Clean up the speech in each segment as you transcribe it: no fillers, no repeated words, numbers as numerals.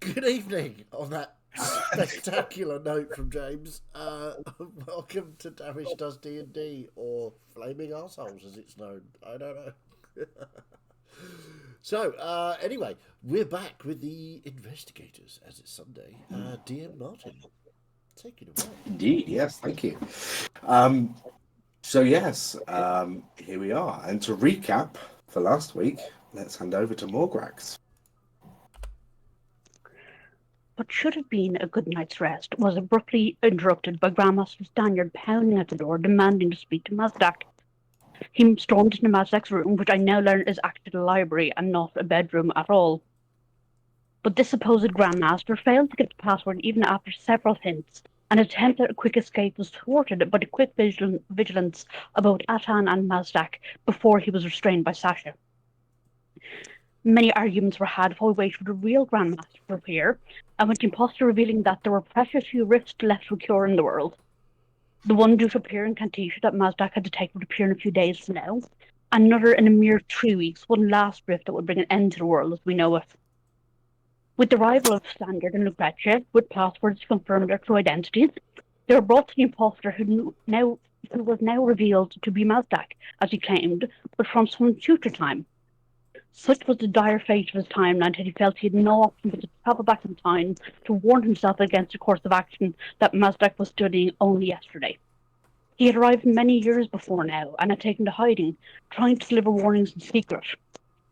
Good evening. On that spectacular note from James, welcome to Damage Does D&D, or Flaming Arseholes as it's known. I don't know. Anyway, we're back with the investigators as it's Sunday. DM Martin, take it away. Indeed, yes, thank you. Here we are. And to recap for last week, let's hand over to Morgrax. What should have been a good night's rest was abruptly interrupted by Grandmaster Stanyard pounding at the door, demanding to speak to Mazdak. He stormed into Mazdak's room, which I now learn is actually a library and not a bedroom at all. But this supposed Grandmaster failed to get the password even after several hints. An attempt at a quick escape was thwarted by the quick vigilance of both Atan and Mazdak before he was restrained by Sasha. Many arguments were had while we waited for the real Grandmaster to appear, and with the imposter revealing that there were precious few rifts left to cure in the world. The one due to appear in Kantisha that Mazdak had detected would appear in a few days from now, and another in a mere 3 weeks, one last rift that would bring an end to the world as we know it. With the arrival of Standard and Lucrezia, with passwords to confirm their true identities, they were brought to the imposter who was now revealed to be Mazdak, as he claimed, but from some future time. Such was the dire fate of his timeline that he felt he had no option but to travel back in time to warn himself against a course of action that Mazdak was studying only yesterday. He had arrived many years before now and had taken to hiding, trying to deliver warnings in secret.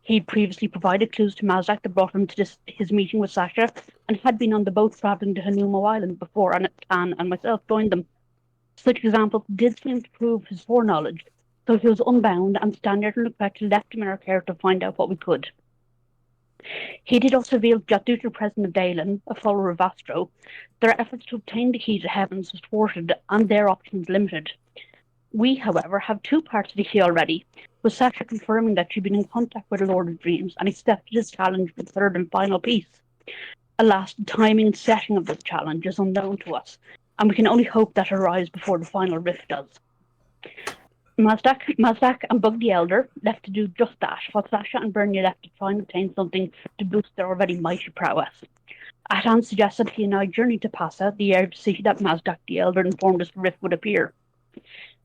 He had previously provided clues to Mazdak that brought him to his meeting with Sasha and had been on the boat travelling to Hanumo Island before Anne and myself joined them. Such examples did seem to prove his foreknowledge, so he was unbound, and Standard and Lucrezia left him in our care to find out what we could. He did also reveal that due to the presence of Dalen, a follower of Astro, their efforts to obtain the key to heavens was thwarted and their options limited. We, however, have 2 parts of the key already, with Sasha confirming that she'd been in contact with the Lord of Dreams and accepted his challenge for the third and final piece. Alas, the timing and setting of this challenge is unknown to us, and we can only hope that it arrives before the final rift does. Mazdak and Bug the Elder left to do just that, while Sasha and Bernia left to try and obtain something to boost their already mighty prowess. Atan suggested he and I journeyed to Passa, the air to see that Mazdak the Elder informed us the rift would appear.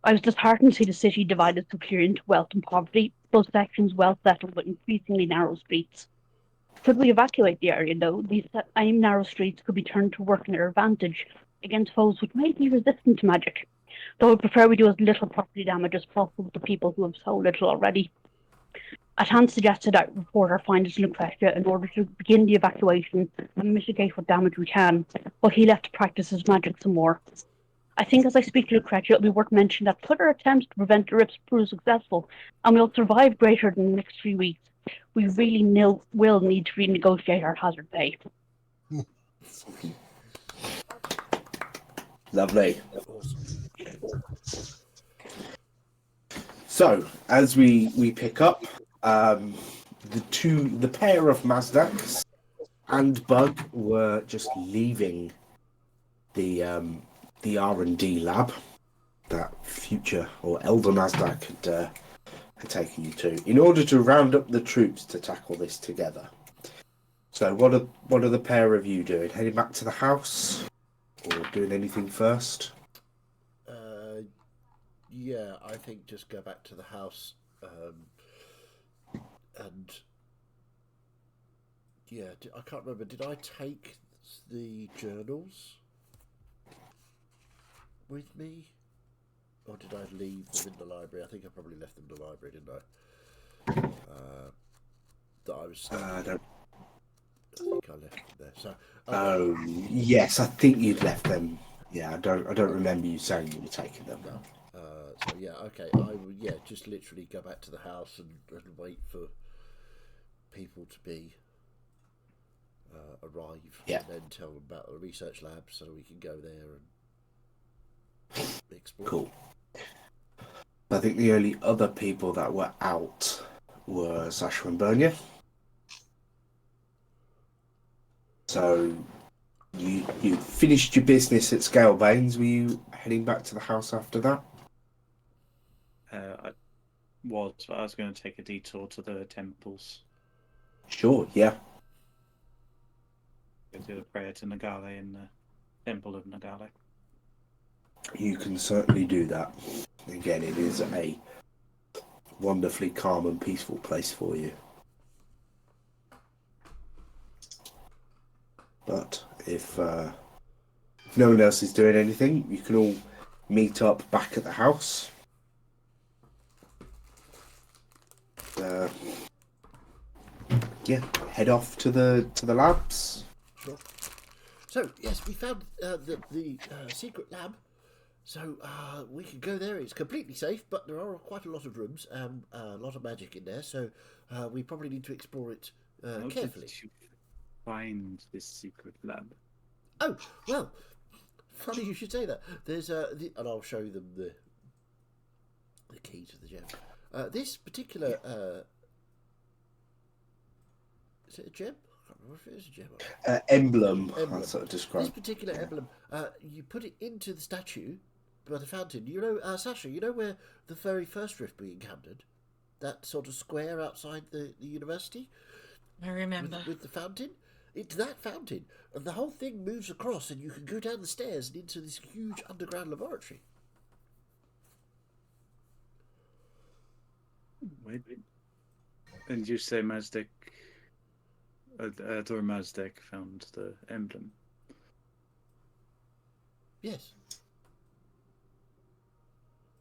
I was disheartened to see the city divided so clearly into wealth and poverty, both sections well settled with increasingly narrow streets. Should we evacuate the area, though, these same narrow streets could be turned to work in their advantage against foes which may be resistant to magic, though I prefer we do as little property damage as possible to people who have so little already. Atan suggested I report our findings to Lucrezia in order to begin the evacuation and mitigate what damage we can, while he left to practice his magic some more. I think as I speak to Lucrezia, it'll be worth mentioning that further attempts to prevent the rifts prove successful, and we'll survive greater than the next 3 weeks. We really will need to renegotiate our hazard pay. Lovely. Awesome. So, as we pick up, the pair of Mazdaks and Bug were just leaving the R&D lab that future or elder Mazdak had taken you to, in order to round up the troops to tackle this together. So what are the pair of you doing? Heading back to the house, or doing anything first? Yeah, I think just go back to the house, and yeah, I can't remember. Did I take the journals with me, or did I leave them in the library? I think I probably left them in the library, didn't I? That I was studying. I think I left them there. So. Oh yes, I think you'd left them. Yeah, I don't remember you saying you were taking them. No. Okay. I will. Yeah, just literally go back to the house and wait for people to be arrive. Yeah. And then tell them about the research lab so we can go there and explore. Cool. I think the only other people that were out were Sasha and Bernia. So you finished your business at Scalebanes. Were you heading back to the house after that? I was going to take a detour to the temples. Sure, yeah. Good. to pray to Nagale in the Temple of Nagale. You can certainly do that. Again, it is a wonderfully calm and peaceful place for you. But if no one else is doing anything, you can all meet up back at the house. Yeah, head off to the labs. Sure. So yes, we found the secret lab. So we can go there. It's completely safe, but there are quite a lot of rooms and a lot of magic in there. So we probably need to explore it How carefully. did you find this secret lab? Oh well, funny you should say that. There's and I'll show them the key to the gem. This particular is it a gem? I can't remember if it is a gem. Emblem, Emblem. I sort of This described. particular emblem, you put it into the statue by the fountain. You know, Sasha, you know where the very first rift we encountered? That sort of square outside the university? I remember. With the fountain? It's that fountain. And the whole thing moves across and you can go down the stairs and into this huge underground laboratory. Wait. And you say Mazdak, Ador Mazdak found the emblem. Yes.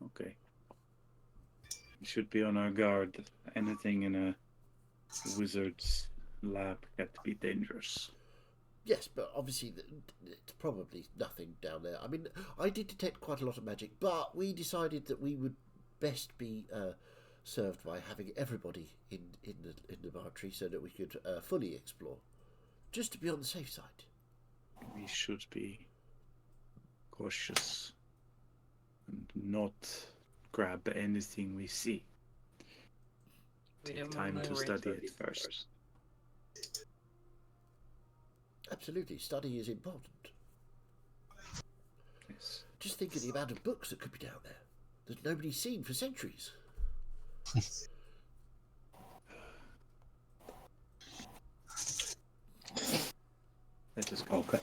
Okay. We should be on our guard. Anything in a wizard's lab got to be dangerous. Yes, but obviously it's probably nothing down there. I mean, I did detect quite a lot of magic, but we decided that we would best be served by having everybody in the laboratory so that we could fully explore, just to be on the safe side. We should be cautious and not grab anything we see. We Take don't time wanna to risk study it. it first. Absolutely, study is important. Yes. Just think of the amount of books that could be down there that nobody's seen for centuries. Let us go. Okay.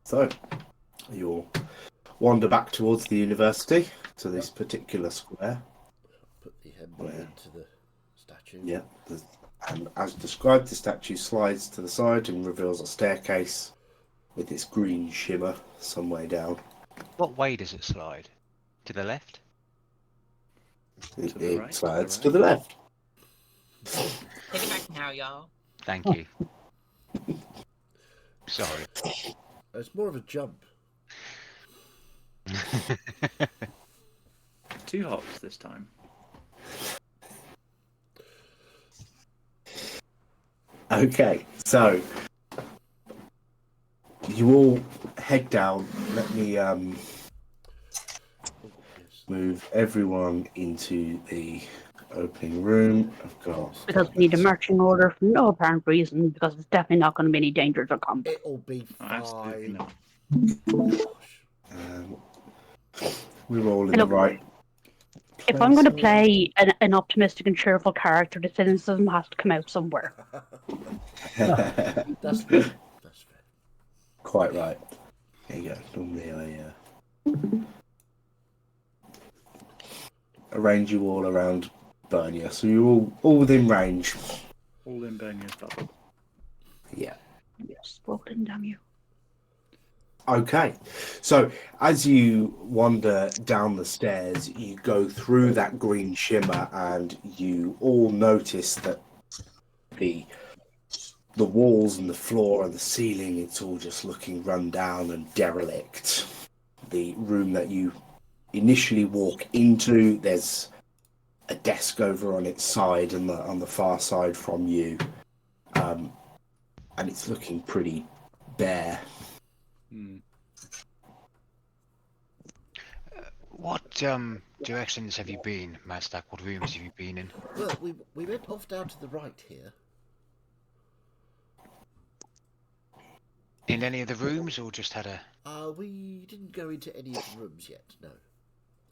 So, you'll wander back towards the university, to this particular square. Put the emblem Yeah. into the statue. Yeah, and as described, the statue slides to the side and reveals a staircase with this green shimmer some way down. What way does it slide? To the left? It, To the it right, slides to to the the left. Take it back now, y'all. Thank you. Sorry. It's more of a jump. 2 hops this time. Okay, so you all head down. Let me Oh, yes. move everyone into the opening room. I've got Because we need a marching order for no apparent reason, because it's definitely not going to be any dangers or combat. It'll be Absolutely fine. not. Gosh. we're all in Hey, the look, right. If I'm going to place. play an optimistic and cheerful character, the cynicism has to come out somewhere. That's fair. That's fair. Quite right. There you go. Normally I arrange you all around Bernia, so you're all within range. All in Bangers double. Yeah. Yes, Brooklyn, damn you. Okay. So as you wander down the stairs, you go through that green shimmer, and you all notice that the walls and the floor and the ceiling, it's all just looking run down and derelict. The room that you initially walk into, there's a desk over on its side and on the far side from you, and it's looking pretty bare. Hmm. What directions have you been, Mazdak? What rooms have you been in? Well, we went off down to the right here. In any of the rooms, or just had a... We didn't go into any of the rooms yet, no.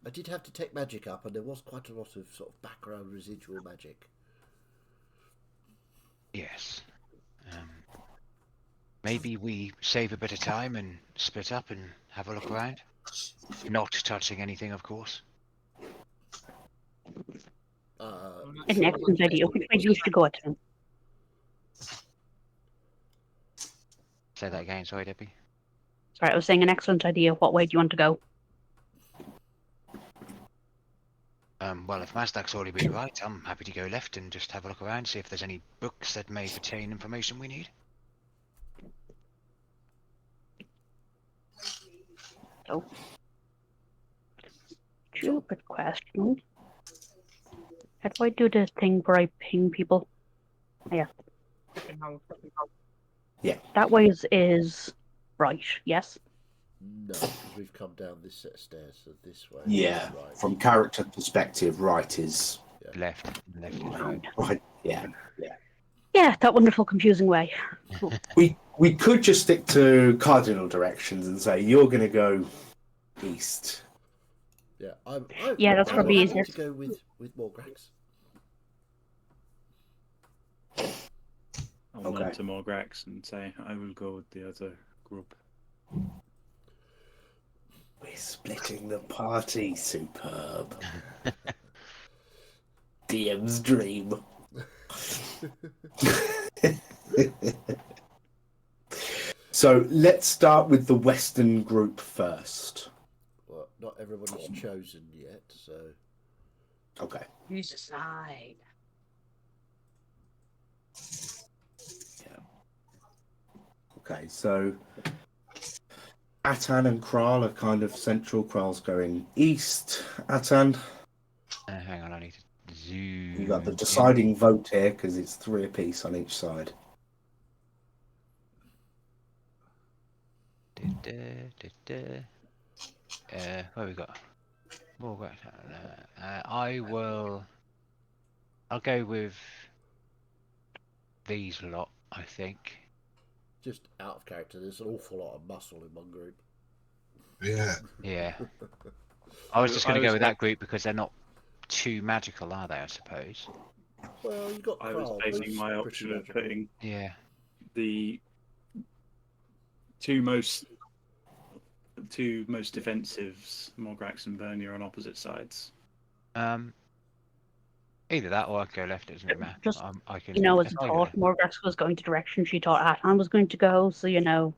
I did have Detect Magic up, and there was quite a lot of sort of background residual magic. Yes. maybe we save a bit of time and split up and have a look around. Not touching anything, of course. An excellent idea. Which way do you wish to go at him? Say that again, sorry, Debbie. Sorry, I was saying an excellent idea. What way do you want to go? Well, if Mazdak's already been right, I'm happy to go left and just have a look around, see if there's any books that may contain information we need. So, stupid question. How do I do the thing where I ping people? Yeah, that way is right. Yes. No, because we've come down this set of stairs, so this way. Yeah, Right. from character perspective, right is Left is right. right. Yeah. Yeah, that wonderful confusing way. We could just stick to cardinal directions and say you're going to go east. Yeah, Yeah, that's I'm probably happy easier. to go with Morgrax. I'll Okay. nod to Morgrax and say I will go with the other group. We're splitting the party. Superb. DM's dream. So let's start with the Western group first. Well, not everybody's chosen yet, so Okay. Who's aside? Okay, so Atan and Kral are kind of central. Kral's going east. Atan, Hang on, I need to zoom. you got the in. deciding vote here because it's 3 apiece on each side. What have we got? I'll go with these lot, I think. just out of character. There's an awful lot of muscle in one group. Yeah. Yeah. I was just going to I go was with that group because they're not too magical, are they, I suppose? Well, you got. I was Carl, basing who's my pretty option of magical. putting Yeah. the two most defensives, Morgrax and Bernier, on opposite sides. Either that or I can go left, it doesn't really matter. Just, I can, You know, as if a I go thought, left- Morgrax was going the direction she thought Atan was going to go, so you know.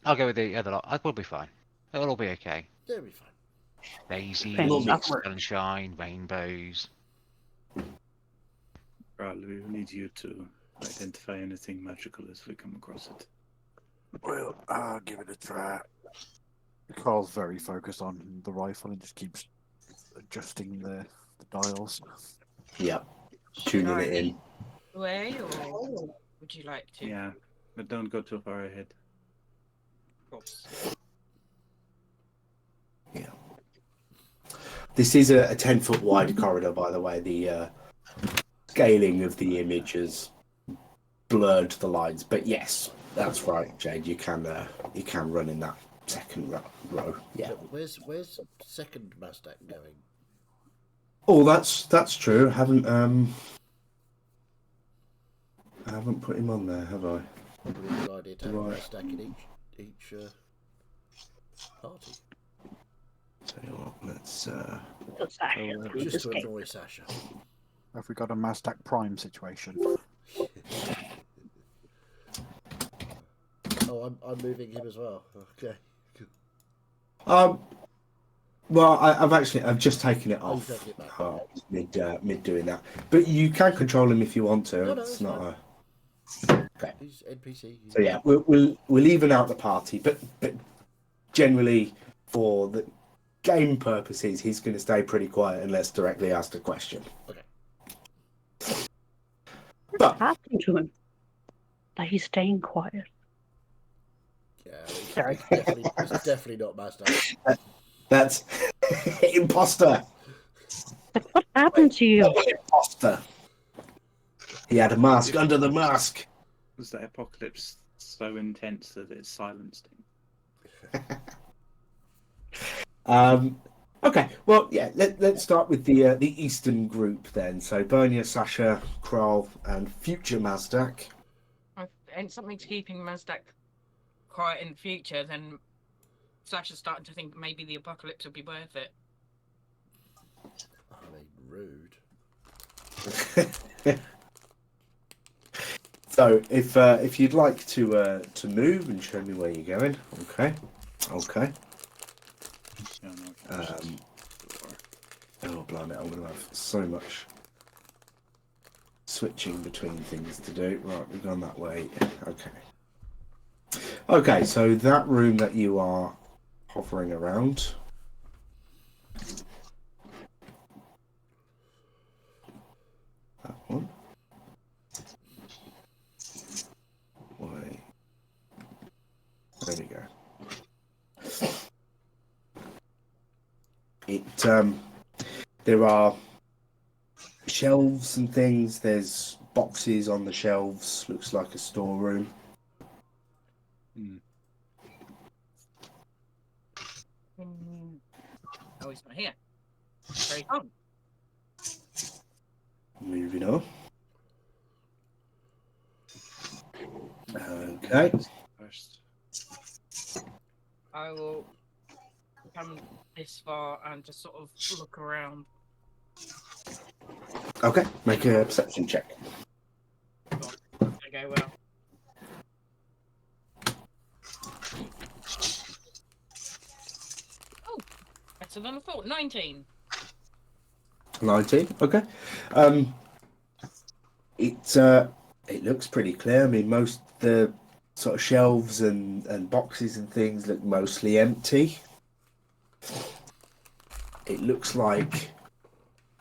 I'll go with the other lot. We'll be fine. It'll all be okay. They'll be fine. Daisies, Fantastic. sunshine, rainbows. Right, we will need you to identify anything magical as we come across it. Well, I'll give it a try. Carl's very focused on the rifle and just keeps adjusting the dials. Yep. Tuning it in. Way, or would you like to? Yeah, but don't go too far ahead. Of course. Yeah. This is a 10-foot wide corridor, by the way. The scaling of the image has blurred the lines, but yes, that's right, Jade. You can run in that second row. Yeah. So where's second Mazdak going? Oh, that's true. I haven't put him on there, have I? Probably a good idea to have a Right. Mazdak in each party, Tell you what, let's. So Sasha, please just to escape. annoy Sasha. Have we got a Mazdak Prime situation? Oh, I'm moving him as well. Okay. Well, I've just taken it Oh, off. you've taken it back. Mid doing that, but you can control him if you want to. No, it's it's not fine. a. Okay. He's NPC. So yeah, we'll even out the party, but generally for the game purposes, he's going to stay pretty quiet unless directly asked a question. Okay. But Happened to him that he's staying quiet. Yeah, Sorry. it's definitely not Mazdak. that's imposter. Like, what happened to you? Imposter. He had a mask under the mask. Was that apocalypse so intense that it silenced him? Okay, well, yeah, let's start with the Eastern group then. So Bernier, Sasha, Kral, and future Mazdak. I and something's keeping Mazdak quiet in the future, then Slash is starting to think maybe the apocalypse would be worth it. I mean, rude. So if you'd like to move and show me where you're going, okay. Yeah, no, Oh blimey, I'm gonna have so much switching between things to do. Right, we've gone that way. Okay, so that room that you are hovering around. That one. Wait. There we go. There are shelves and things. There's boxes on the shelves. Looks like a storeroom. Oh, he's not here. Very gone. Moving on. Okay. First. I will come this far and just sort of look around. Okay. Make a perception check. Gonna go well. Oh, better than I thought. 19. 19. Okay. It looks pretty clear. I mean, most the sort of shelves and boxes and things look mostly empty. It looks like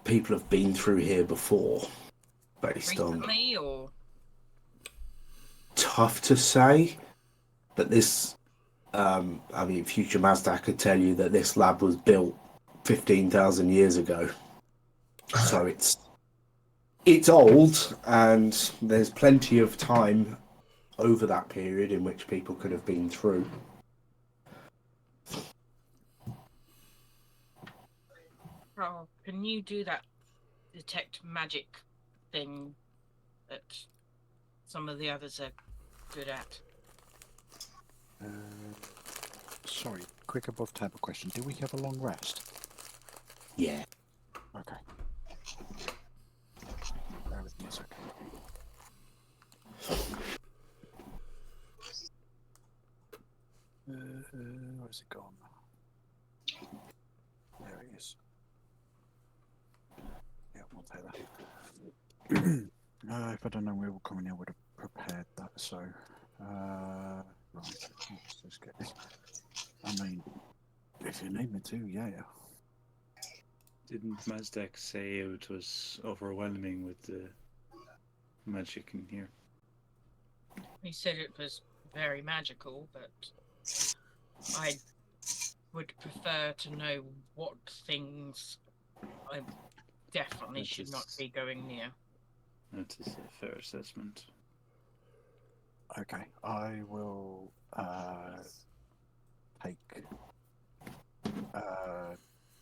people have been through here before, based on. Recently, or Tough to say, but this. I mean, future Mazda could tell you that this lab was built 15,000 years ago, so it's old, and there's plenty of time over that period in which people could have been through. oh, can you do that detect magic thing that some of the others are good at? Sorry, quick above table question. Do we have a long rest? Yeah. Okay. Bear with me a second. Where's it gone? There he is. Yeah, we'll take that. If I don't know where we're coming in, I would have prepared that. So, right, let's just get this. I mean, if you need me to, yeah. Didn't Mazdak say it was overwhelming with the magic in here? He said it was very magical, but I would prefer to know what things I definitely That should is- not be going near. That is a fair assessment. Okay, I will take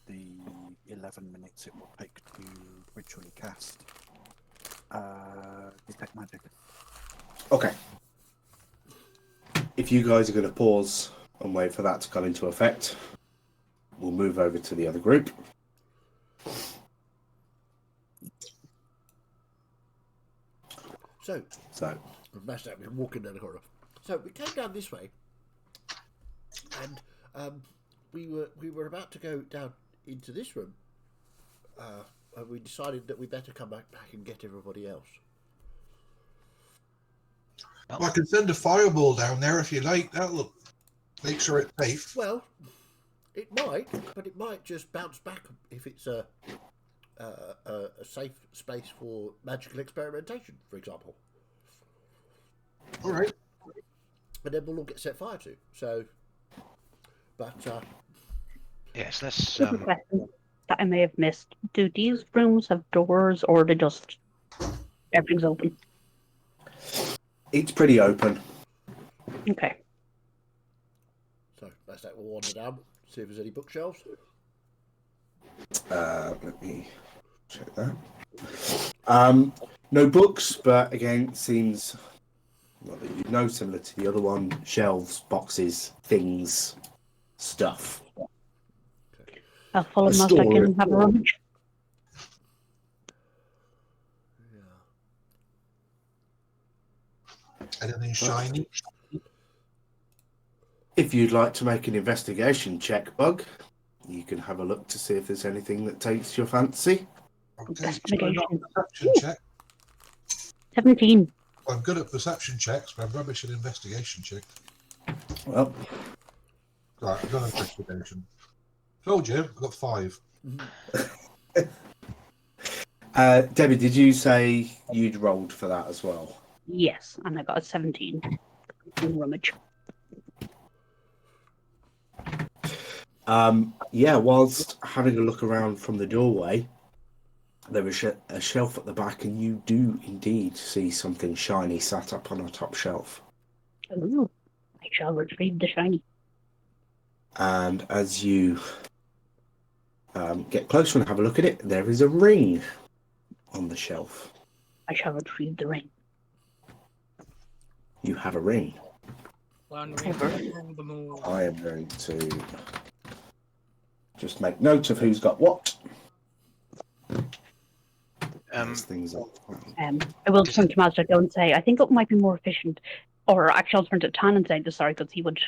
the 11 minutes it will take to ritually cast detect magic. Okay. If you guys are going to pause and wait for that to come into effect, we'll move over to the other group. So, So, Mazdak was walking down the corridor. So we came down this way, and we were about to go down into this room, and we decided that we better come back and get everybody else. Well, I can send a fireball down there if you like. That'll make sure it's safe. Well, it might, but it might just bounce back if it's a safe space for magical experimentation, for example. All right. And then we'll all get set fire to. So, but Yes, let's. Just a question that I may have missed. Do these rooms have doors, or are they just everything's open? it's pretty open. Okay. so Mazdak will wander down, see if there's any bookshelves. Let me check that. No books, but again, it seems Not that you know, similar to the other one, shelves, boxes, things, stuff. I'll follow A Mazdak store. and have a rummage. Anything shiny? If you'd like to make an investigation check, Bug, you can have a look to see if there's anything that takes your fancy. Okay, can I not perception check? 17. I'm good at perception checks, but I'm rubbish at investigation checks. Well, Right, I've done investigation. Told you, I've got 5. Debbie, did you say you'd rolled for that as well? Yes, and I got a 17 in rummage. Yeah, whilst having a look around from the doorway, there is a shelf at the back, and you do indeed see something shiny sat up on a top shelf. Ooh, I shall retrieve the shiny. And as you get closer and have a look at it, there is a ring on the shelf. I shall retrieve the ring. You have a ring. One ring for them all. I am going to just make note of who's got what. These things up. I will turn to Mazdak though and say, I think it might be more efficient, or actually I'll turn to Tan and say this, sorry, because he would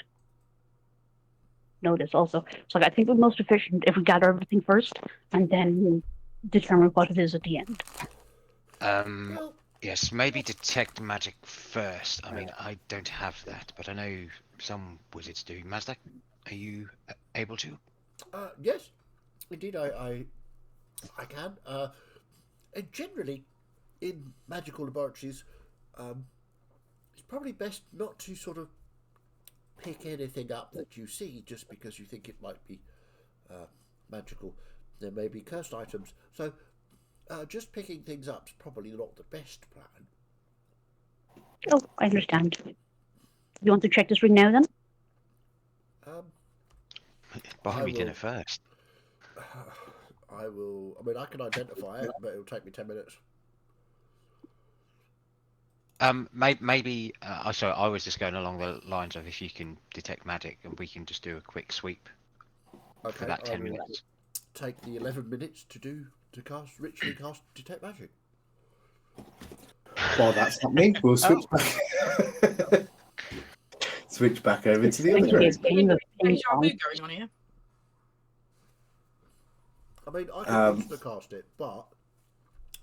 know this also. So I think it would be most efficient if we gather everything first and then determine what it is at the end. Yes, maybe detect magic first. I mean, I don't have that, but I know some wizards do. Mazdak, are you able to? Yes, indeed, I can. And generally, in magical laboratories, it's probably best not to sort of pick anything up that you see just because you think it might be magical. There may be cursed items, so just picking things up is probably not the best plan. Oh, I understand. You want to check this ring now then? Buy me will- dinner first. I will. I mean, I can identify it, but it'll take me 10 minutes. Maybe. Sorry, I was just going along the lines of if you can detect magic, and we can just do a quick sweep Okay, for that I 10 will minutes. take the 11 minutes to ritually cast detect magic. While that's happening, we'll switch back. Switch back over to the other room. Deja vu going on here. I mean, I can monster cast it, but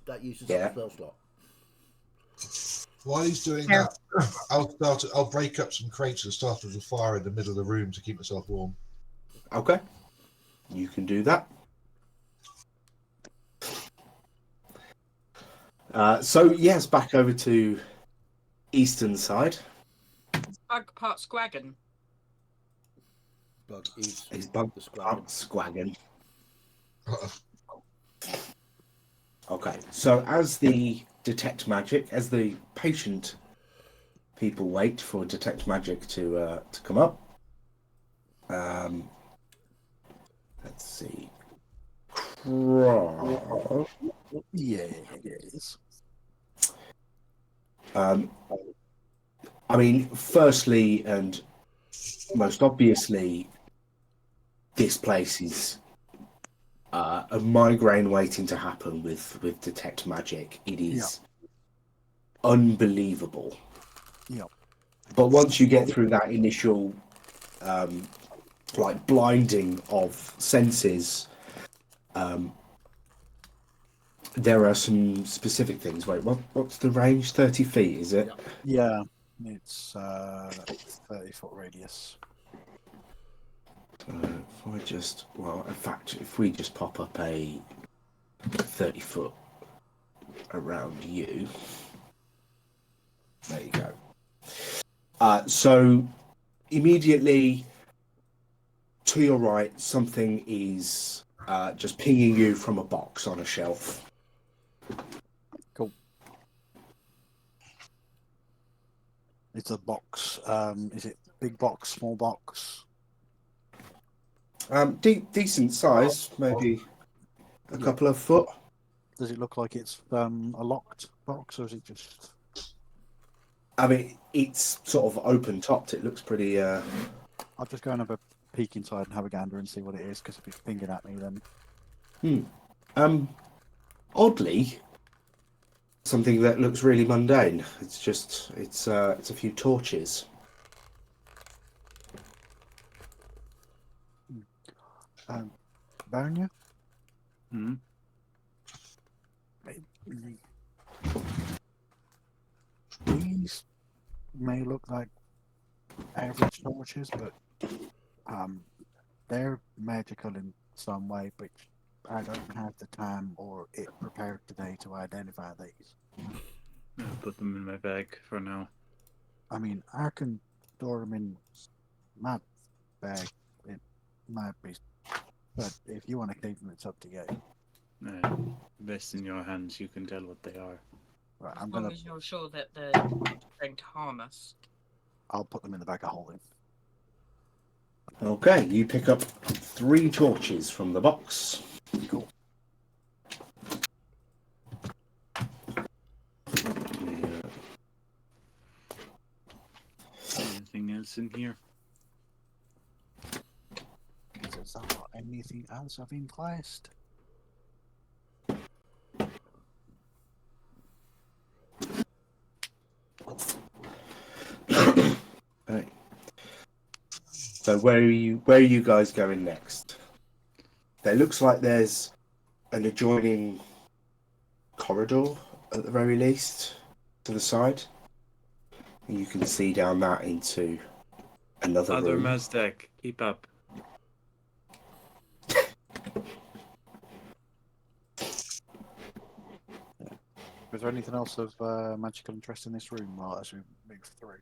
that uses Yeah. a spell slot. While he's doing that, I'll break up some crates and start with a fire in the middle of the room to keep myself warm. Okay, you can do that. So yes, back over to eastern side. Bug part squaggin. Bug is He's bugged the squad. Squaggin. Okay, so as the detect magic, as the patient people wait for detect magic to come up. Let's see. Yes. I mean, firstly and most obviously, this place is a migraine waiting to happen with detect magic. It is unbelievable. Yep. But once you get through that initial like blinding of senses, there are some specific things. Wait, what's the range? 30 feet, is it? Yeah, it's 30-foot radius. If I just, well, in fact, if we just pop up a 30 foot around you, there you go. So immediately to your right, something is just pinging you from a box on a shelf. Cool. It's a box. Is it big box, small box? Decent size, maybe a couple of foot. Does it look like it's a locked box, or is it just? I mean, it's sort of open topped. It looks pretty. I'll just go and have a peek inside and have a gander and see what it is. Because if it's pinging at me, then Oddly, something that looks really mundane. It's a few torches. Barnya, Hmm? these may look like average torches, but they're magical in some way, but I don't have the time or it prepared today to identify these. I'll put them in my bag for now. I mean, I can store them in my bag. It might be, but if you want to keep them, it's up to you. Best in your hands, you can tell what they are. Right, As I'm long gonna. as you're sure that they're not going to harm us. I'll put them in the bag of holding. Okay, you pick up 3 torches from the box. Cool. Anything else in here? Is there anything else I've classed? Right. So where are you guys going next? There looks like there's an adjoining corridor at the very least to the side. You can see down that into another Other room. Mazdak, keep up. Is there anything else of magical interest in this room as we move through?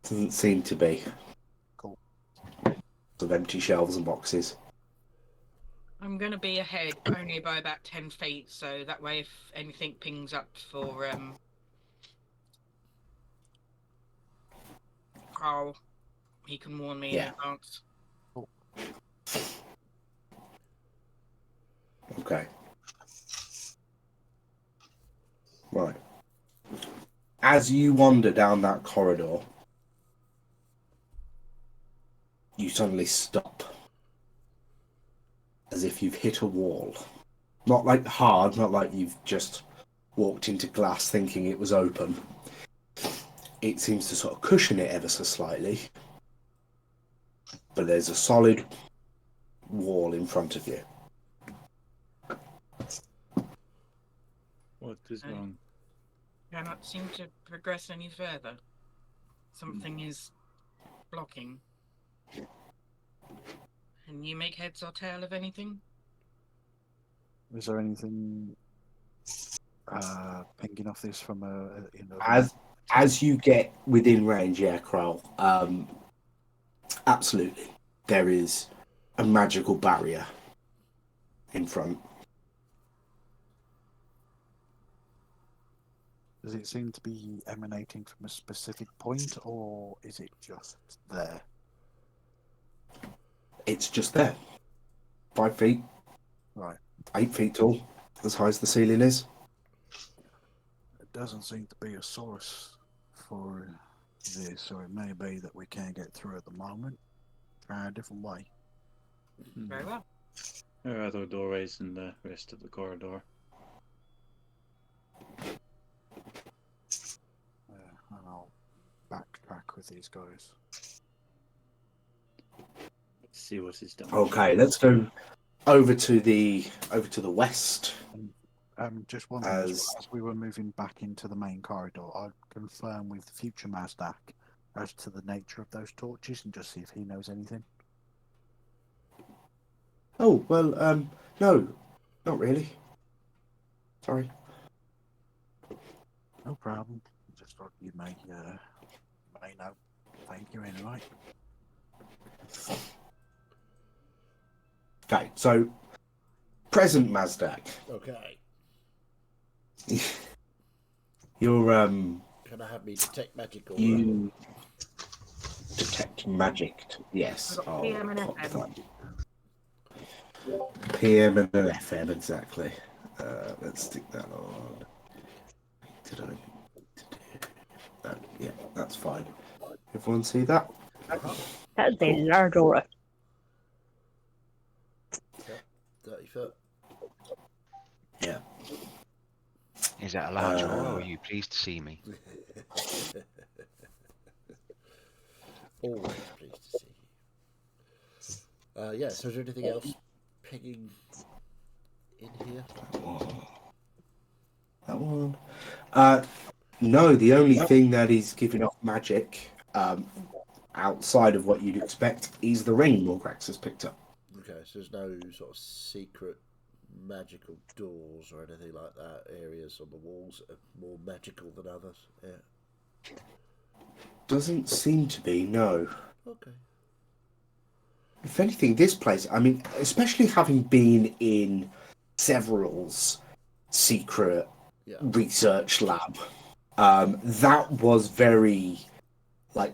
Doesn't seem to be. Cool. Of empty shelves and boxes. I'm going to be ahead only by about 10 feet, so that way if anything pings up for Carl, he can warn me in advance. Okay. Right. As you wander down that corridor, you suddenly stop. As if you've hit a wall. Not like hard, not like you've just walked into glass thinking it was open. It seems to sort of cushion it ever so slightly. But there's a solid wall in front of you. What is wrong? Cannot seem to progress any further. Something is blocking. Can you make heads or tail of anything? Is there anything pinging off this from As you get within range, Krell, absolutely. There is a magical barrier in front. Does it seem to be emanating from a specific point, or is it just there? It's just there. 5 feet. Right. 8 feet tall, as high as the ceiling is. It doesn't seem to be a source for this, so it may be that we can't get through at the moment. Try a different way. Very well. There are other doorways in the rest of the corridor. And I'll backtrack with these guys. Let's see what is done. Okay, let's go over to the west. Just one thing, as we were moving back into the main corridor, I'd confirm with future Mazdak as to the nature of those torches and just see if he knows anything. Oh, well, no, not really. Sorry. No problem. Just thought you may know. Thank you anyway. Okay, so present Mazdak. Okay. You're Can I have me detect magic or you detect magic? Yes. I've got I'll PM and pop FM. that. PM and an FM, exactly. Let's stick that on. Did I need to do? That's fine. Everyone see that? That is a large aura. Yep, 30 foot. Yeah. Is that a large aura, or are you pleased to see me? Always pleased to see you. Yeah, so is there anything else pinging in here? That one. No, the only thing that is giving off magic, outside of what you'd expect, is the ring Morgrax has picked up. Okay, so there's no sort of secret magical doors or anything like that, areas on the walls that are more magical than others. Yeah. Doesn't seem to be, no. Okay. If anything, this place, I mean, especially having been in Several's secret Yeah. research lab, that was very, like,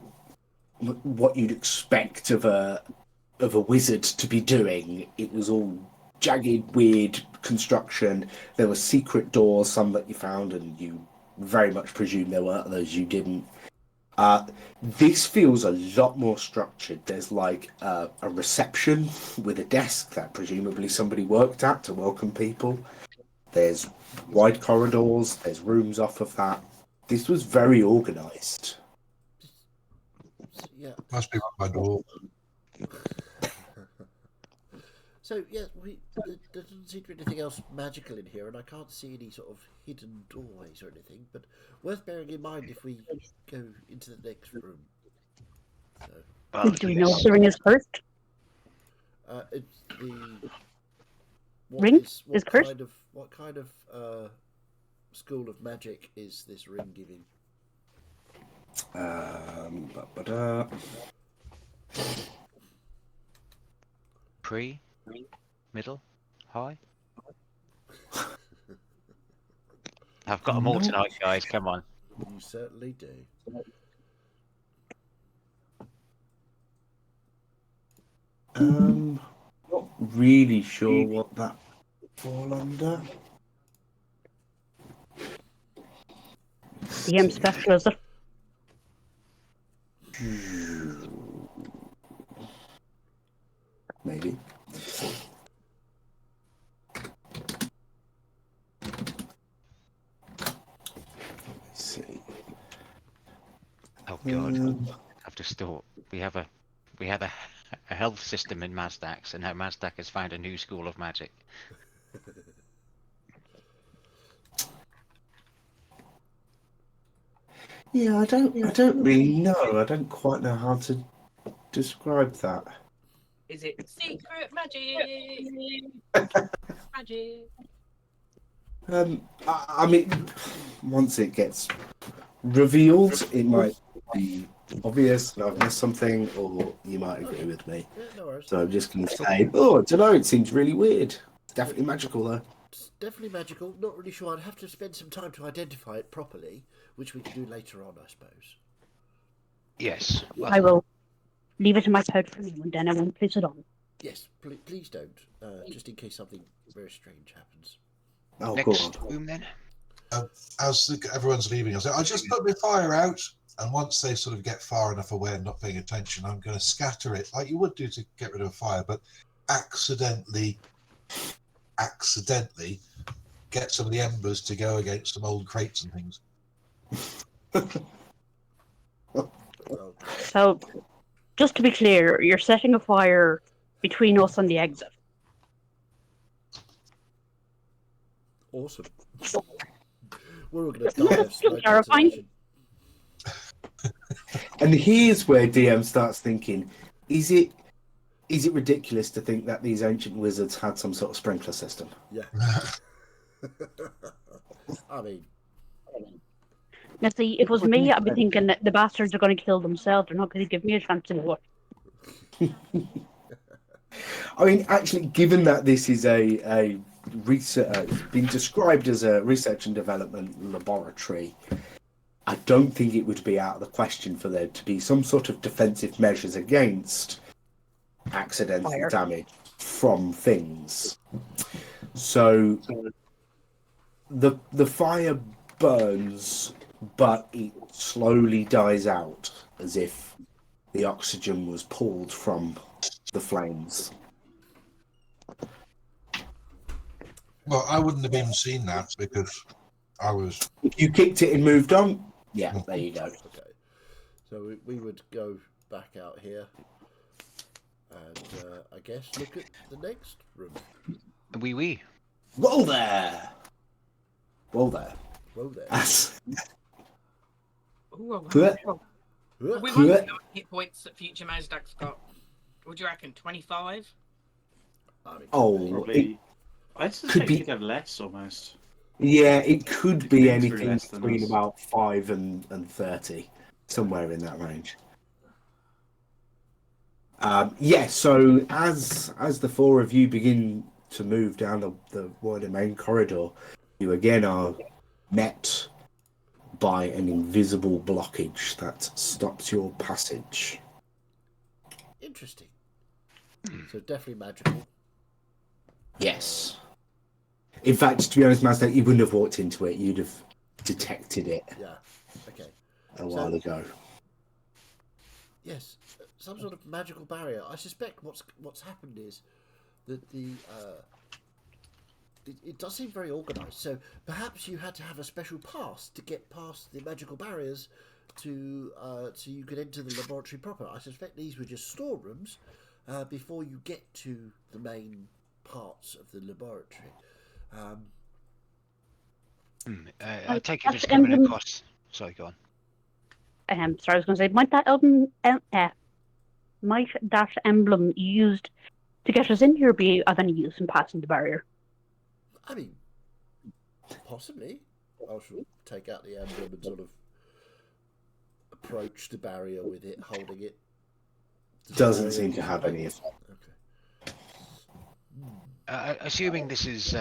what you'd expect of a wizard to be doing. It was all jagged, weird construction. There were secret doors, some that you found, and you very much presume there were others you didn't. This feels a lot more structured. There's like a reception with a desk that presumably somebody worked at to welcome people. There's wide corridors, there's rooms off of that. This was very organised. Yeah. Must be my door. So yeah, there doesn't seem to be anything else magical in here, and I can't see any sort of hidden doorways or anything. But worth bearing in mind if we go into the next room. So, Well, Do we know what the ring is cursed? it's the Ring is cursed? What kind of school of magic is this ring giving? Pre, middle, high. I've got them all tonight, guys. Come on. You certainly do. Not really sure what that fall under. DM special, is it? Maybe. Let's see. Oh God! I've just thought we have a health system in Mazdax, and now Mazdak has found a new school of magic. Yeah, I don't really know. I don't quite know how to describe that. Is it secret magic? Magic. I mean, once it gets revealed, it might be obvious and I've missed something, or you might agree with me. Yeah, no worries. So I'm just going to say, oh, I don't know, it seems really weird. It's definitely magical, though. It's definitely magical. Not really sure. I'd have to spend some time to identify it properly, which we can do later on, I suppose. Yes. Well, I will leave it in my pouch for now, and then I won't place it on. Yes, please don't. Just in case something very strange happens. Oh, go next on. room then. As everyone's leaving, I'll just put my fire out, and once they sort of get far enough away and not paying attention, I'm going to scatter it like you would do to get rid of a fire, but accidentally get some of the embers to go against some old crates and things. Well, So, just to be clear, you're setting a fire between us and the exit. awesome. We're all going to die of smoke Terrifying. inhalation. And here's where DM starts thinking, is it ridiculous to think that these ancient wizards had some sort of sprinkler system? Yeah. I mean, Now, see, if it was me, I'd be thinking that the bastards are going to kill themselves. They're not going to give me a chance to do it. I mean, actually, given that this is a research, been described as a research and development laboratory, I don't think it would be out of the question for there to be some sort of defensive measures against accidental Fire. damage from things. So the fire burns but it slowly dies out as if the oxygen was pulled from the flames. Well, I wouldn't have even seen that because I was. If you kicked it and moved on, yeah, there you go. Okay. So we would go back out here and I guess look at the next room. Oui. Whoa there! Whoa there. Whoa there. That's- Ooh, Huh? we Huh? won't know what hit points that future Mazdak's got. What do you reckon? 25? I mean, Oh, Probably. I'd could suspect be- he'd have less almost. yeah, it could be Been through anything less than between us. about 5 and 30, somewhere in that range. Yeah, so as the four of you begin to move down the wider main corridor, you again are met by an invisible blockage that stops your passage. interesting. So definitely magical. Yes. In fact, to be honest, Mazda, you wouldn't have walked into it. You'd have detected it Yeah. Okay. a while ago. Yes, some sort of magical barrier. I suspect what's happened is that it does seem very organised. So perhaps you had to have a special pass to get past the magical barriers to so you could enter the laboratory proper. I suspect these were just storerooms before you get to the main parts of the laboratory. I take it as That's coming emblem- across. Sorry, go on. Sorry, I was going to say, might that emblem used to get us in here be of any use in passing the barrier? I mean, possibly. I should take out the emblem and sort of approach the barrier with it, holding it. Does the Doesn't barrier seem to use have it? any effect. Okay. Assuming this is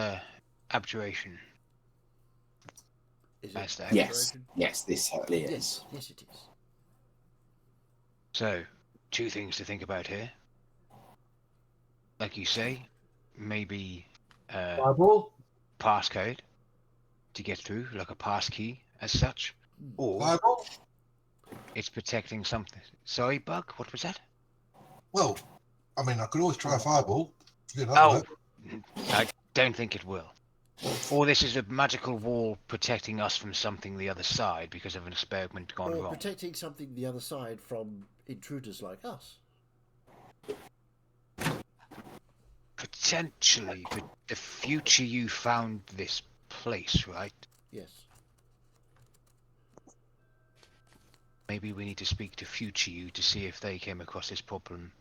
abjuration. Is That's it? the Yes, yes, this certainly is. Yes, yes, it is. So, two things to think about here. Like you say, maybe Fireball? passcode to get through, like a pass key as such, or Fireball? it's protecting something. Sorry, Bug, what was that? Well, I mean, I could always try a fireball. You know, Oh, I don't think it will. Or this is a magical wall protecting us from something the other side because of an experiment gone Or wrong. protecting something the other side from intruders like us. Potentially, but the future you found this place, right? Yes. Maybe we need to speak to future you to see if they came across this problem,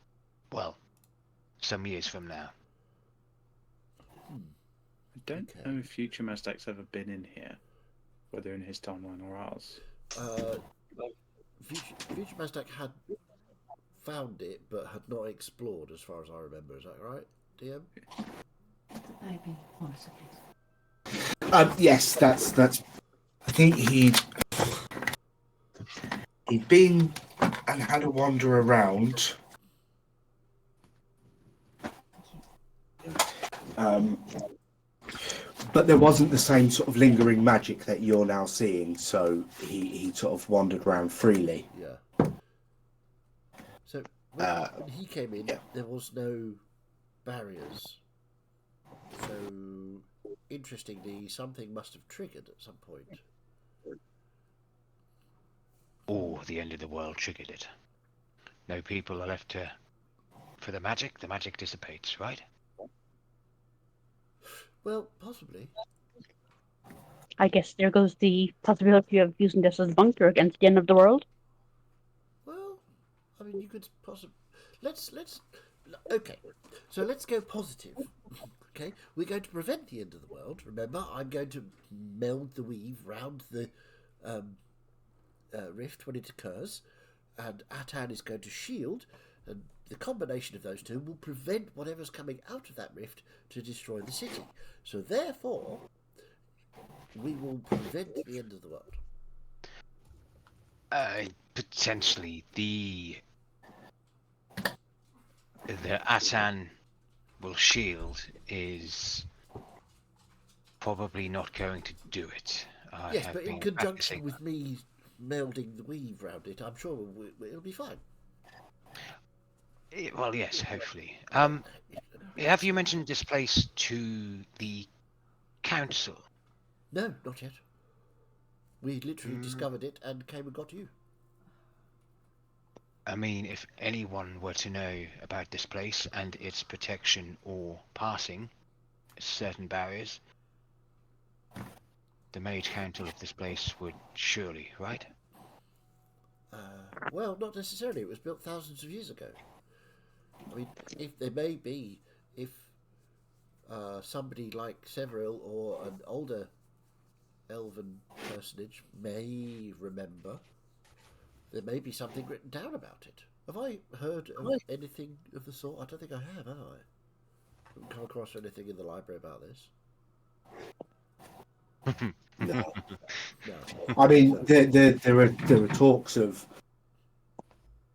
well, some years from now. I don't Okay. know if future Mazdak's ever been in here, whether in his timeline or ours. Future Mazdak had found it, but had not explored, as far as I remember. Is that right, DM? Maybe, possibly. Yes, that's. I think he'd been and had a wander around. But there wasn't the same sort of lingering magic that you're now seeing, so he sort of wandered around freely. Yeah. So when he came in, there was no barriers. So interestingly, something must have triggered at some point. Or the end of the world triggered it. No people are left for the magic dissipates, right? Well, possibly. I guess there goes the possibility of using this as a bunker against the end of the world. Well, I mean, you could possibly. Let's. Okay, so let's go positive. Okay, we're going to prevent the end of the world. Remember, I'm going to meld the weave round the rift when it occurs, and Atan is going to shield, and the combination of those two will prevent whatever's coming out of that rift to destroy the city. So therefore, we will prevent the end of the world. Potentially the Atan will shield is probably not going to do it. I Yes, have but in been conjunction practicing. with me melding the weave round it, I'm sure it'll be fine. Well, yes, hopefully. Have you mentioned this place to the council? No, not yet. We literally Mm. discovered it and came and got you. I mean, if anyone were to know about this place and its protection or passing certain barriers, the mage council of this place would surely, right? Well, not necessarily. It was built thousands of years ago. I mean, if there may be, if somebody like Severil or an older elven personage may remember, there may be something written down about it. Have I heard of anything of the sort? I don't think I have I? Haven't come across anything in the library about this. No. No. I mean, there are talks of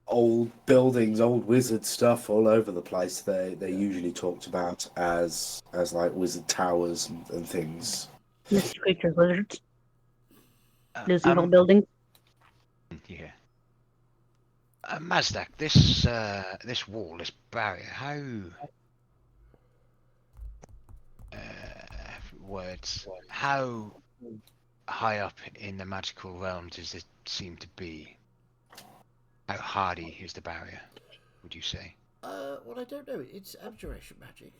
old buildings, old wizard stuff all over the place. They're usually talked about as like wizard towers and things. Mystery creatures, wizards, losing Um, whole building. Yeah. Mazdak, this wall, this barrier, how how high up in the magical realm does it seem to be? How hardy is the barrier, would you say? Well, I don't know. It's abjuration magic.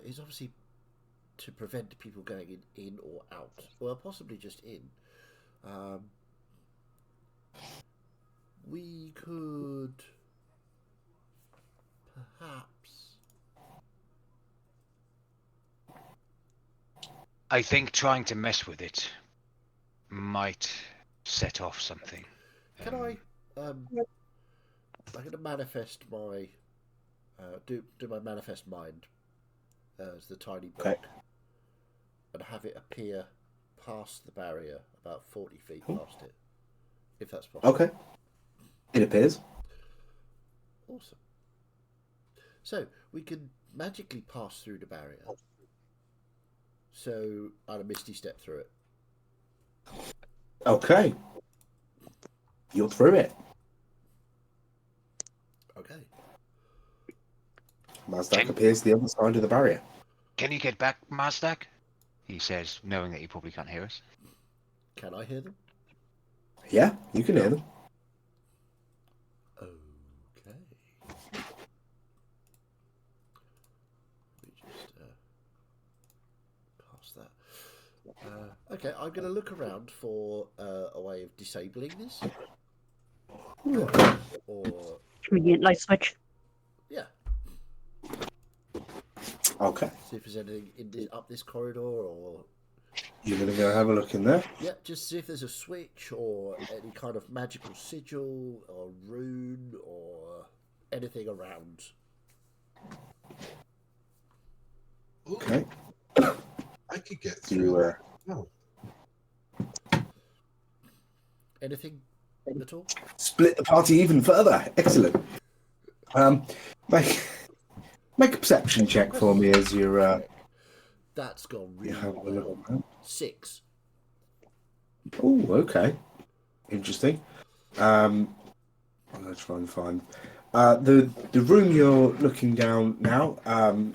It's obviously to prevent people going in or out. Well, possibly just in. We could perhaps. I think trying to mess with it might set off something. Can I? I'm going to manifest my. Do my manifest mind as the tiny book, Okay. and have it appear past the barrier, about 40 feet past it, if that's possible. Okay. It appears. Awesome. So we can magically pass through the barrier. So I'd a misty step through it. Okay. You're through it. Okay. Mazdak appears the other side of the barrier. Can you get back, Mazdak? He says, knowing that you probably can't hear us. Can I hear them? Yeah, you can hear them. Okay. Let me just pass that. Okay, I'm going to look around for a way of disabling this. Or, Convenient light switch. yeah, Okay. see if there's anything in this, up this corridor, or You're going to go have a look in there. yeah, just see if there's a switch or any kind of magical sigil or rune or anything around. Ooh, Okay. I could get You through. Oh, Anything at all? split the party even further. Excellent. Make a perception check for me as you're That's gone you really have a well. look. 6. Oh, okay. Interesting. I'm gonna try and find the room you're looking down now.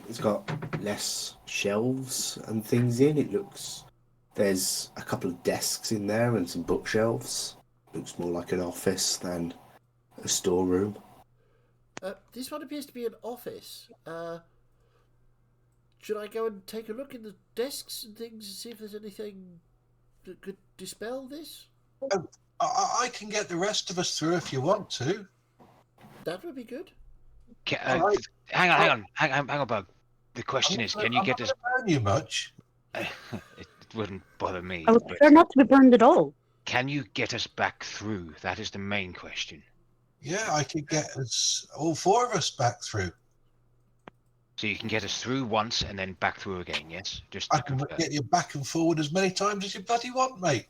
It's got less shelves and things in. It looks there's a couple of desks in there and some bookshelves. Looks more like an office than a storeroom. This one appears to be an office. Should I go and take a look in the desks and things and see if there's anything that could dispel this? I can get the rest of us through if you want to. That would be good. Alright. Hang on, Bug. The question is, can you I'm get not us? gonna burn you much. It wouldn't bother me. I would but prefer not to be burned at all. can you get us back through? That is the main question. Yeah, I could get us all 4 of us back through. So you can get us through once and then back through again, yes? Just I to can confirm. get you back and forward as many times as you bloody want, mate.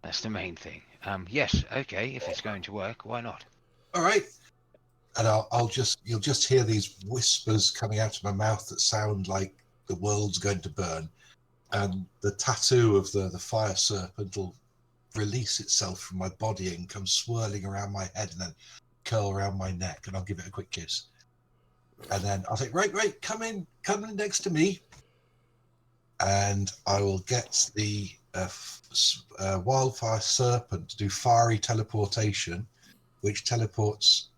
That's the main thing. Yes, okay, if it's going to work, why not? All right. And you'll just hear these whispers coming out of my mouth that sound like the world's going to burn. and the tattoo of the fire serpent will release itself from my body and come swirling around my head and then curl around my neck, and I'll give it a quick kiss. And then I'll say, right, come in next to me. And I will get the wildfire serpent to do fiery teleportation, which teleports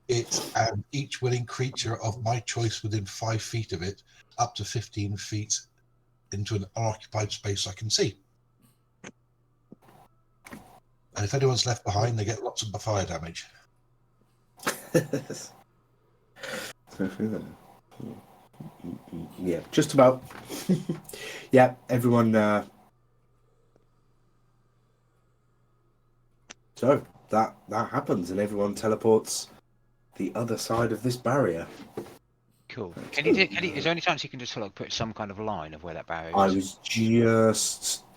it and each willing creature of my choice within 5 feet of it up to 15 feet into an unoccupied space I can see. And if anyone's left behind, they get lots of fire damage. Yeah, just about. Yeah, everyone. So that happens, and everyone teleports the other side of this barrier. Cool. Can you? Is there any chance you can just like put some kind of line of where that barrier is? I was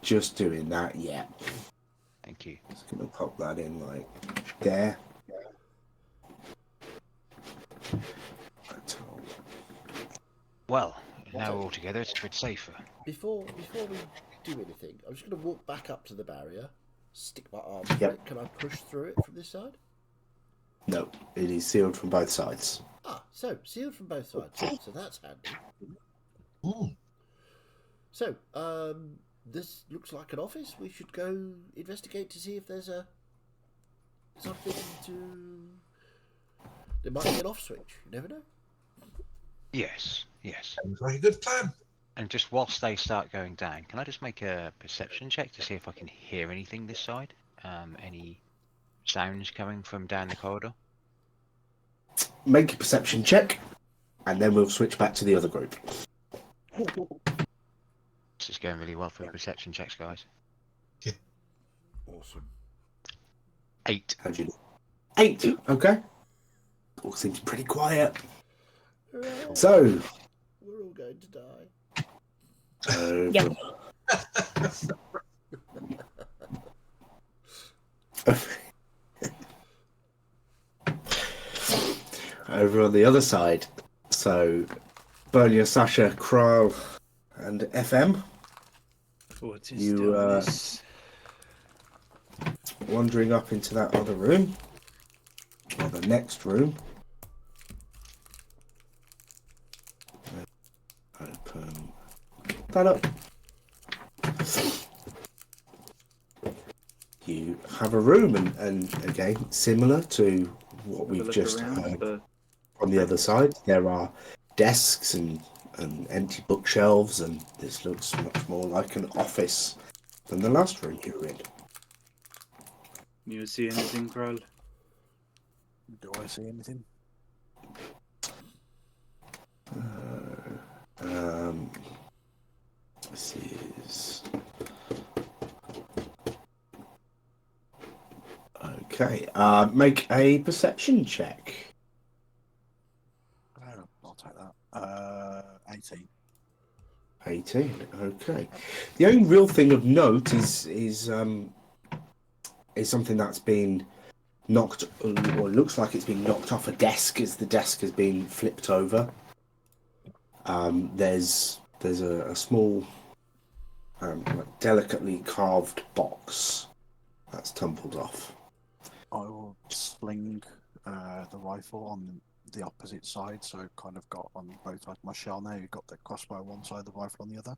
just doing that. Yeah. Thank you. Just gonna pop that in like there. Well, now we're all together, it's a bit safer. Before we do anything, I'm just going to walk back up to the barrier, stick my arm through it. Can I push through it from this side? No, it is sealed from both sides. Ah, so sealed from both sides. So that's handy. Mm. So, this looks like an office. We should go investigate to see if there's something to. There might be an off switch. You never know. Yes. Sounds like a good plan. And just whilst they start going down, can I just make a perception check to see if I can hear anything this side? Any sounds coming from down the corridor? Make a perception check, and then we'll switch back to the other group. This is going really well for the perception checks, guys. Awesome. 8. How'd you do? 8. Okay. All seems pretty quiet. So We're all going to die. Yep. Over on the other side. So Bernia, Sasha, Kral, and FM. What is You, this? Wandering up into that other room, or the next room. Open that up. You have a room, and again, similar to what Have a we've look just around, heard but on the other side. There are desks and empty bookshelves, and this looks much more like an office than the last room you were in. you see anything, Kral? Do I see anything? This is okay. Make a perception check. I'll take that. 18. 18. Okay. The only real thing of note is something that's been knocked, or looks like it's been knocked off a desk as the desk has been flipped over. There's a small, like delicately carved box that's tumbled off. I will sling the rifle on the opposite side, so I've kind of got on both sides of my shell now. You've got the crossbow on one side, the rifle on the other.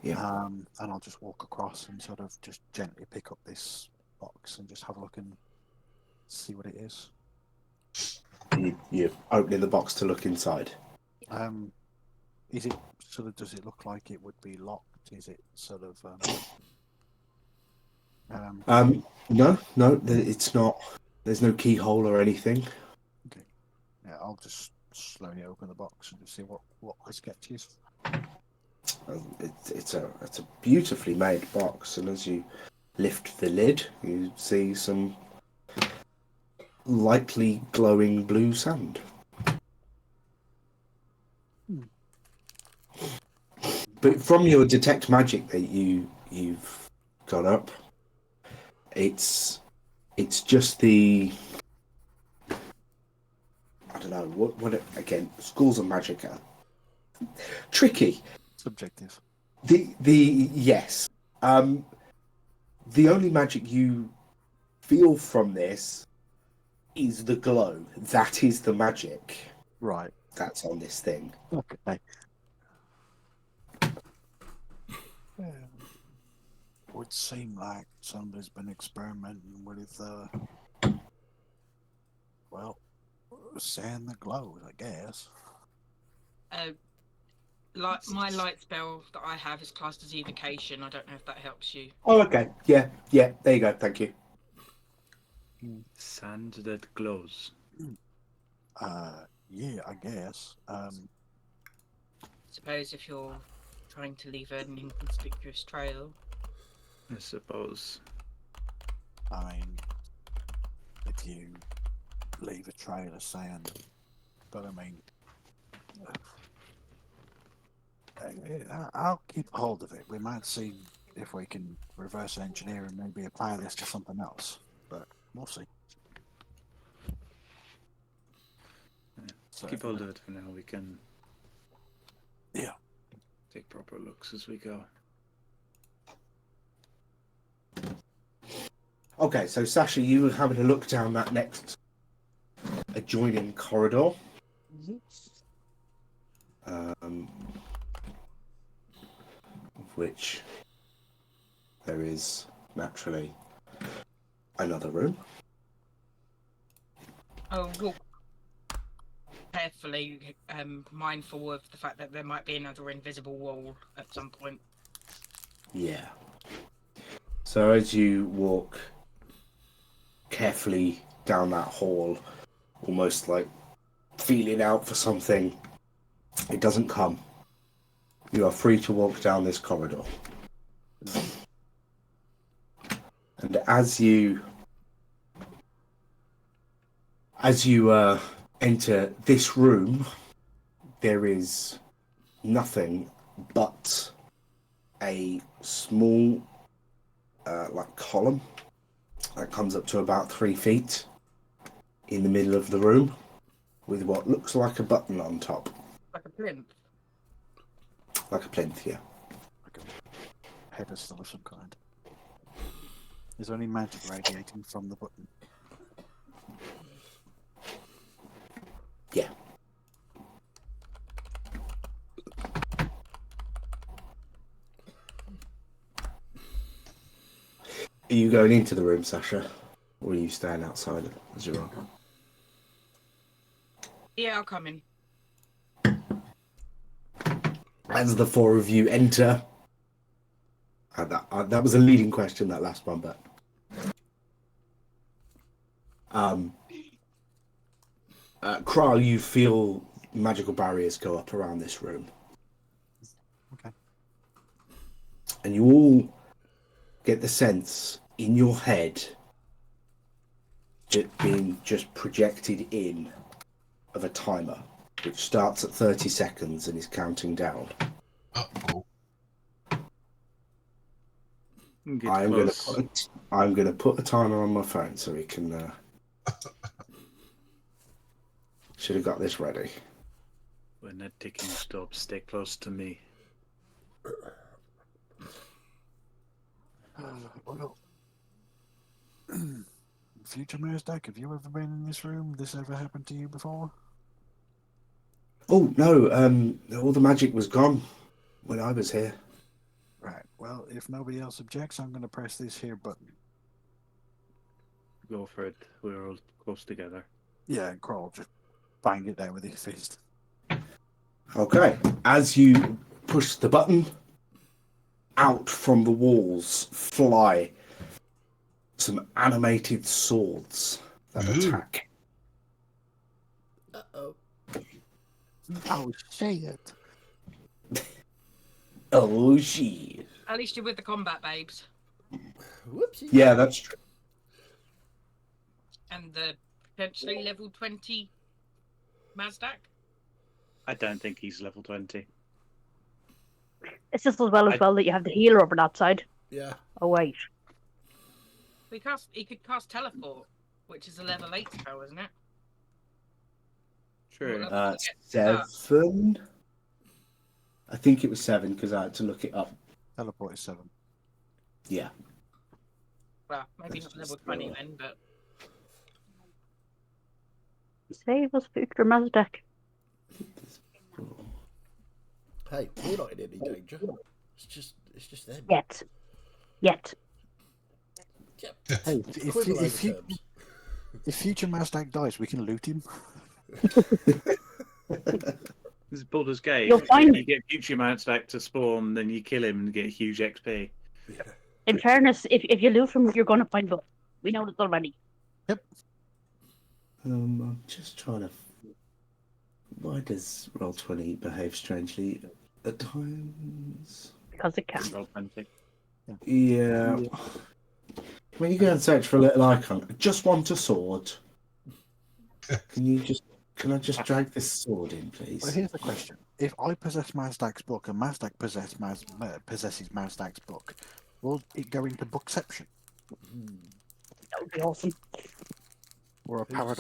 Yeah. And I'll just walk across and sort of just gently pick up this box and just have a look and see what it is. You're opening the box to look inside. Is it sort of? Does it look like it would be locked? Is it sort of? No, it's not. There's no keyhole or anything. Okay. Yeah, I'll just slowly open the box and just see what the sketch is. It's a beautifully made box, and as you lift the lid, you see some lightly glowing blue sand. But from your detect magic that you've got up, it's just the, I don't know what again, schools of magic are tricky. Subjective. Yes. The only magic you feel from this is the glow. That is the magic Right. that's on this thing. Okay. Would seem like somebody's been experimenting with, well, sand that glows, I guess. My light spell that I have is classed as evocation. I don't know if that helps you. Oh, okay. Yeah. There you go. Thank you. Sand that glows. Yeah, I guess. Suppose if you're trying to leave an inconspicuous trail. I suppose. I mean, if you leave a trail of sand, but I mean, I'll keep hold of it. We might see if we can reverse engineer and maybe apply this to something else, but we'll see. So, Keep hold of it for now. We can take proper looks as we go. Okay, so Sasha, you were having a look down that next adjoining corridor. Of which there is naturally another room. Oh, walk carefully, mindful of the fact that there might be another invisible wall at some point. Yeah. So as you walk carefully down that hall, almost like feeling out for something, it doesn't come. You are free to walk down this corridor. And as you enter this room, there is nothing but a small like column that comes up to about 3 feet in the middle of the room with what looks like a button on top. Like a plinth. Like a plinth, yeah. like a pedestal of some kind. Is there any magic radiating from the button? Yeah. Are you going into the room, Sasha? Or are you staying outside as you are? Yeah, I'll come in. As the four of you enter, that was a leading question, that last one, but Kral, you feel magical barriers go up around this room. Okay. And you all get the sense in your head it being just projected in of a timer, which starts at 30 seconds and is counting down. Uh-oh. Get I'm close. gonna put a timer on my phone so we can. Should have got this ready. When that ticking stops, stay close to me. Well, Future Mazdak, have you ever been in this room? This ever happened to you before? Oh no! All the magic was gone when I was here. Right. Well, if nobody else objects, I'm going to press this here button. Go for it. We're all close together. Yeah, and Crawl, just bang it down with his fist. Okay. As you push the button, out from the walls fly some animated swords that attack. Uh-oh. Oh, shit. Oh shit! At least you're with the combat babes. Whoopsie. Yeah, that's true. And the potentially level 20 Mazdak. I don't think he's level 20. It's just as well that you have the healer over that side. Yeah. Oh wait. He could cast teleport, which is a level 8 spell, isn't it? True. Well, 7. I think it was 7 because I had to look it up. Teleport is 7. Yeah. Well, maybe not level 20 then, but Save us, future Mazdak. Hey, we're not in any danger. It's just them. Yet. Yeah, Hey, quibble over terms. if future Mazdak dies, we can loot him. This is Baldur's Gate. You'll find- You get future Mazdak to spawn, then you kill him and get huge XP. In fairness, if you loot from, you're going to find both. We know this already. I'm just trying to. Why does Roll20 behave strangely at times? Because it can. Roll 20. Yeah. When you go and search for a little icon, I just want a sword. Can I just drag this sword in, Well, please? here's the question: if I possess Mazdak's book and Mazdak possesses Mazdak's book, will it go into bookception That would be awesome. or a Well,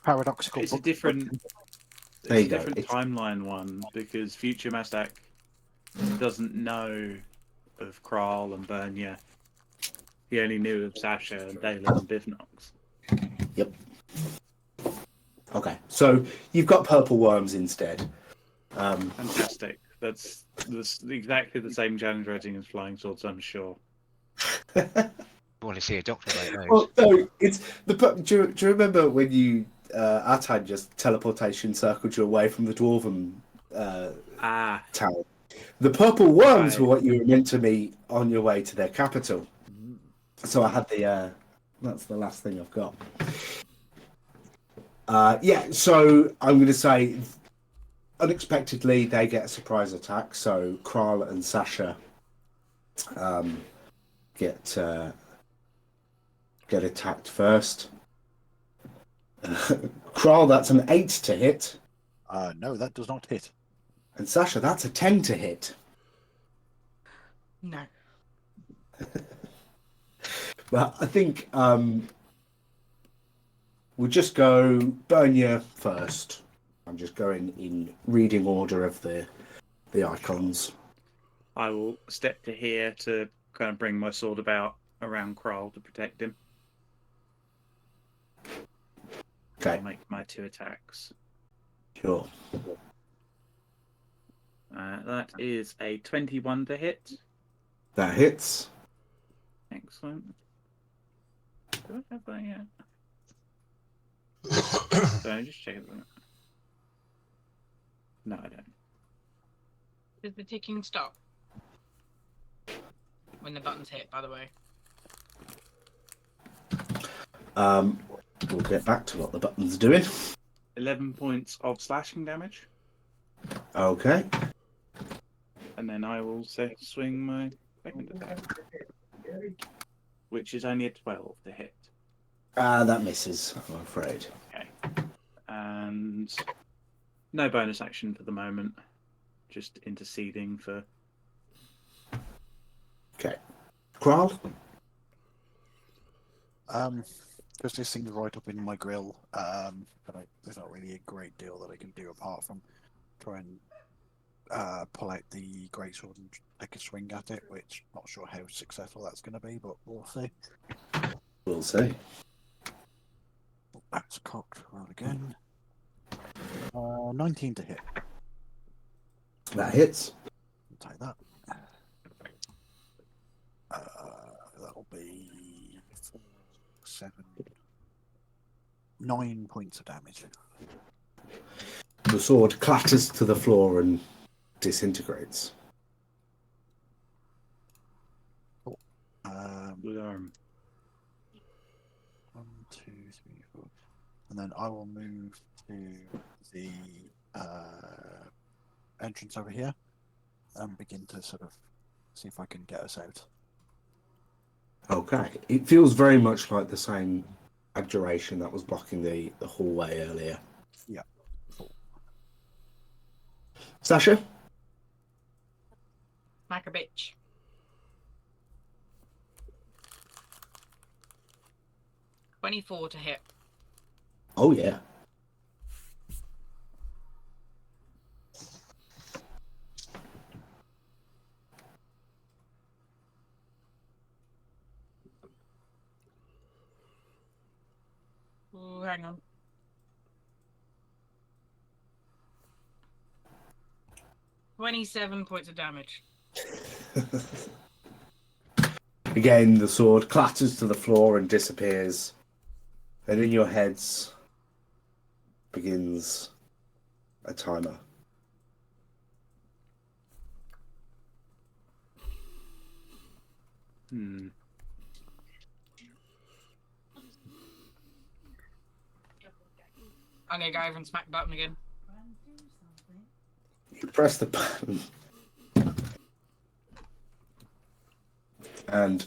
paradoxical? it's a book? different. There It's you a go. different It's- timeline one because future Mazdak doesn't know of Kral and Bernia. He only knew of Sasha and Dalen and Bivnox. Yep. Okay, so you've got purple worms instead. Fantastic. That's exactly the same challenge rating as Flying Swords, I'm sure. I want to see a doctor about those. Well, no, it's the. Do you remember when you Artan just teleportation circled you away from the dwarven tower? The purple worms Right. were what you were meant to meet on your way to their capital. So I had the. That's the last thing I've got. Yeah, so I'm going to say, unexpectedly, they get a surprise attack. So Kral and Sasha get attacked first. Kral, that's an 8 to hit. No, that does not hit. And Sasha, that's a 10 to hit. no. But I think we'll just go Bernia first. I'm just going in reading order of the icons. I will step to here to kind of bring my sword about around Kral to protect him. Okay, I'll make my 2 attacks. sure. That is a 21 to hit. That hits. Excellent. Do I have that yet? So just check it. No, I don't. Did the ticking stop? When the buttons hit, by the way. We'll get back to what the button's doing. 11 points of slashing damage. Okay. And then I will swing my second attack, which is only a 12 to hit. That misses, I'm afraid. Okay. And no bonus action for the moment. Just interceding for. Okay. Kral? Because this thing's right up in my grill, but there's not really a great deal that I can do apart from try and pull out the greatsword and take a swing at it, which I'm not sure how successful that's going to be, but we'll see. We'll see. That's cocked. Roll again. 19 to hit. That hits. I'll take that. That'll be 4, 7, 9 points of damage. The sword clatters to the floor and disintegrates. Good arm. 1, 2, 3, 4. And then I will move to the entrance over here and begin to sort of see if I can get us out. Okay. It feels very much like the same abjuration that was blocking the hallway earlier. Yeah. Cool. Sasha? Like a bitch. $24 to hit. Oh, yeah. Ooh, hang on. £27 of damage. Again, the sword clatters to the floor and disappears. And in your heads begins a timer. Hmm. I'm gonna go over and smack the button again. You press the button. And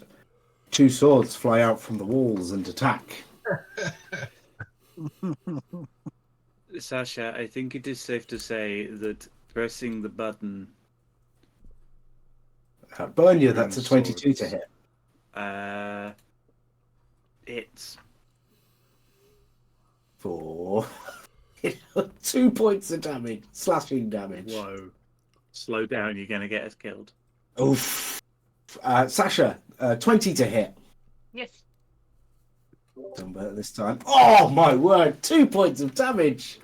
two swords fly out from the walls and attack. Sasha, I think it is safe to say that pressing the button. Burn you, that's a Swords. 22 to hit. It's For 2 points of damage, slashing damage. whoa. Slow down, you're gonna get us killed. Oof. Sasha, 20 to hit. Yes. Done better this time. Oh my word, 2 points of damage.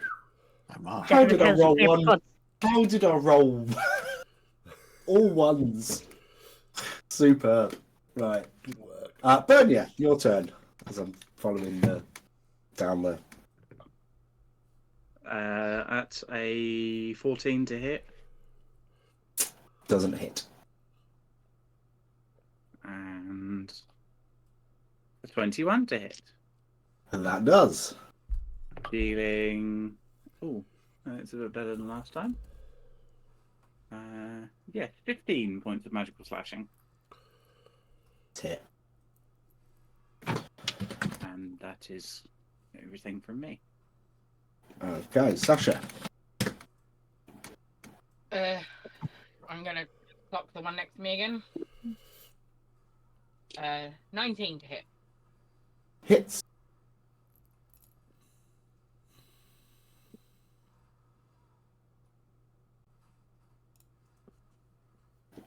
Am I? How did I Definitely roll kills one? the How did I roll all ones? Superb. Right. Bernia, your turn. As I'm following down there. At a 14 to hit. Doesn't hit. And a 21 to hit. And that does. Dealing. Oh, it's a bit better than last time. Yeah, 15 points of magical slashing. Hit. And that is everything from me. Okay, Sasha. I'm gonna clock the one next to me again. 19 to hit. Hits.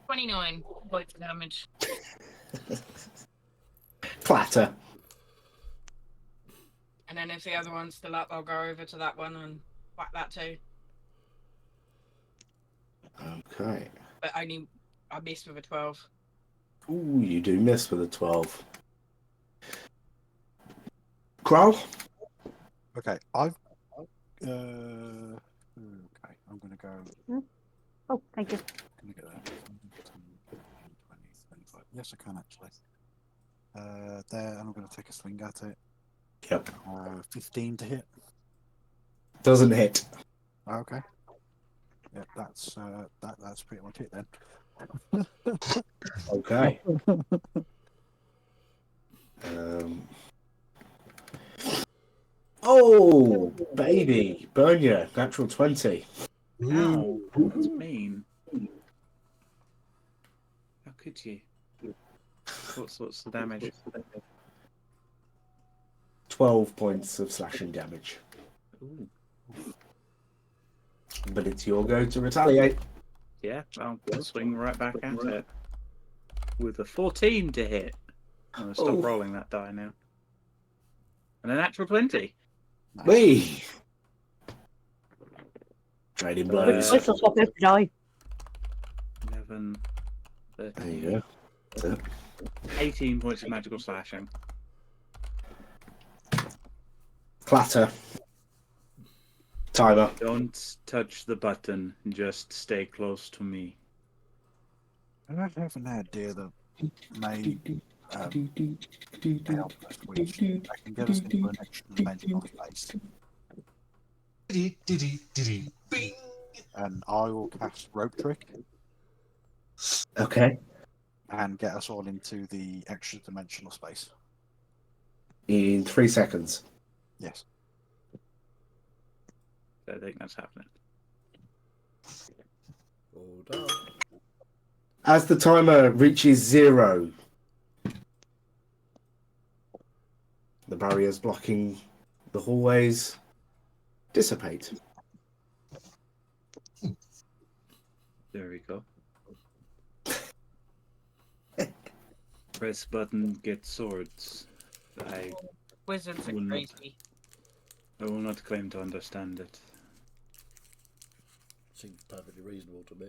$29 points of damage. Clatter. And then if the other one's still up, I'll go over to that one and whack that too. Okay. But only I missed with a 12. Ooh, you do miss with a 12. Kroll? Okay, okay, I'm gonna go. Oh, thank you. Can I get that? 10, 20, 25. Yes, I can actually. There, and I'm going to take a swing at it. Yep. 15 to hit. Doesn't hit. Okay. Yeah, that's pretty much it then. Okay. Oh, baby. Bernia, natural 20. Ow, that's mean. How could you? What's the damage? 12 points of slashing damage. Ooh. But it's your go to retaliate. Yeah, I'll swing right back at it. With a 14 to hit. I'm going to stop Oh. rolling that die now. And a natural 20. Wee! Trading blows. Let's swap out the die. 11, 13, There you go. That's it. 18 points of magical slashing. Clatter. Timer. Don't touch the button, just stay close to me. I don't have an idea that may help us with. I can get us into an extra dimensional space. Bing. And I will cast Rope Trick Okay. and get us all into the extra dimensional space. In 3 seconds. Yes. I think that's happening. All done. As the timer reaches 0, the barriers blocking the hallways dissipate. There we go. Press button, get swords. I Wizards are Wouldn't- crazy. I will not claim to understand it. Seems perfectly reasonable to me.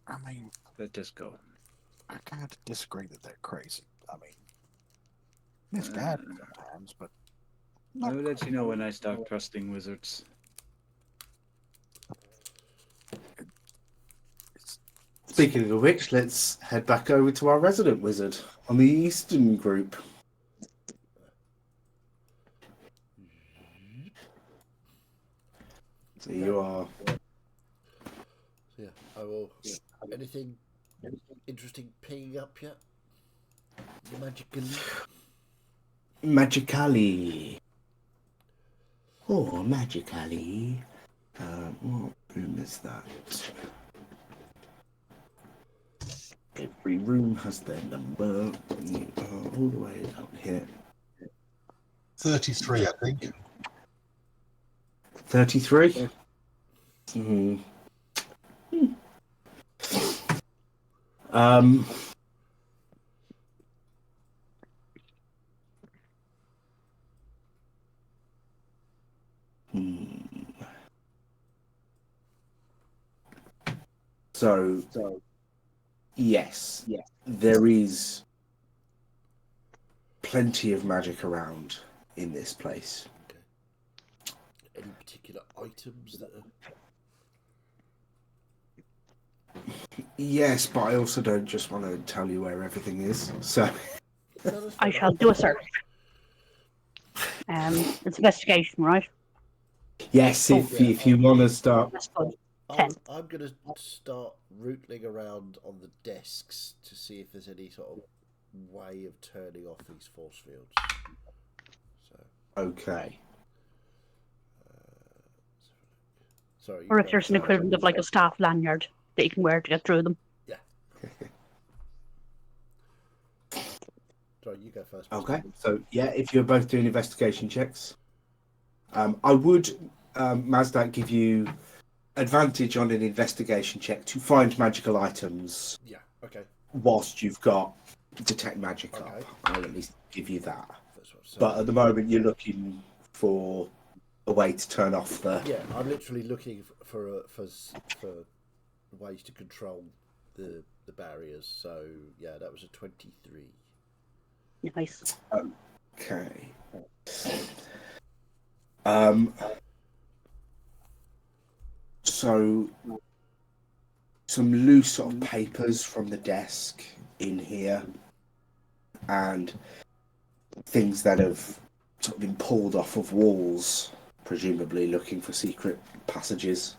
I mean, Let us go. I can't disagree that they're crazy. I mean, misguided sometimes, but I not will let you know when I start trusting wizards. Speaking of which, let's head back over to our resident wizard on the Eastern group. So you are. So yeah, I will. Anything interesting pinging up yet? Magically. Oh, magically. What room is that? Every room has their number. You are all the way down here. 33, I think. 33? Hmm. Um. So, yes, there is plenty of magic around in this place. Any particular items that are... Yes, but I also don't just want to tell you where everything is. So, I shall do a search. It's investigation, right? yes, if you want to start. That's good. I'm going to start rootling around on the desks to see if there's any sort of way of turning off these force fields. So, Okay. sorry. Or if there's an equivalent of like a staff lanyard that you can wear to get through them. Yeah. Sorry, you go first. Okay, so yeah, if you're both doing investigation checks, I would, Mazdak, give you advantage on an investigation check to find magical items. Yeah, okay. Whilst you've got detect magic Okay. up, I'll at least give you that. So, But at the moment, you're looking for a way to turn off the. Yeah, I'm literally looking for ways to control the barriers. So yeah, that was a 23. Nice. Okay. So some loose sort of papers from the desk in here, and things that have sort of been pulled off of walls, presumably looking for secret passages.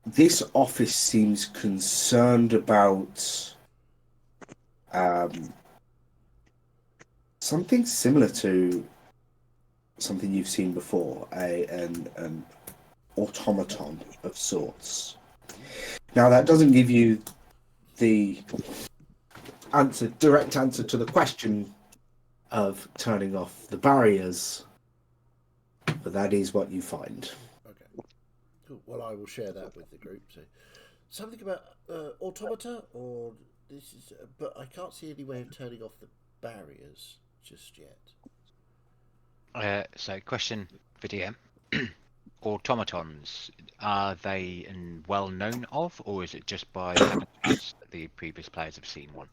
This office seems concerned about something similar to something you've seen before, an automaton of sorts. Now, that doesn't give you the direct answer to the question of turning off the barriers, but that is what you find. Okay. Cool. Well, I will share that with the group. So, something about automata, or this is, but I can't see any way of turning off the barriers just yet. So, question for DM. Automatons, are they well known of, or is it just by happenstance that the previous players have seen one?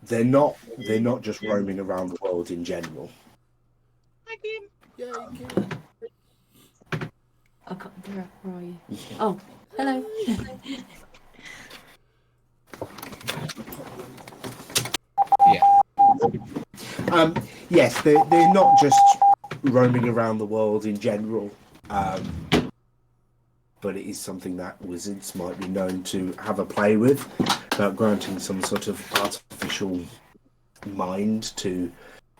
They're not just roaming around the world in general. Hi, Kim. Yay, Kim. I can't. Where are you? Oh, hello. Yes, they're not just roaming around the world in general, but it is something that wizards might be known to have a play with, about granting some sort of artificial mind to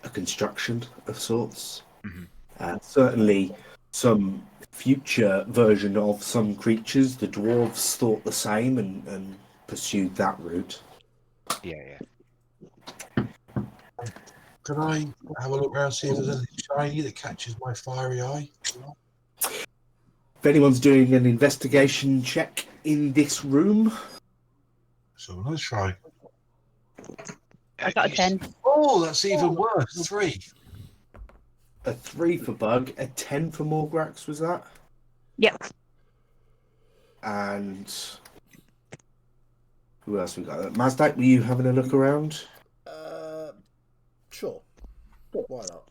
a construction of sorts. Mm-hmm. Certainly, some future version of some creatures, the dwarves thought the same and pursued that route. Yeah. Can I have a look around, see if there's anything shiny that catches my fiery eye? If anyone's doing an investigation check in this room, So let's try. I got a You 10. Oh, that's even worse. 3. A 3 for Bug, a 10 for Morgrax, was that? Yep. And who else we got? Mazdak, were you having a look around? Sure. Why not?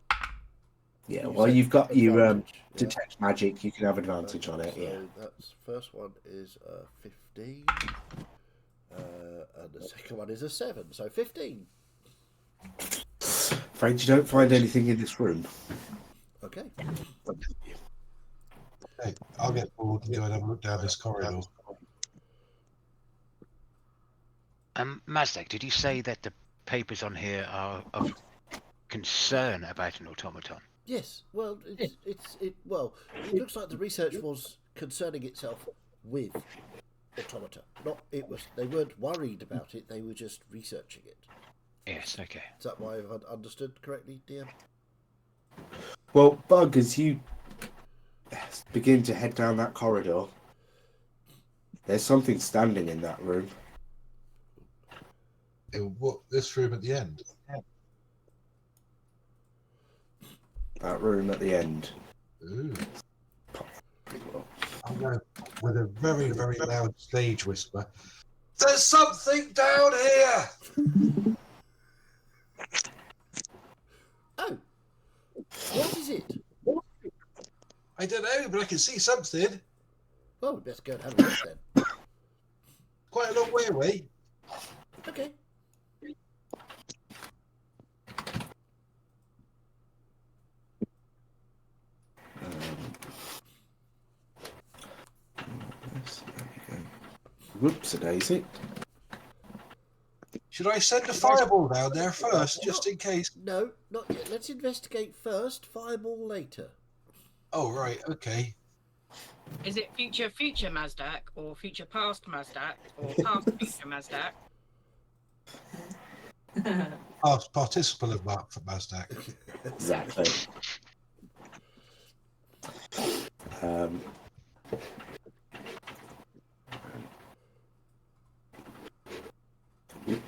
Yeah, You well, said you've got your advantage, yeah? detect magic. You can have advantage on it. So Yeah. that's first one is 15, and the second one is a 7. So 15. Afraid you don't find anything in this room. Okay. Okay, I'll get bored and go and have a look down this corridor. Mazdak, did you say that the papers on here are of concern about an automaton? Yes. Well, it looks like the research was concerning itself with automata. They weren't worried about it. They were just researching it. Yes. Okay. Is that why I've understood correctly, DM? Well, Bug, as you begin to head down that corridor, there's something standing in that room. What, this room at the end? That room at the end. Ooh. I'm going with a very, very loud stage whisper. There's something down here! Oh! What is it? I don't know, but I can see something. Well, we best go and have a look then. Quite a long way away. Okay. Whoops, a daisy. Should I send a fireball down there first, just in case? No, not yet. Let's investigate first. Fireball later. Oh, right, okay. Is it future Mazdak or future past Mazdak or past future Mazdak? Participant of Mark for Mazdak. Exactly.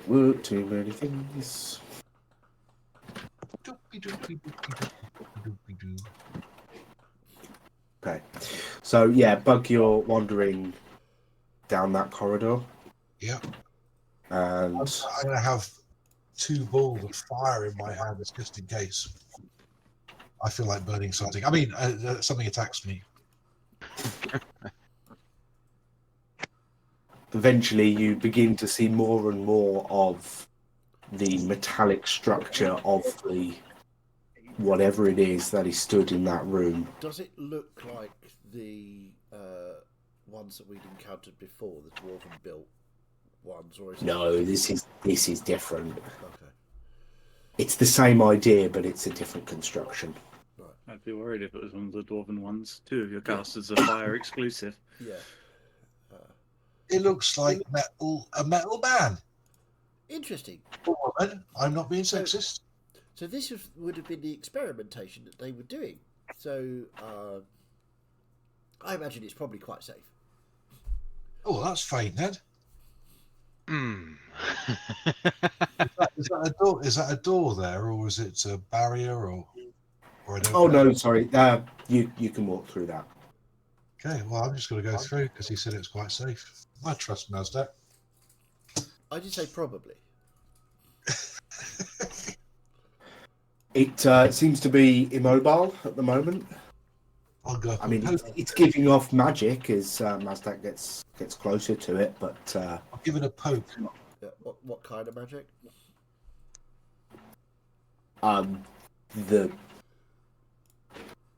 Whoop, too many things. Okay. So, yeah, Bug, you're wandering down that corridor. Yeah. And I'm going to have 2 balls of fire in my hands just in case. I feel like burning something. I mean, something attacks me. eventually you begin to see more and more of the metallic structure of the whatever it is that is stood in that room. Does it look like the ones that we'd encountered before, the dwarven built ones, or is it... No, this is different. Okay. It's the same idea, but it's a different construction. Right. I'd be worried if it was one of the dwarven ones. 2 of your casters are fire exclusive. Yeah. It looks like a metal man. Interesting. Or woman. I'm not being sexist. So this would have been the experimentation that they were doing. So I imagine it's probably quite safe. Oh, that's fine then. Hmm. Is that a door? Is that a door there, or is it a barrier, or an Oh opening? no, sorry. You can walk through that. Okay, well, I'm just going to go through because he said it's quite safe. I trust Mazdak. I did say probably. It seems to be immobile at the moment. I'll go. I mean, it's giving off magic as Mazdak gets closer to it, but I'll give it a poke. Yeah, what kind of magic? the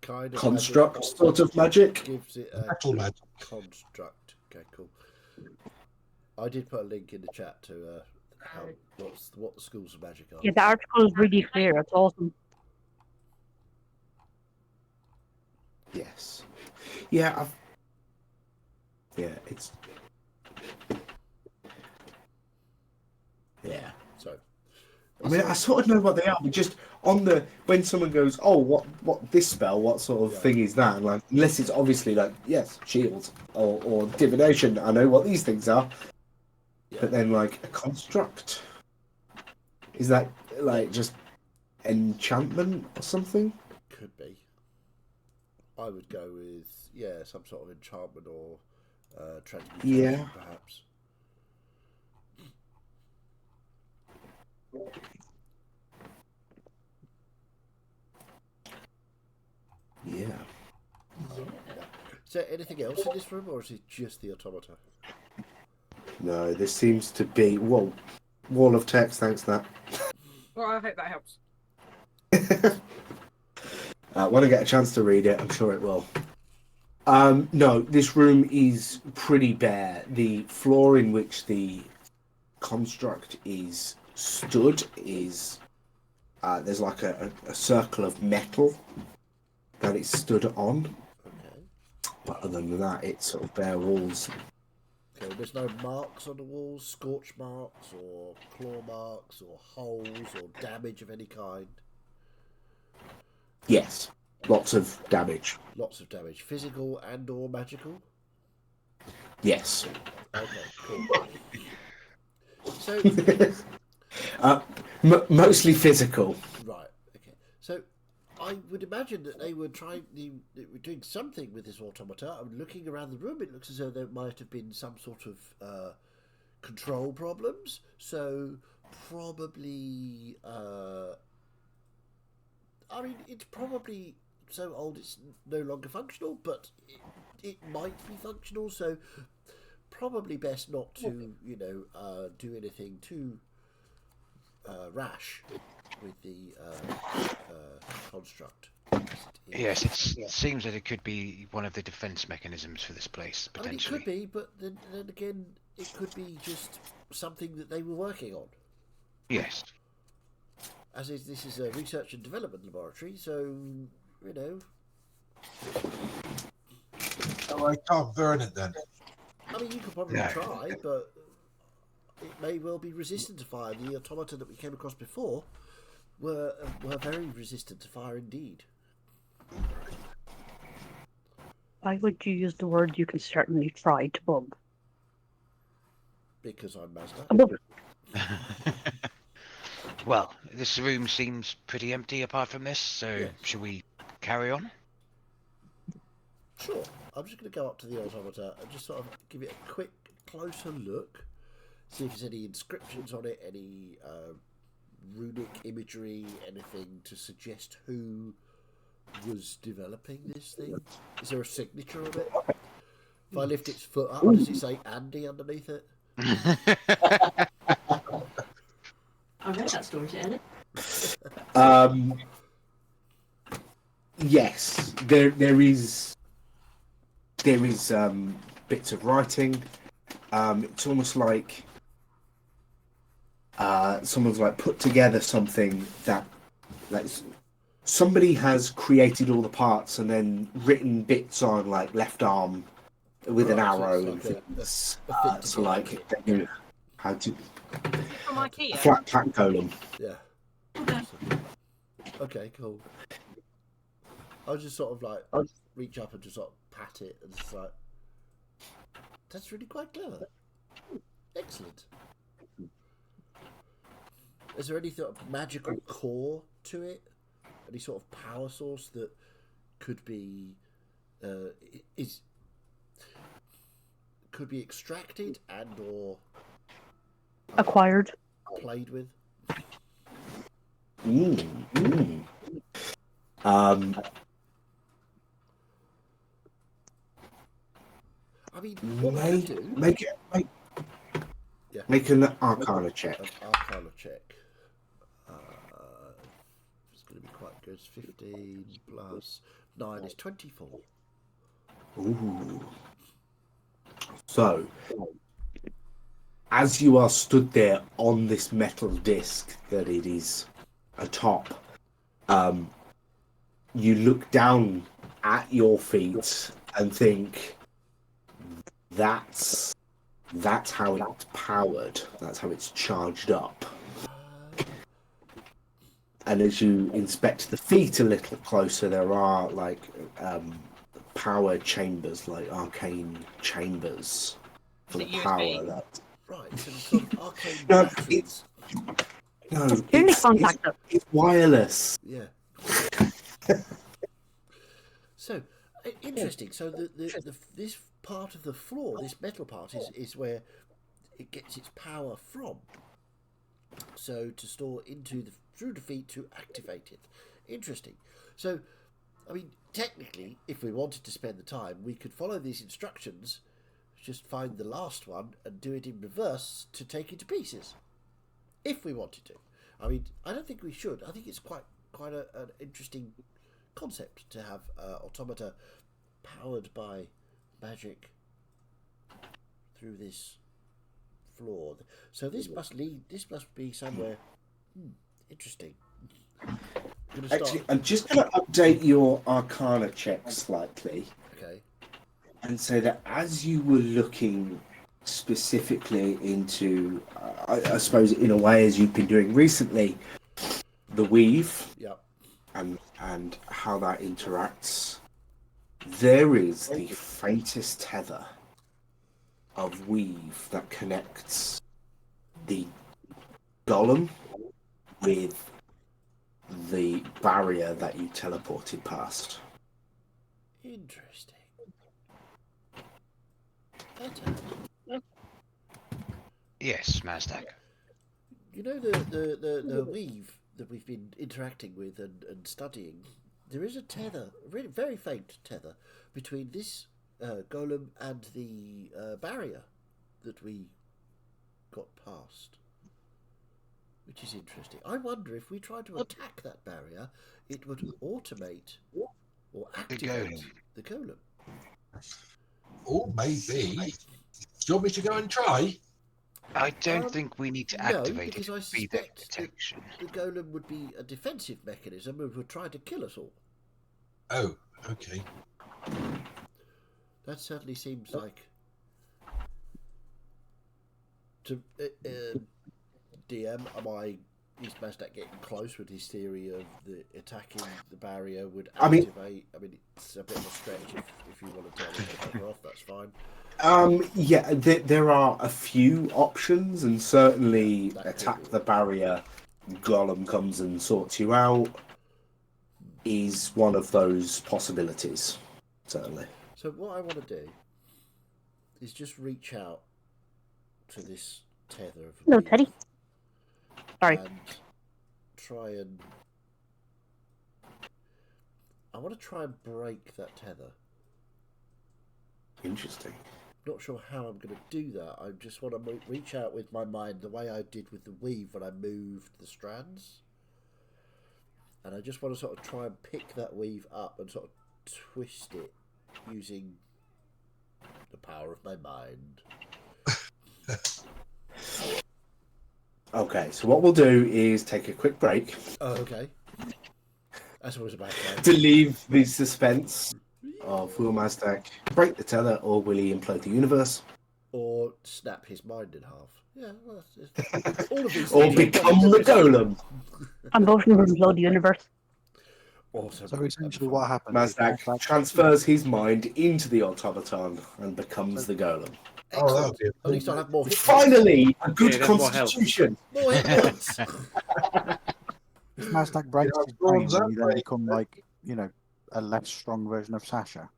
Kind of construct magic sort of magic. gives it a Metal magic. construct. Okay, cool. I did put a link in the chat to what the schools of magic are. Yeah, the article is really clear. It's awesome. Yes. Yeah. It's. Yeah. So, I mean, I sort of know what they are, but just on when someone goes, "Oh, what this spell? What sort of thing is that?" And like, unless it's obviously like, yes, shield or divination. I know what these things are, yeah. but then like a construct. Is that like just enchantment or something? Could be. I would go with some sort of enchantment or transmutation, Yeah. perhaps. Yeah. Is there anything else in this room, or is it just the automata? No, this seems to be wall of text. Thanks, that. Well, I hope that helps. When I get a chance to read it, I'm sure it will. No, this room is pretty bare. The floor in which the construct is stood is there's like a circle of metal that it's stood on. Okay. But other than that, it's sort of bare walls. Okay, there's no marks on the walls, scorch marks or claw marks or holes or damage of any kind. Yes, lots of damage. Lots of damage, physical and or magical. Yes. Okay, cool. So, Mostly physical. right, okay. So, I would imagine that they were doing something with this automata. I'm looking around the room. It looks as though there might have been some sort of control problems. So, probably. I mean, it's probably so old it's no longer functional, but it might be functional. So, probably best not to, do anything too rash with the construct. Yes, it seems that it could be one of the defense mechanisms for this place, I mean, it potentially. could be, but then again, it could be just something that they were working on. Yes. As is, this is a research and development laboratory, so, Oh, I can't burn it then. I mean, you could probably No. try, but it may well be resistant to fire. The automata that we came across before were very resistant to fire indeed. Why would you use the word you can certainly try to bug? Because I'm Mazda. Above Well, this room seems pretty empty apart from this, so Yes. should we carry on? Sure. I'm just going to go up to the automata and just sort of give it a quick, closer look. See if there's any inscriptions on it, any runic imagery, anything to suggest who was developing this thing. Is there a signature on it? If I lift its foot up, does it say Andy underneath it? I read that story to Ellie. Yes, there is bits of writing. It's almost like someone's like put together something that somebody has created all the parts and then written bits on like left arm with an Right, so arrow it's and like things. a fit So together. like they knew how to From IKEA. flat pack golem. Yeah. Okay, cool. I'll just sort of like reach up and just sort of pat it and just like, that's really quite clever. Excellent. Is there any sort of magical core to it? Any sort of power source that could be could be extracted and or acquired. played with? I mean, what we could do? Make an Arcana check. An Arcana check. It's going to be quite good. It's 15 plus 9 is 24. Ooh. So, as you are stood there on this metal disc that it is atop, you look down at your feet and think, that's how it's powered. That's how it's charged up. And as you inspect the feet a little closer, there are like power chambers, like arcane chambers for Is the it power. USB? That Right, so it's sort of arcane No, batteries. No, Clearly it's contact us. wireless. Yeah. So interesting. So the this part of the floor, this metal part, is where it gets its power from. So to store through the feet to activate it. Interesting. So, I mean, technically, if we wanted to spend the time, we could follow these instructions, just find the last one and do it in reverse to take it to pieces. If we wanted to. I mean, I don't think we should. I think it's quite an interesting concept to have automata powered by magic through this floor. So this must be somewhere interesting. Actually, I'm just going to update your Arcana check slightly Okay. and say that as you were looking specifically into, I suppose, in a way, as you've been doing recently, the weave Yep. and how that interacts, there is the faintest tether of weave that connects the golem with the barrier that you teleported past. Interesting. Better. Yes, Mazdak. You know the weave that we've been interacting with and studying. There is a tether, a really very faint tether, between this golem and the barrier that we got past, which is interesting. I wonder if we tried to attack that barrier, it would automate or activate the golem. Oh, maybe. Do you want me to go and try? I don't think we need to activate because it. I To be the suspect that protection. the golem would be a defensive mechanism and would try to kill us all. Oh, okay. That certainly seems like to DM. Is Mazdak getting close with his theory of the attacking the barrier would activate? I mean, it's a bit of a stretch if you want to turn the tether off. That's fine. Yeah, there are a few options, and certainly attack the barrier, golem comes and sorts you out, is one of those possibilities, certainly. So what I want to do is just reach out to this tether of Hello, weave Teddy. Sorry. and try and I want to try and break that tether. Interesting. Not sure how I'm going to do that. I just want to reach out with my mind the way I did with the weave when I moved the strands. And I just want to sort of try and pick that weave up and sort of twist it using the power of my mind. Okay, so what we'll do is take a quick break. Oh, okay. That's always a bad plan. To leave the suspense of will Mazdak break the tether or will he implode the universe? Or snap his mind in half. Yeah, well, it's all of these Or things. become the golem. I'm voting for implode the universe. Awesome. So essentially, what happens? Mazdak transfers his mind into the automaton and becomes the golem. Oh, that would be At least I'll have more hit points. Finally, a good Yeah, that's more health. constitution. More hit points. If Mazdak breaks Yeah, his brain, bronze will he then upgrade. become like, a less strong version of Sasha?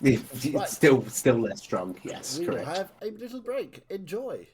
It's Right. still less strong, yes, We will correct. have a little break. Enjoy.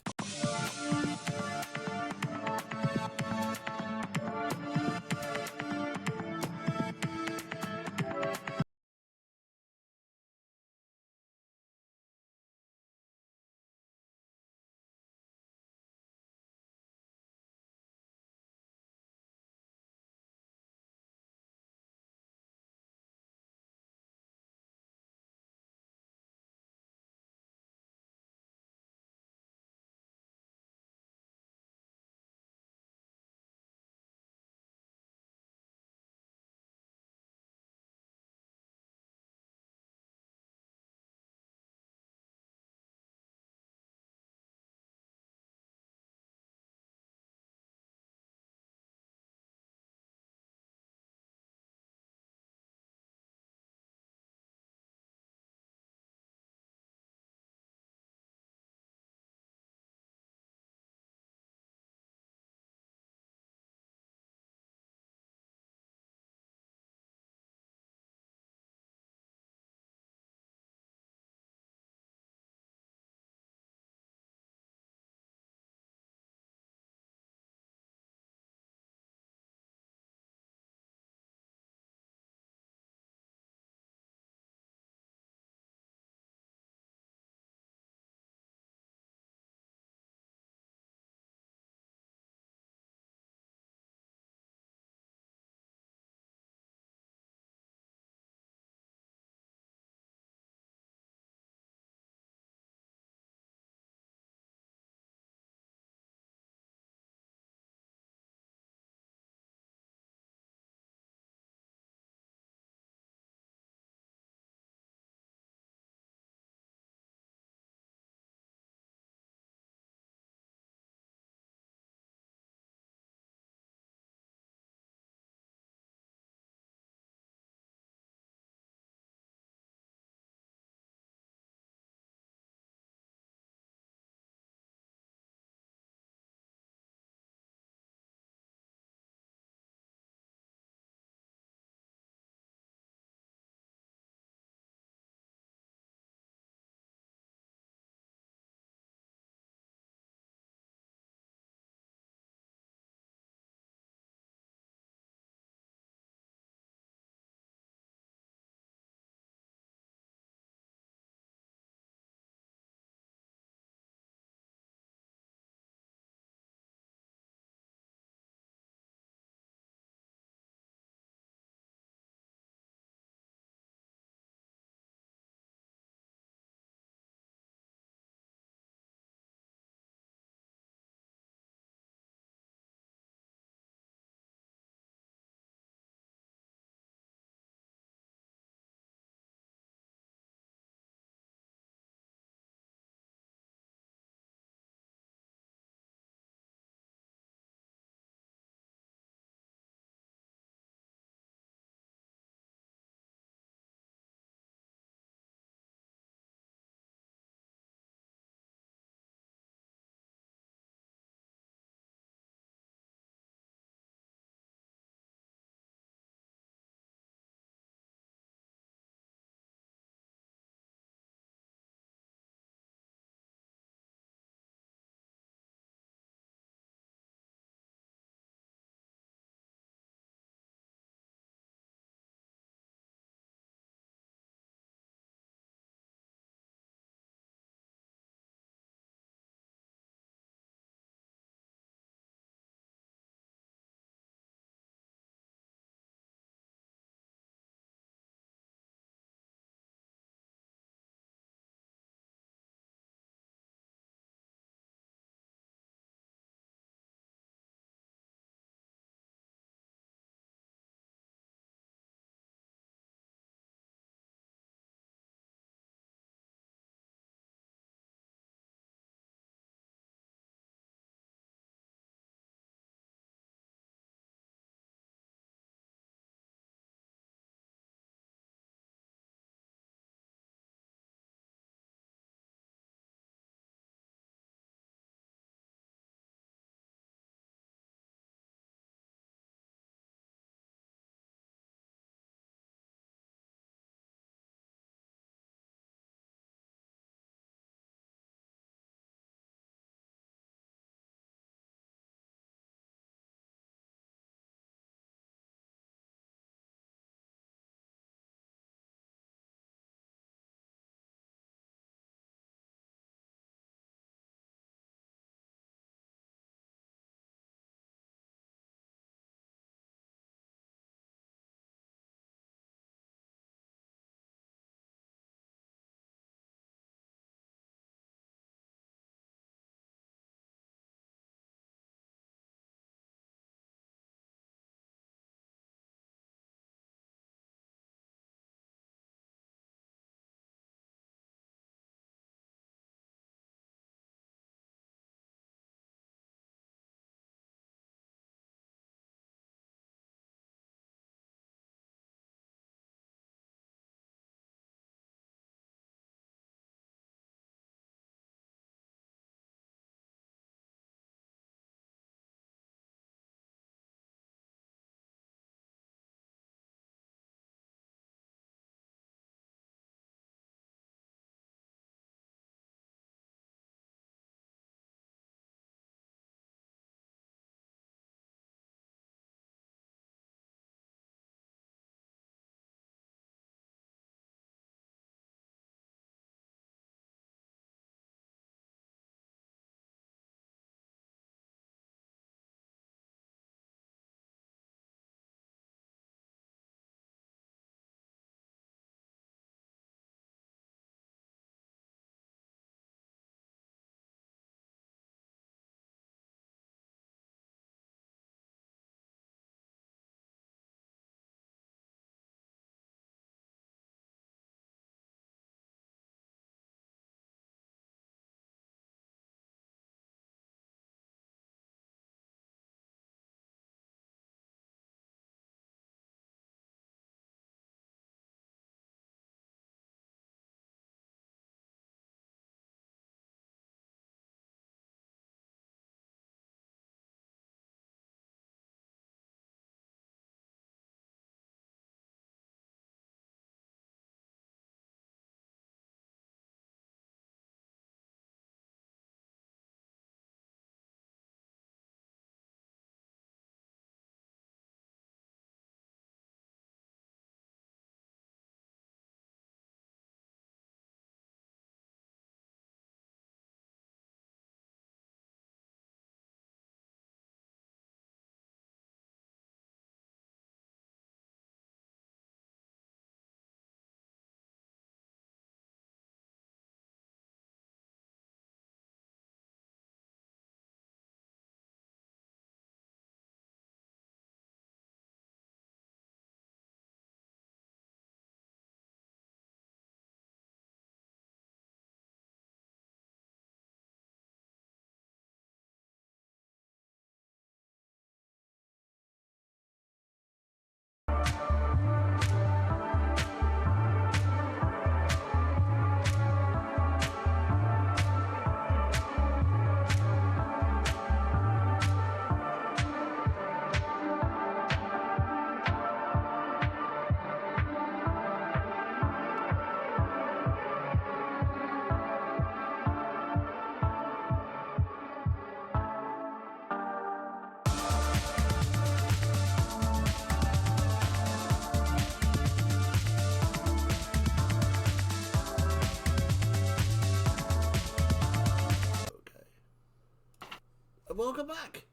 and welcome back.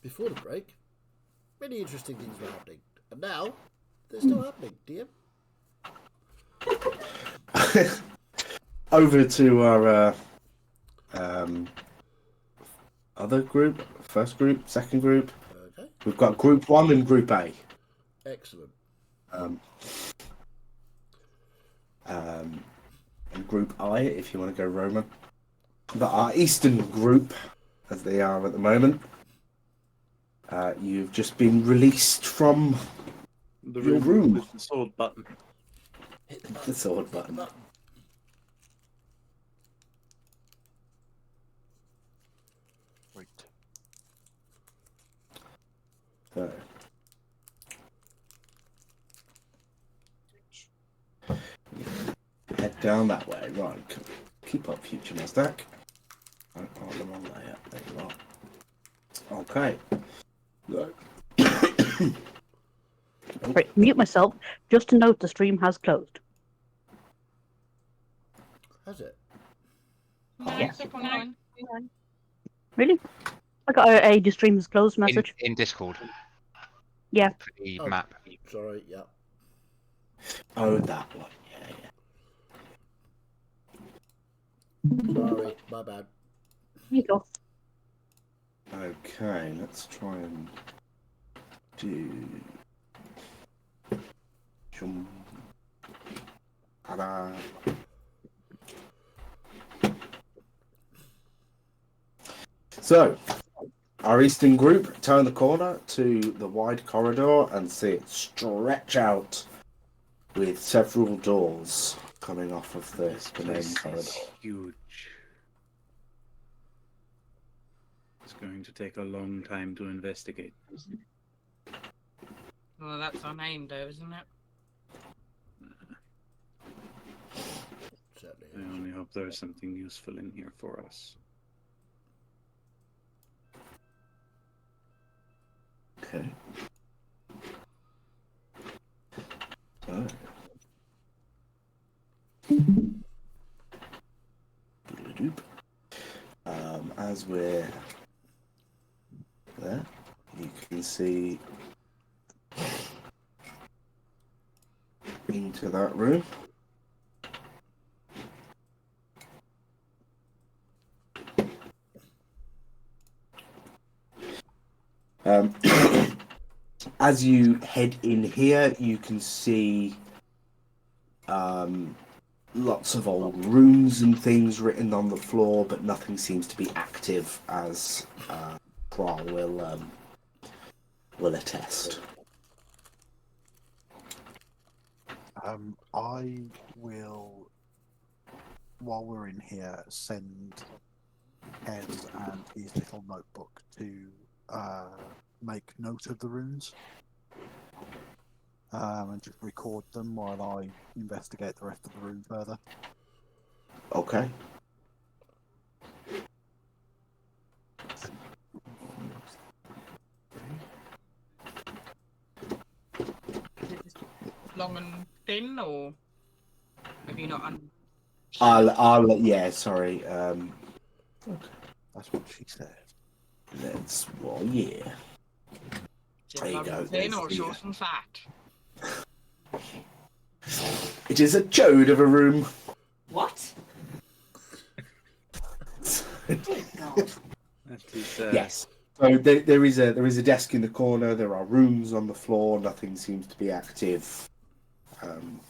Before the break, many interesting things were happening, and now they're still happening. DM. Over to our other group, first group, second group. Okay. We've got Group 1 and Group A. Excellent. And Group I, if you want to go Roman. But our Eastern group, as they are at the moment, you've just been released from The your room room. with the sword button. Hit the The button. sword button. Wait. So. Head down that way, right. Keep up, future Nasdaq. Oh, the wrong layer. There you are. Okay. Look. Right, mute myself. Just to note, the stream has closed. Has it? No, Yes. keep on going. Really? I got the stream has closed message. In Discord. Yeah. For the Oh. map. Sorry. Yeah. Oh, that one. Yeah. Sorry. My bad. There you go. Okay, let's try and do. Ta-da. So, our Eastern group turn the corner to the wide corridor and see it stretch out with several doors coming off of This the main place corridor. is huge. It's going to take a long time to investigate. Well, that's our name, though, isn't it? Certainly. I only hope there's something useful in here for us. Okay. So. As we're there, you can see into that room. As you head in here, you can see lots of old runes and things written on the floor, but nothing seems to be active, as Kral will attest. I will, while we're in here, send Ed and his little notebook to make note of the runes. And just record them while I investigate the rest of the room further. Okay. Long and thin, or have you not? Yeah, sorry. That's what she said. Let's, well, yeah. Is There it you long go, and thin, there's or the, short and fat? It is a chode of a room. What? God. That is, Yes. So there is a desk in the corner. There are rooms on the floor. Nothing seems to be active.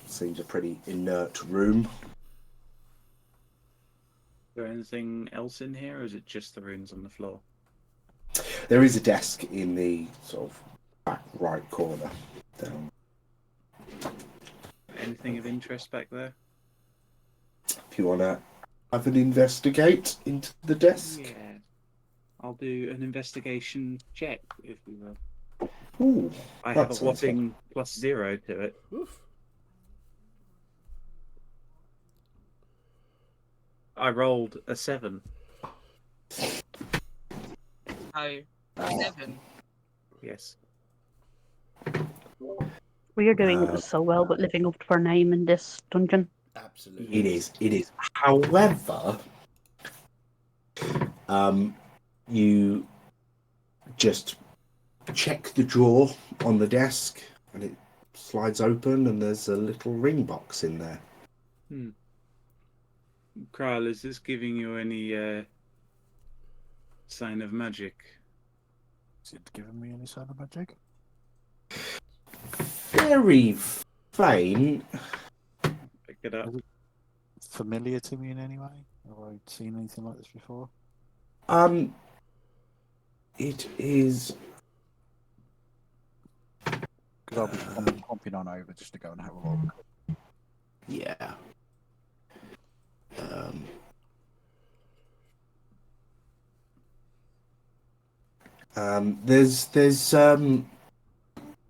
Seems a pretty inert room. Is there anything else in here, or is it just the runes on the floor? There is a desk in the sort of back right corner. Down. Anything of interest back there? If you want to have an investigate into the desk. Yeah. I'll do an investigation check, if you will. Ooh, I that have a sounds whopping +0 to it. Oof. I rolled a 7. Oh, 7. Yes. We are doing so well with living up to our name in this dungeon. Absolutely. It is. However, you just check the drawer on the desk, and it slides open, and there's a little ring box in there. Kral, is this giving you any sign of magic? Is it giving me any sign of magic? Very faint. Pick it up. Is it familiar to me in any way? Have I seen anything like this before? It is. Because I'll be hopping on over just to go and have a look. Yeah. There's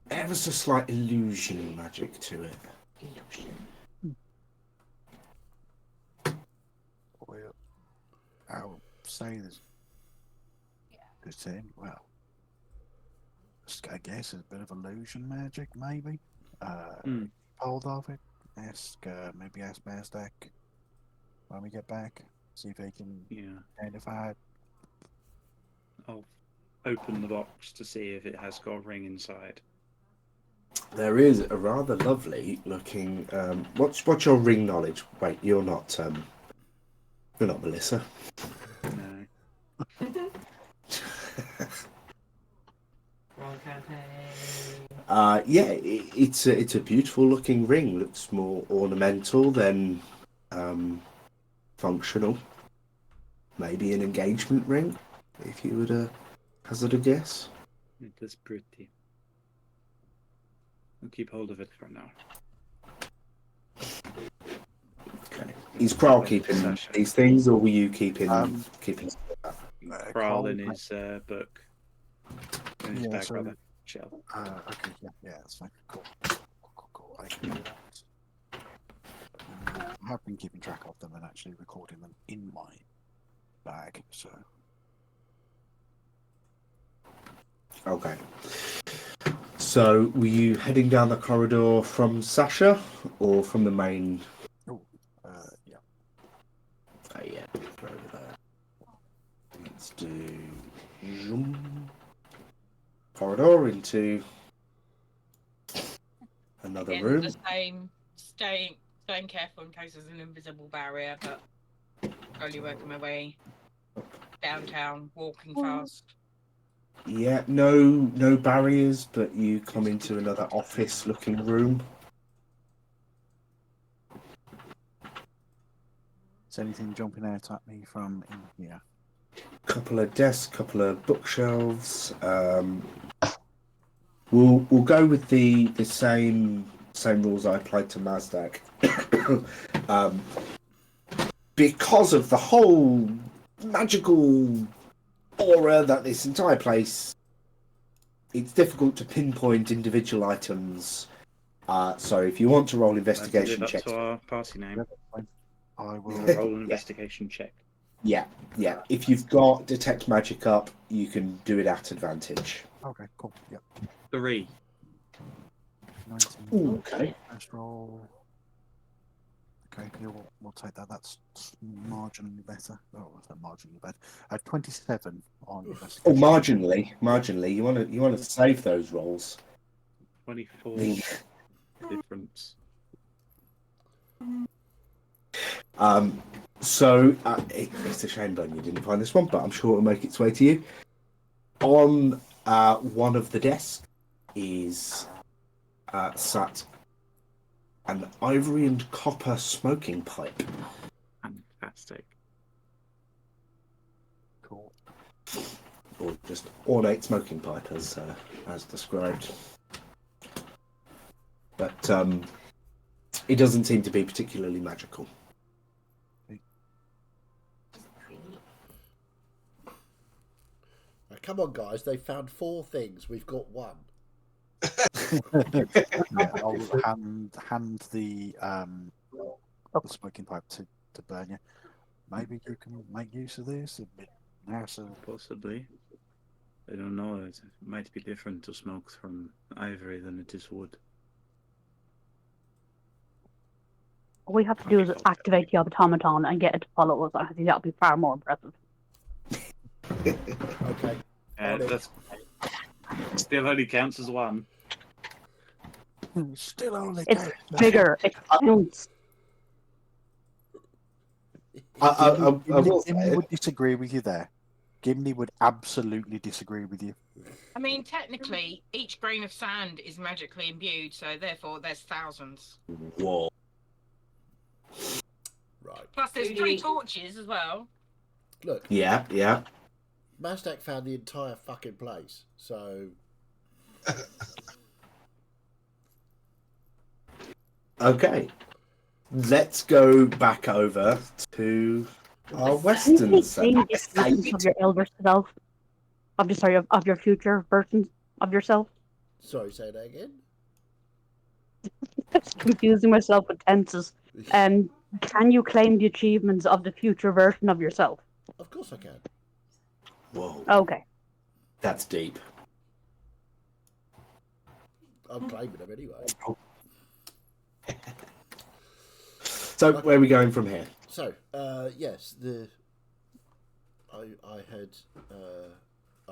ever so slight illusion magic to it. Well, I'll say there's in, well, I guess it's a bit of illusion magic, maybe. Hold of it. Maybe ask Mazdak when we get back. See if he can identify it. I'll open the box to see if it has got a ring inside. There is a rather lovely looking. What's your ring knowledge? Wait, you're not Melissa. No. Wrong campaign. It's a beautiful looking ring. Looks more ornamental than functional. Maybe an engagement ring, if you would hazard a guess. It is pretty. I'll keep hold of it for now. Okay. Is Kral keeping these things, or were you keeping? Kral in his book. In his bag, so- rather. Shell. Okay, yeah, that's fine. Cool. I can do that. I have been keeping track of them and actually recording them in my bag, so. Okay. So, were you heading down the corridor from Sasha, or from the main? Yeah. Oh yeah, over there. Let's do zoom. Corridor into another Again, room. the same. Staying careful in case there's an invisible barrier, but slowly working my way downtown, walking fast. Yeah, no barriers, but you come into another office-looking room. Is anything jumping out at me from in here? Couple of desks, couple of bookshelves. We'll go with the same rules I applied to Mazdak. Because of the whole magical aura that this entire place, it's difficult to pinpoint individual items. So if you want to roll investigation Live up check, to our party name. I will. Roll an investigation check. yeah. If you've got detect magic up, you can do it at advantage. Okay, cool. Yep. 3. 19. Ooh, okay. First roll. Okay, yeah, we'll take that. That's marginally better. Oh, what's that marginally better? 27 on Oh, investigation. marginally. You want to save those rolls. 24 difference. So it's a shame, Ben, you didn't find this one, but I'm sure it'll make its way to you. On one of the desks is sat an ivory and copper smoking pipe. Fantastic. Cool. Or just ornate smoking pipe, as described. But it doesn't seem to be particularly magical. Now, come on, guys. They found 4 things. We've got 1. Yeah, I'll hand the smoking pipe to Bernia. Maybe you can make use of this. Possibly. I don't know. It might be different to smoke from ivory than it is wood. All we have to do is activate the automaton and get it to follow us. I think that would be far more impressive. Okay. On it. That's still only counts as one. Still only It's counts. bigger. It counts. I will Gimli say, would disagree with you there. Gimli would absolutely disagree with you. I mean, technically, each grain of sand is magically imbued, so therefore there's thousands. whoa. Right. Plus, there's 3 torches as well. Look, Yeah, yeah. Mazdak found the entire fucking place. So Okay. Let's go back over to our western side. Claim the achievements of your elder self. Of your future version of yourself. sorry, say that again. Confusing myself with tenses. Can you claim the achievements of the future version of yourself? Of course I can. Whoa, Okay. that's deep. I'm claiming them anyway. So where are we going from here? So, yes, I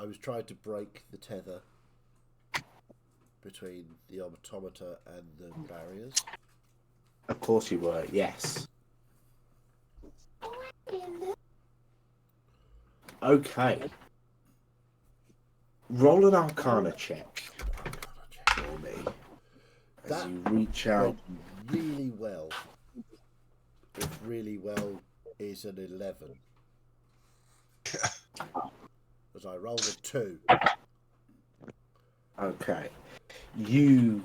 was trying to break the tether between the automata and the barriers. Of course you were, yes. Okay. Roll an Arcana check for me. As That you reach out. went really well. If really well is an 11. As I rolled a 2. Okay. You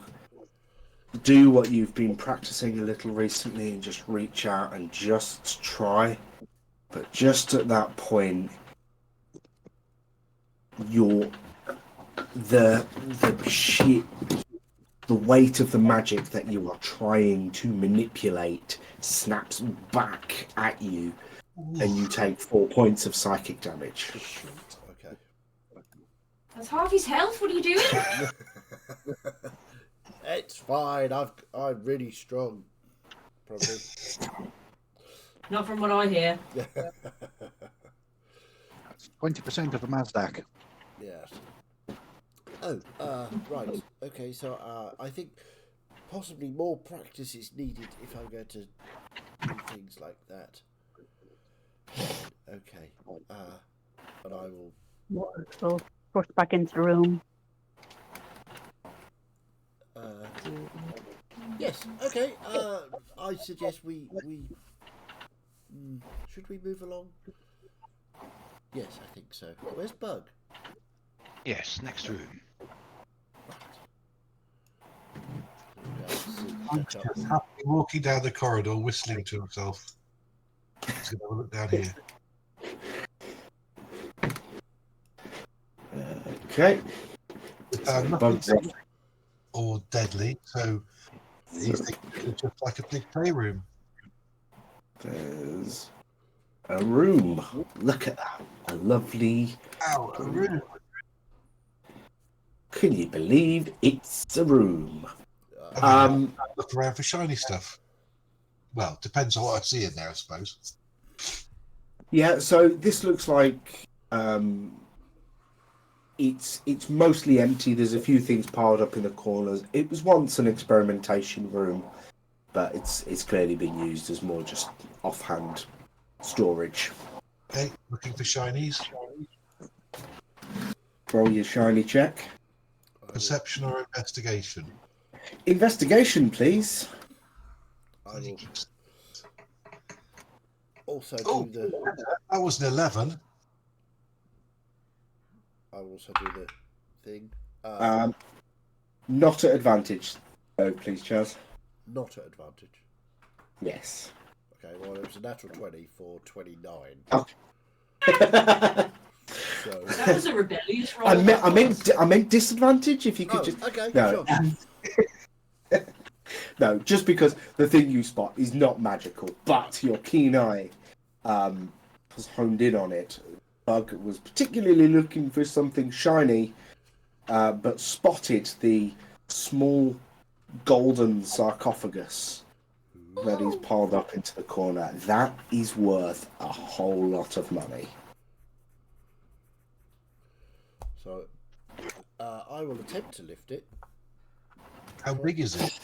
do what you've been practicing a little recently and just reach out and just try. But just at that point, the weight of the magic that you are trying to manipulate snaps back at you, and you take 4 points of psychic damage. Okay. That's half his health. What are you doing? It's fine. I'm really strong. Probably. Not from what I hear. That's 20% of a Mazdak. Yes. Oh, right. Okay, so I think possibly more practice is needed if I'm going to do things like that. Okay. But I will. So push back into the room. Yes. Okay. I suggest we. Should we move along? Yes, I think so. Where's Bug? Yes, next room. Bugs just happily walking down the corridor, whistling to himself. He's going to have a look down here. Okay. Nothing Bugs up. or deadly, so he's thinking it's just like a big playroom. There's a room. Look at that. A lovely. Ow, a room. Can you believe it's a room? Look around for shiny stuff. Well, depends on what I see in there, I suppose. Yeah, so this looks like it's mostly empty. There's a few things piled up in the corners. It was once an experimentation room, but it's clearly been used as more just offhand storage. Okay, looking for shinies. Roll your shiny check. Perception or investigation? Investigation, please. I will also do Oh, the. that was an 11. I will also do the thing. Not at advantage, though, please, Chaz. Not at advantage. Yes. Okay. Well, it was a natural 20 for 29. Oh. So. That was a rebellious roll. I meant disadvantage. If you could Oh, just okay. no. Sure. No, just because the thing you spot is not magical, but your keen eye has honed in on it. Bug was particularly looking for something shiny, but spotted the small golden sarcophagus that is piled up into the corner. That is worth a whole lot of money. So I will attempt to lift it. How big is it?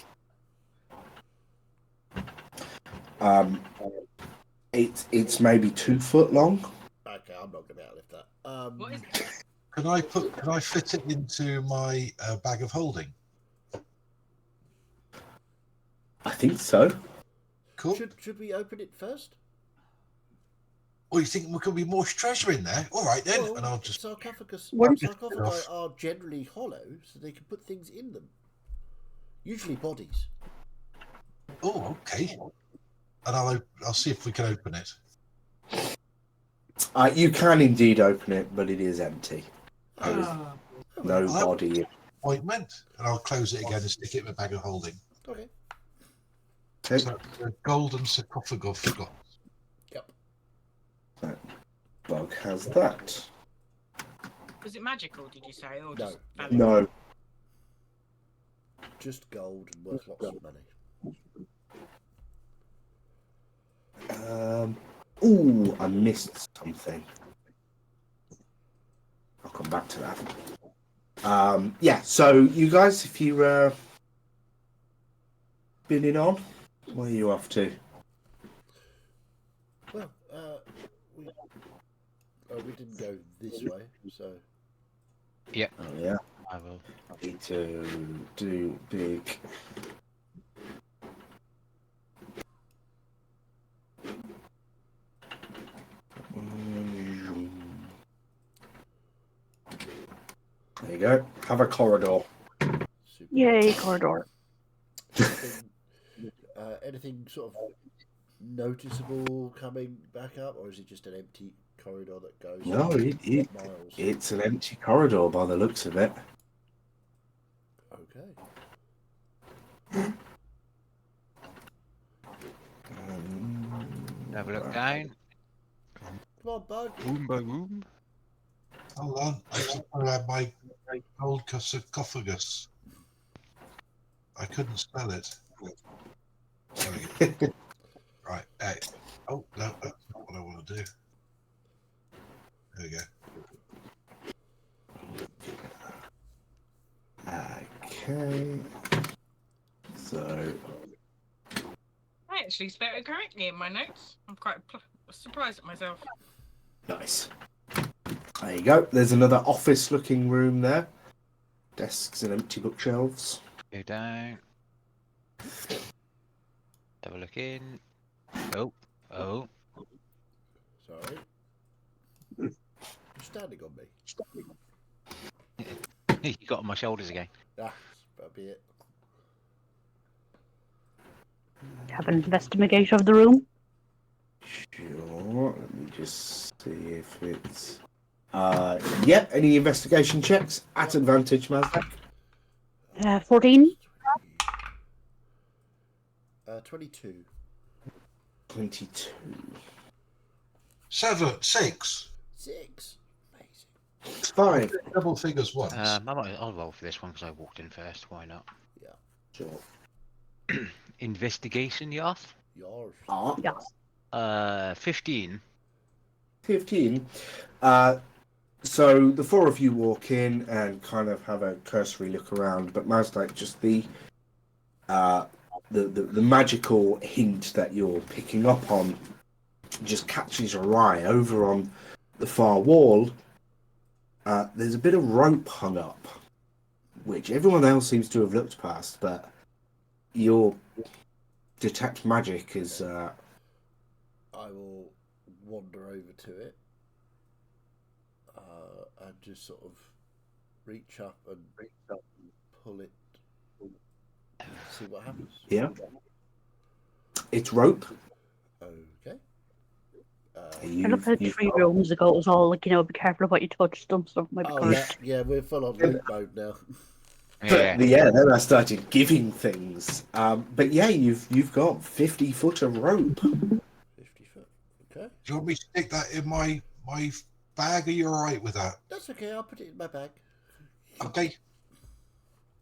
It's maybe 2 foot long. Okay, I'm not going to be able to lift that. What is Can I fit it into my bag of holding? I think so. Cool. Should we open it first? Or you think there could be more treasure in there? All right then, Well, and I'll just. sarcophagi are generally hollow, so they can put things in them. Usually bodies. Oh, okay. And I'll see if we can open it. You can indeed open it, but it is empty. There is Ah. no Well, body. Ointment, and I'll close it again and stick it in my bag of holding. Okay. Okay. So the golden sarcophagus. Yep. Bug has that. Was it magical? Did you say, or No. just valid? No. Just gold and worth lots of money. Ooh, I missed something. I'll come back to that. Yeah, so you guys, if you bidding on, where are you off to? Well, we didn't go this way, so Oh yeah, I will. I need to do big. There you go. Have a corridor. super. Yay, corridor. Anything sort of noticeable coming back up, or is it just an empty corridor that goes No, miles? it's an empty corridor by the looks of it. Okay. Have a look down. Come on, bug. Boom, ba boom. Hold on, I just have my gold sarcophagus. I couldn't spell it. There we go. Right. Hey. Oh no, that's not what I want to do. There we go. Okay. So, I actually spelled it correctly in my notes. I'm quite surprised at myself. nice. There you go. There's another office-looking room there. Desks and empty bookshelves. Go down. Have a look in. Oh, oh. Sorry. You're standing on me. You got on my shoulders again. Ah, that'll be it. Have an investigation of the room. Sure. Let me just see if it's. Yeah. Any investigation checks at advantage, Mazdak? 14. 22. 22. 7, 6. 6. Amazing. 5. Double figures once. I'll roll for this one because I walked in first. Why not? Sure. Investigation, Yoth? Yours. Yeah. 15. 15. So the four of you walk in and kind of have a cursory look around, but Mazdak, just the magical hint that you're picking up on just catches your eye. Over on the far wall, there's a bit of rope hung up, which everyone else seems to have looked past, but your detect magic is... I will wander over to it and just sort of reach up and pull it, see what happens. Yeah. It's rope. Okay. I looked at 3 rooms ago. It was all like, be careful about you touch them. Stuff might be Oh cursed. yeah, we're full on loot mode now. Yeah. Then I started giving things. But yeah, you've got 50 foot of rope. 50 foot. Okay. Do you want me to stick that in my bag? Are you all right with that? That's okay. I'll put it in my bag. Okay.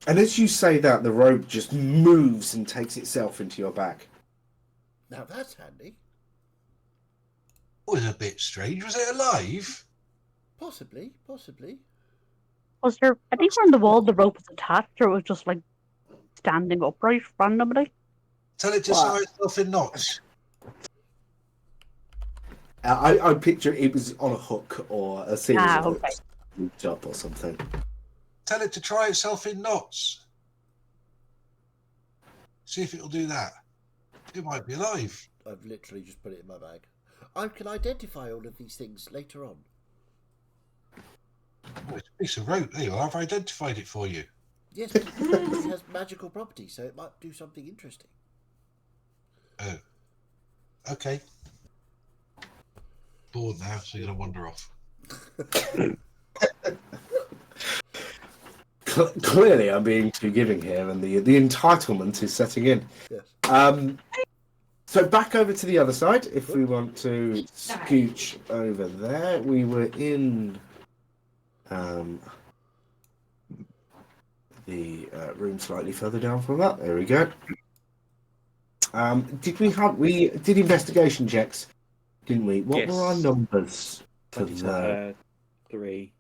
And as you say that, the rope just moves and takes itself into your bag. Now that's handy. Was a bit strange. Was it alive? Possibly. Was there anywhere on the wall the rope was attached, or it was just like standing upright randomly? Tell it to Wow. tie itself in knots. I picture it was on a hook or a series of Okay. hooks looped up or something. Tell it to try itself in knots. See if it'll do that. It might be alive. I've literally just put it in my bag. I can identify all of these things later on. Oh, it's a piece of rope. There you are. I've identified it for you. Yes, but it has magical properties, so it might do something interesting. Oh. Okay. Bored now, so you're going to wander off. Clearly, I'm being too giving here, and the entitlement is setting in. Yes. So back over to the other side, if we want to scooch over there. We were in the room slightly further down from that. There we go. We did investigation checks, didn't we? What were our Yes. numbers for that? 3.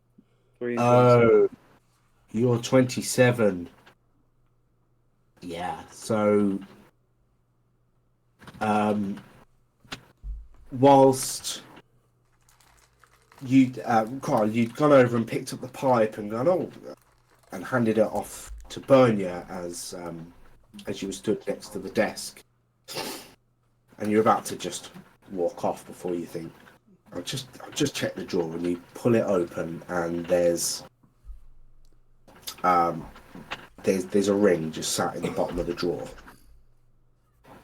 3 and Oh, you're 27. Yeah. So, whilst Carl, you'd gone over and picked up the pipe and gone, and handed it off to Bernia as you were stood next to the desk, and you're about to just walk off before you think, I'll just check the drawer, and you pull it open, and there's a ring just sat in the bottom of the drawer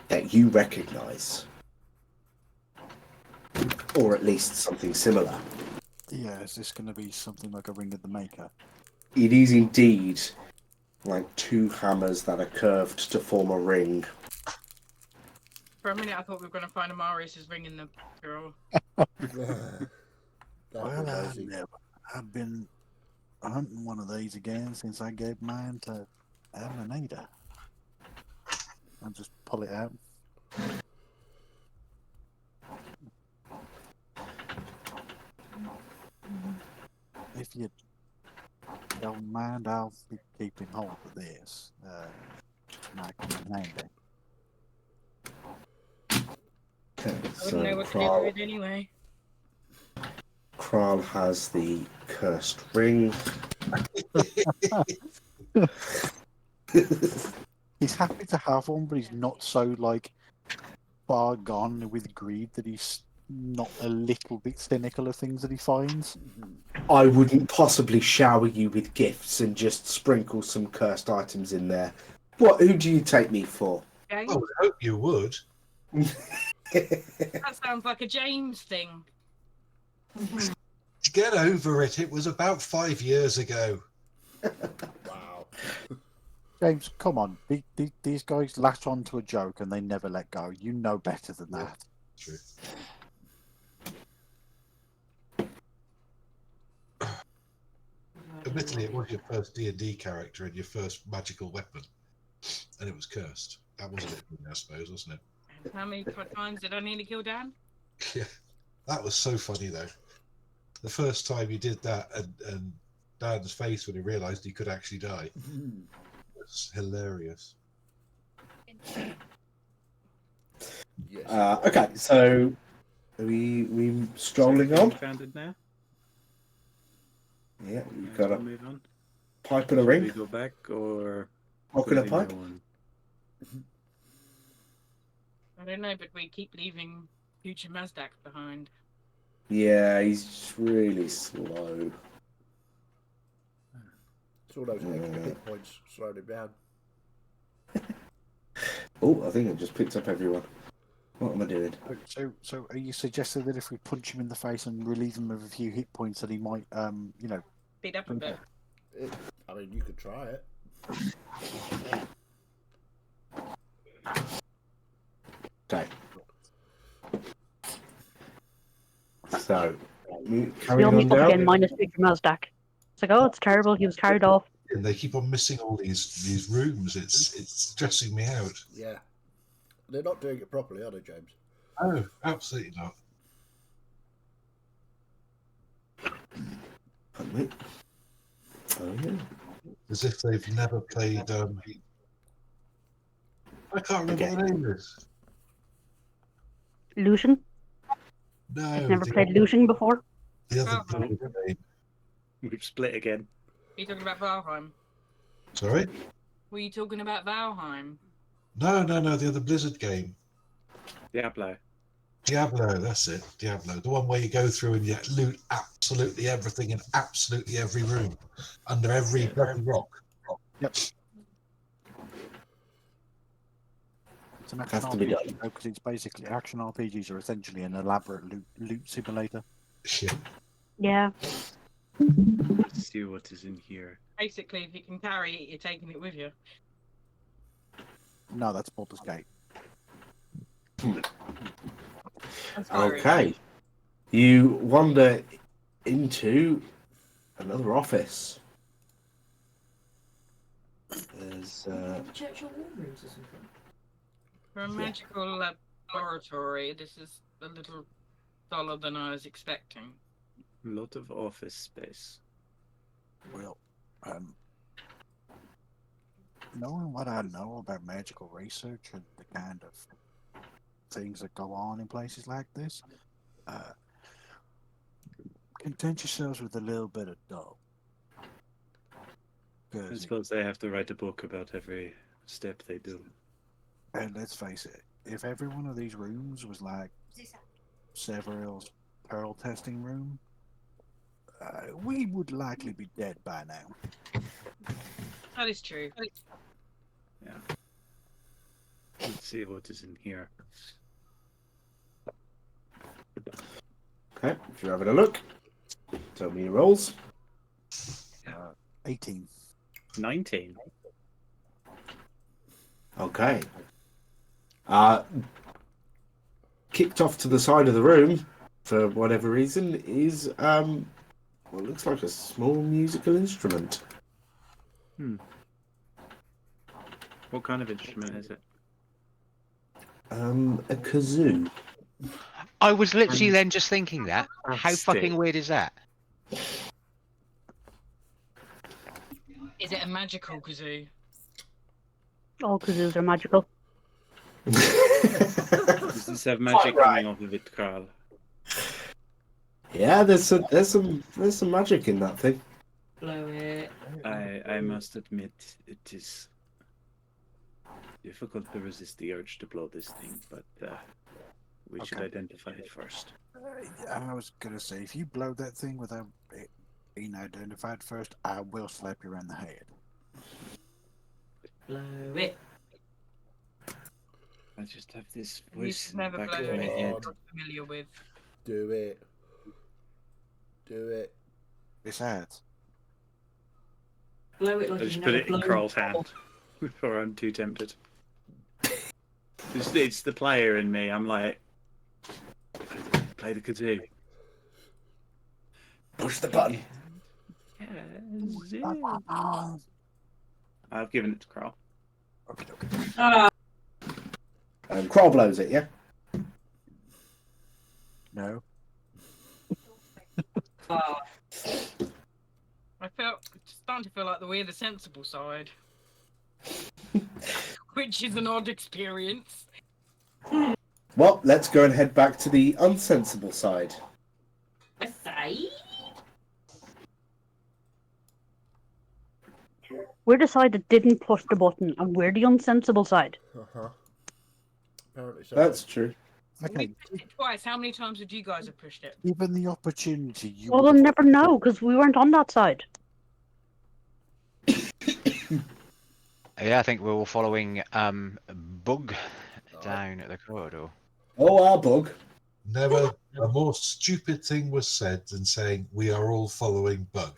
that you recognise, or at least something similar. Yeah, is this going to be something like a Ring of the Maker? It is indeed like two hammers that are curved to form a ring. For a minute, I thought we were going to find Amarius' ring in the drawer. I've been hunting one of these again since I gave mine to Amanita. I'll just pull it out. If you don't mind, I'll be keeping hold of this. Might come in handy. Okay, I wouldn't know what to do with it anyway. Kral has the cursed ring. He's happy to have one, but he's not so like far gone with greed that he's not a little bit cynical of things that he finds. I wouldn't possibly shower you with gifts and just sprinkle some cursed items in there. Who do you take me for? James? Well, I hope you would. That sounds like a James thing. Get over it. It was about 5 years ago. Wow. James, come on. These guys latch on to a joke and they never let go. You know better than that. True. Admittedly, it was your first D&D character and your first magical weapon, and it was cursed. That was a bit mean, I suppose, wasn't it? How many times did I nearly kill Dan? Yeah, that was so funny though. The first time you did that, and Dan's face when he realised he could actually die. It's hilarious. Yes. Okay, so are we strolling on? Founded now. Yeah, we've Might got as well a move on. pipe and a Should we ring. go back or Rock and a continue pipe. on? I don't know, but we keep leaving future Mazdak behind. Yeah, he's just really slow. It's all those extra hit points slowed him down. Oh, I think I just picked up everyone. What am I doing? So are you suggesting that if we punch him in the face and relieve him of a few hit points that he might, Beat up a bit. I mean, you could try it. Okay. So, We carrying only on up again down. minus 3 from Mazdak. It's like, oh, it's terrible. He was carried off. And they keep on missing all these rooms. It's stressing me out. Yeah. They're not doing it properly, are they, James? Oh, absolutely not. Pardon me. Oh, yeah. As if they've never played. I can't remember what the name is. Lucian? No, I've never the, played Lucian before. the other Oh. Blizzard game. We've split again. Are you talking about Valheim? Sorry? Were you talking about Valheim? No, the other Blizzard game. Diablo. Diablo, that's it. Diablo. The one where you go through and you loot absolutely everything in absolutely every room, under every bloody rock. Yep. It's an action Has to be RPG done. because it's basically action RPGs are essentially an elaborate loot simulator. Shit. Yeah. Let's see what is in here. Basically, if you can carry it, you're taking it with you. No, that's Baldur's Gate. I'm sorry. Okay. You wander into another office. There's Churchill war rooms or something. For a magical laboratory, this is a little duller than I was expecting. A lot of office space. Well, knowing what I know about magical research and the kind of things that go on in places like this, content yourselves with a little bit of dough. I suppose they have to write a book about every step they do. And let's face it, if every one of these rooms was like Severil's pearl testing room, we would likely be dead by now. That is true. Yeah. Let's see what is in here. okay. If you're having a look, tell me your rolls. 18. 19. Okay. Kicked off to the side of the room for whatever reason is what looks like a small musical instrument. What kind of instrument is it? A kazoo. I was literally then just thinking that. How Fantastic. fucking weird is that? Is it a magical kazoo? All kazoos are magical. Does this have magic coming off of it, Carl? Yeah, there's some magic in that thing. Blow it. I must admit, it is difficult to resist the urge to blow this thing, but we should Okay. identify it first. I was gonna say, if you blow that thing without it being identified first, I will slap you in the head. Blow it. I just have this You've voice in the never back blown of my anything head. I'm not familiar with. Do it. Do it. Besides, Blow it like I you've just put never it in blown Carl's before. hand before I'm too tempted. It's the player in me. I'm like, play the kazoo. Push the button. I've given it to Carl. okay. Ah, And Kroll blows it, yeah? No. ah. It's starting to feel like we're the sensible side. Which is an odd experience. Well, let's go and head back to the unsensible side. I say. We're the side that didn't push the button, and we're the unsensible side. Apparently so. That's true. Okay. We pushed it twice. How many times would you guys have pushed it? Given the opportunity, you Well, would we'll never know because we weren't on that side. Yeah, I think we're all following Bug down the corridor. Oh, our bug. Never a more stupid thing was said than saying we are all following Bug.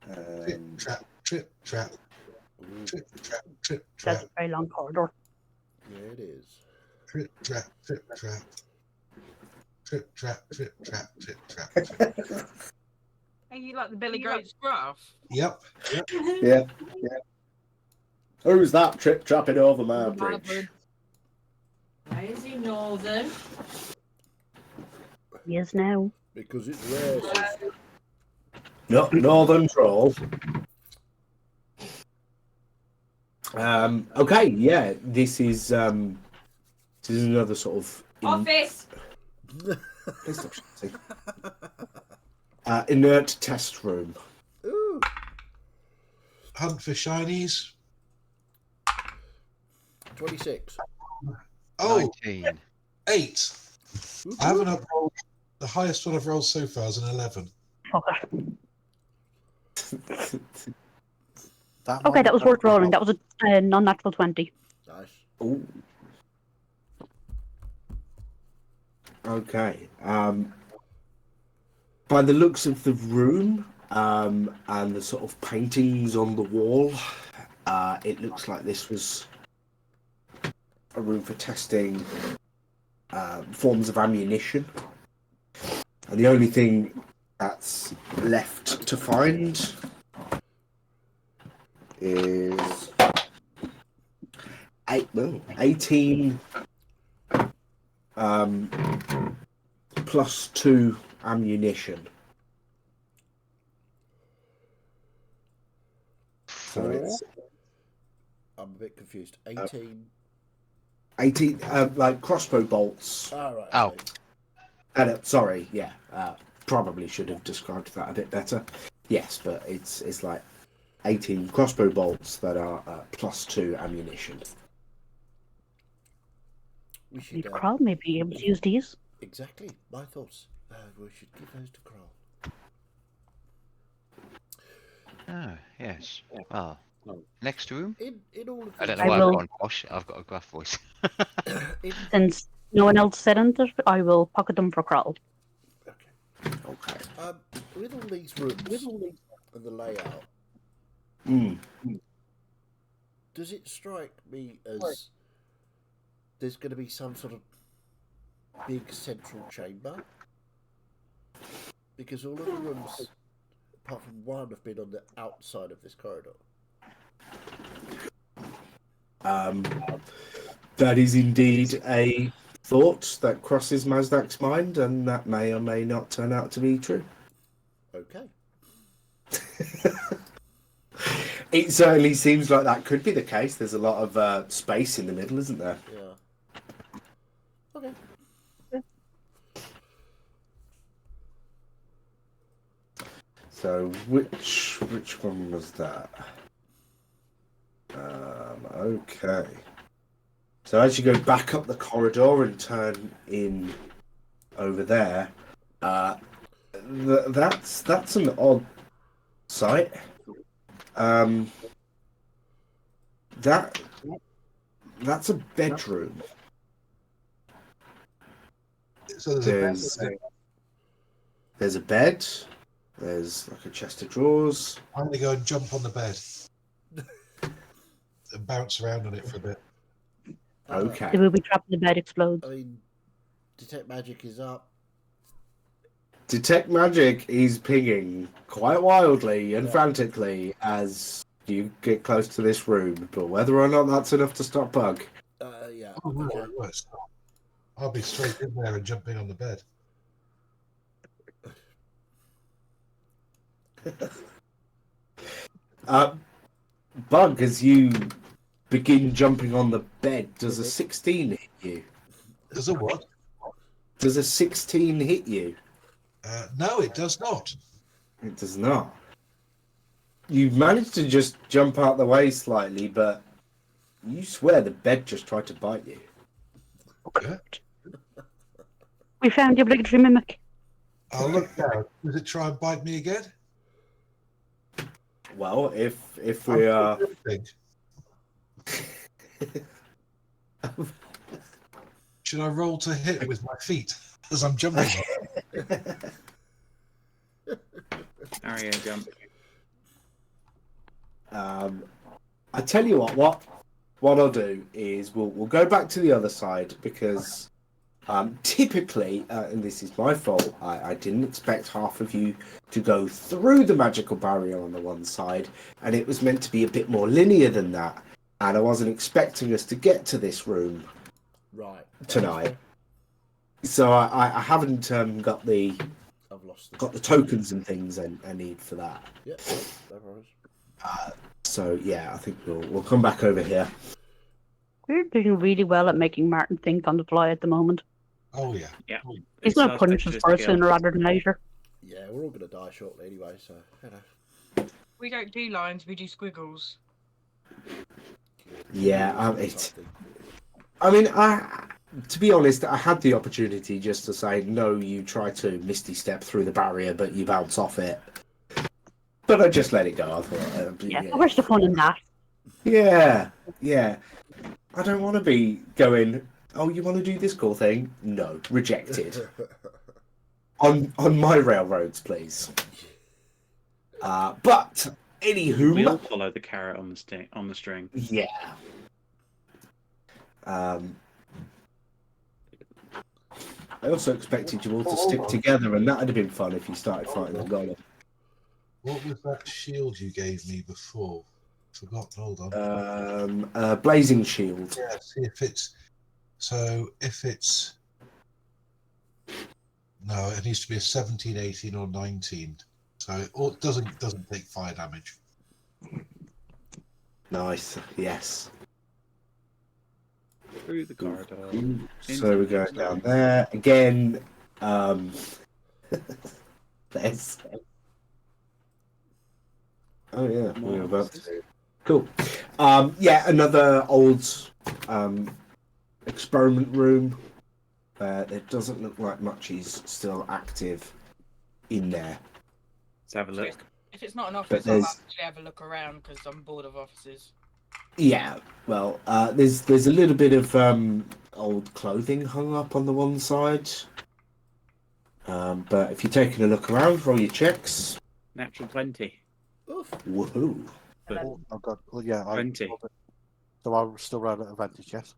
Trip, trap, trip, trap, trip, trap, trip, That's trap, a very long corridor. Yeah, it is. trip, trap, trip, trap. Trip, trap, trip, trap, trip, trap. Are you like the Billy Goat's graph? Yep. Yeah. Who's that trip trapping over my bridge? Why is he northern? He is now. Because it's rare. Sis. Not Northern Troll. Okay, yeah, this is another sort of Office. inert test room. Ooh. Hunt for shinies. 26. Oh, 19. 8. I haven't rolled. The highest one I've rolled so far is an 11. Fucker. That Okay, one- that was worth rolling. That was a non-natural 20. Nice. Ooh. Okay. By the looks of the room and the sort of paintings on the wall, it looks like this was a room for testing forms of ammunition. And the only thing that's left to find is 18 plus 2 ammunition. So it's I'm a bit confused. 18. 18 like crossbow bolts. Right. Oh. Okay. Sorry, yeah. Probably should have described that a bit better. Yes, but it's like 18 crossbow bolts that are plus 2 ammunition. We should. Kral may be able to use these. Exactly. My thoughts. We should give those to Kral. Oh, yes. Well, next room? In all of I don't these- know why I I've will- gone posh. I've got a gruff voice. in, Since no one else said anything, I will pocket them for Kral. Okay. with all these rooms and the layout, Mm. does it strike me as there's going to be some sort of big central chamber? Because all of the rooms, apart from one, have been on the outside of this corridor. That is indeed a thought that crosses Mazdak's mind, and that may or may not turn out to be true. Okay. It certainly seems like that could be the case. There's a lot of space in the middle, isn't there? Yeah. Okay. So which one was that? Okay. So as you go back up the corridor and turn in over there, that's an odd sight. That's a bedroom. So there's a bed. There's a bed. There's like a chest of drawers. I'm going to go and jump on the bed and bounce around on it for a bit. Okay. The booby trap in the bed explodes. I mean, detect magic is up. Detect magic is pinging quite wildly and Yeah. frantically as you get close to this room, but whether or not that's enough to stop Bug. Yeah. Oh, no, Okay. it works. I'll be straight in there and jumping on the bed. Bug, as you begin jumping on the bed, does a 16 hit you? Does a what? Does a 16 hit you? No, it does not. It does not. You managed to just jump out the way slightly, but you swear the bed just tried to bite you. Yeah. We found the obligatory mimic. I'll look down. Does it try and bite me again? Well, if we are... Should I roll to hit with my feet as I'm jumping? Oh yeah, jump. I tell you what I'll do is we'll go back to the other side because typically, and this is my fault, I didn't expect half of you to go through the magical barrier on the one side, and it was meant to be a bit more linear than that, and I wasn't expecting us to get to this room Right. tonight. So I haven't got the I've lost tokens and things I need for that. Yep, no worries. So yeah, I think we'll come back over here. We're doing really well at making Martin think on the fly at the moment. Oh yeah. Yeah. He's It's going to our punish us specialist first skill. sooner rather than later. Yeah, we're all going to die shortly anyway, so, you know. We don't do lines, we do squiggles. Yeah, I mean, to be honest, I had the opportunity just to say, no, you try to Misty Step through the barrier, but you bounce off it. But I just let it go. I thought, Yeah, but where's the fun in that? Yeah. I don't want to be going, oh, you want to do this cool thing? No, rejected. on my railroads, please. But, anywho... We all follow the carrot on the string. Yeah. I also expected you all to stick together, and that would have been fun if you started fighting the golem. What was that shield you gave me before? Forgotten. Hold on. Blazing shield. Yeah. See if it's. So if it's. No, it needs to be a 17, 18, or 19. So it doesn't take fire damage. Nice. Yes. Through the corridor. So we're going down there again. There's. Oh yeah, we're about to. Cool. Yeah, another old experiment room. It doesn't look like much is still active in there. Let's have a look. If it's not an office, I'll actually have a look around because I'm bored of offices. Yeah, well, there's a little bit of old clothing hung up on the one side. But if you're taking a look around for all your checks, Natural 20. Oof. woohoo! But Oh, I've got. Well, yeah. 20. So I'll still roll at advantage, yes.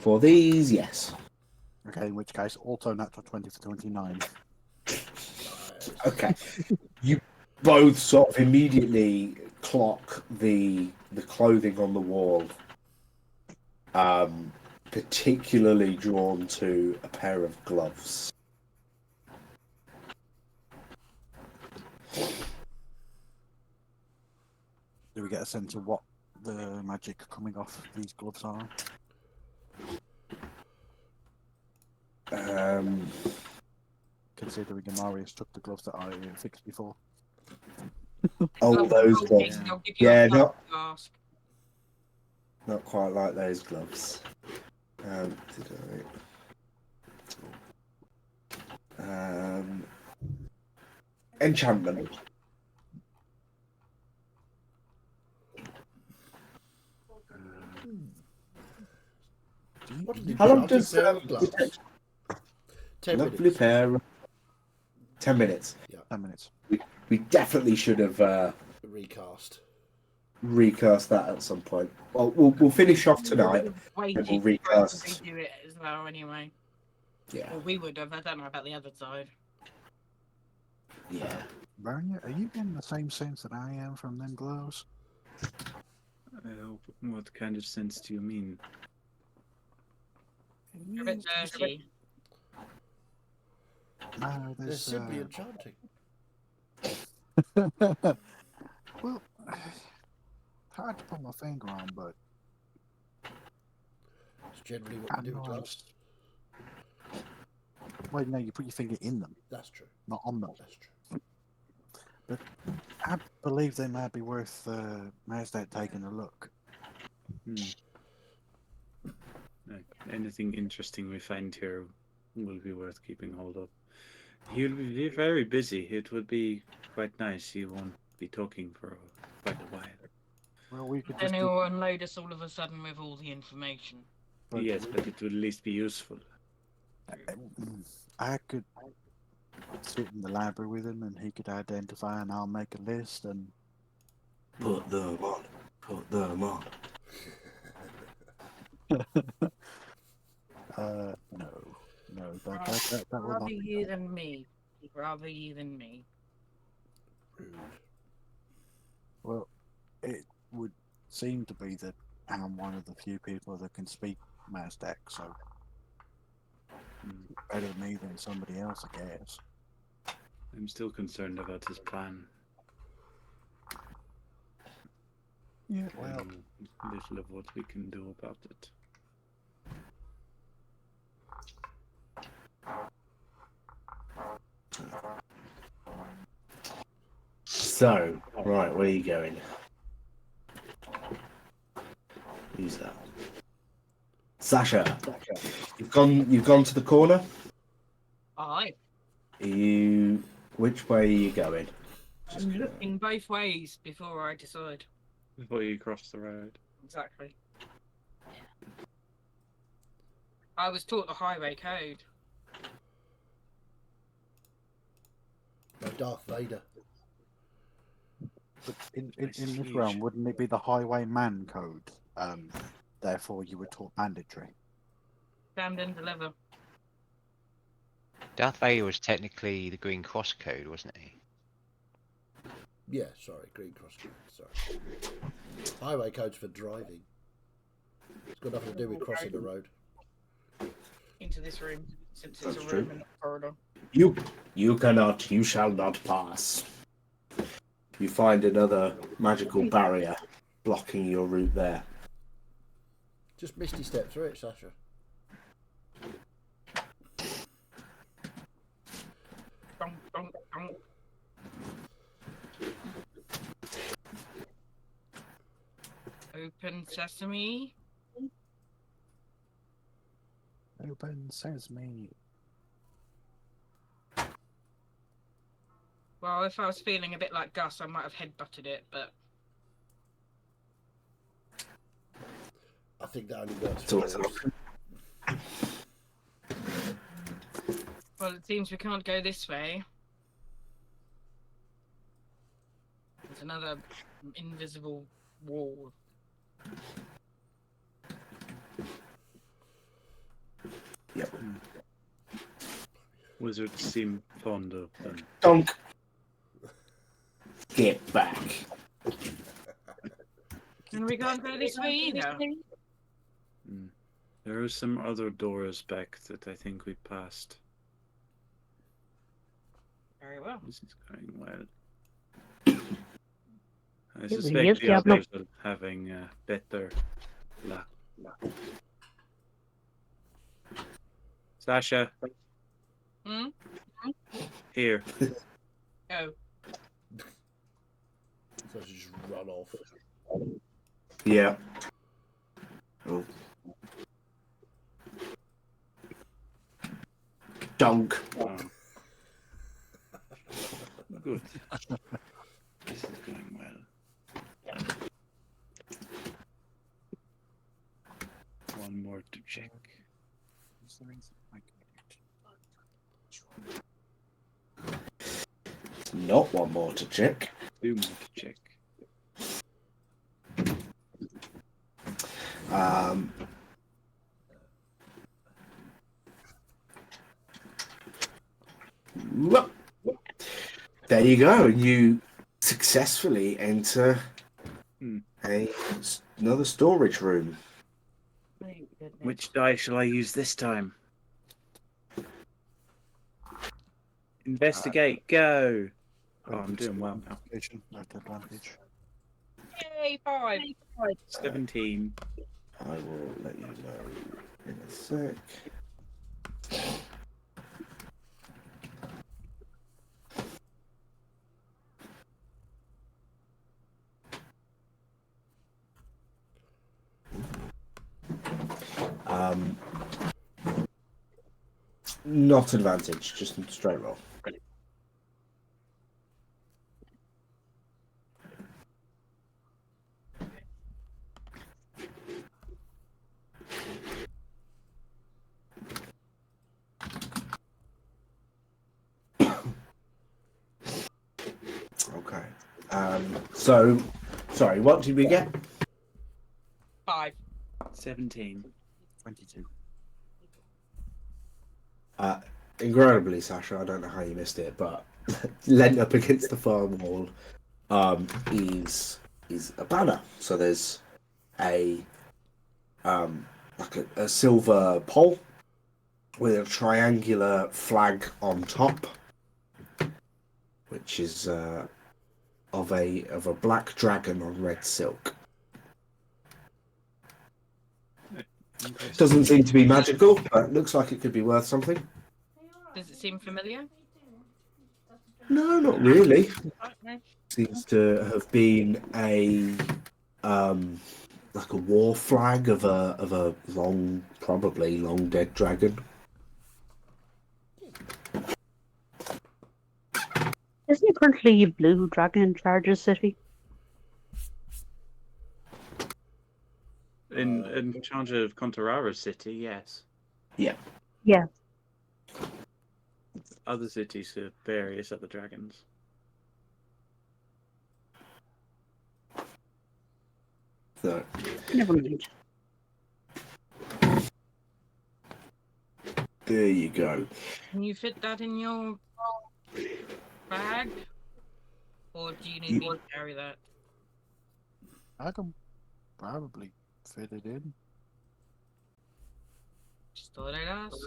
For these, yes. Okay, in which case, auto natural 20 for 29. Okay. You both sort of immediately clock the clothing on the wall. Particularly drawn to a pair of gloves. Do we get a sense of what the magic coming off these gloves are? Considering Amarius took the gloves that I fixed before. Oh, those gloves. Yeah, not quite like those gloves. Enchantment. What did you How long do? does gloves? 10 Lovely minutes. pair. 10 minutes. 10 minutes. We definitely should have Recast. recast that at some point. Well, we'll finish off tonight. And we'll recast. Redo it as well, anyway. Yeah. Well, we would have. I don't know about the other side. Yeah. Baranya, are you getting the same sense that I am from them gloves? What kind of sense do you mean? You're a bit dirty. No, They're there's. simply enchanting. Well, hard to put my finger on, but It's generally I what you do with know gloves. well, no, you put your finger in them, That's true. not on them. That's true. But I believe they might be worth Mazdak taking a look. Anything interesting we find here will be worth keeping hold of. He'll be very busy. It would be quite nice. He won't be talking for quite a while. Well, we could Then just. he'll unload us all of a sudden with all the information. Yes, but it would at least be useful. I could sit in the library with him, and he could identify, and I'll make a list, and Put them on. Put them on. no, that will Rather not be you than me. Rather you than me. Rude. Well, it would seem to be that I'm one of the few people that can speak Mazdak, so better than me than somebody else, I guess. I'm still concerned about his plan. Yeah, well, And little of what we can do about it. So, right, where are you going? Who's that? Sasha. You've gone to the corner? Aye. Are you which way are you going? I'm looking both ways before I decide. Before you cross the road. Exactly. I was taught the highway code. No, Darth Vader. but in It's this huge. realm, wouldn't it be the highwayman code? Therefore, you were taught banditry. Stand and deliver. Darth Vader was technically the Green Cross code, wasn't he? Yeah, sorry, Green Cross code. Sorry. Highway code's for driving. It's got nothing to do with crossing the road. Into this room, since it's That's a room true. and not a corridor. You cannot, you shall not pass. You find another magical barrier blocking your route there. Just misty step through it, Sasha. Donk, donk, donk. Open sesame. Open sesame. Well, if I was feeling a bit like Gus, I might have headbutted it, but I think that only works It's always for an us. option. well, it seems we can't go this way. There's another invisible wall. Yep. Wizards seem fond of them. Donk. Get back. And we can't go this way either. There are some other doors back that I think we passed. Very well. This is going well. I really suspect is, the Diablo. others are having better luck. Sasha, Hmm? here. Oh, So she just run off. Yeah. Oh. Donk. Oh. Good. This is going well. One more to check. Not one more to check. Two more to check. Um, whoop. There you go. You successfully enter another storage room. thank goodness. Which die shall I use this time? Investigate, go! Oh, I'm doing well now. Left advantage. Yay, 5. 17. I will let you know in a sec. Not advantage, just straight roll. Okay. So, sorry, what did we get? 5. 17. 22. Incredibly, Sasha, I don't know how you missed it, but leant up against the farm wall is a banner. So there's a like a silver pole with a triangular flag on top, which is of a black dragon on red silk. Doesn't seem to be magical, but looks like it could be worth something. Does it seem familiar? No, not really. No. Seems to have been a like a war flag of a long, probably long dead dragon. Isn't it currently Blue Dragon in Charges City? In charge of Contarara City, yes. Yeah. Yeah. Other cities have various other dragons. So Never mind. there you go. Can you fit that in your bag? Or do you need me to carry that? I can probably fit it in. Just thought I'd ask.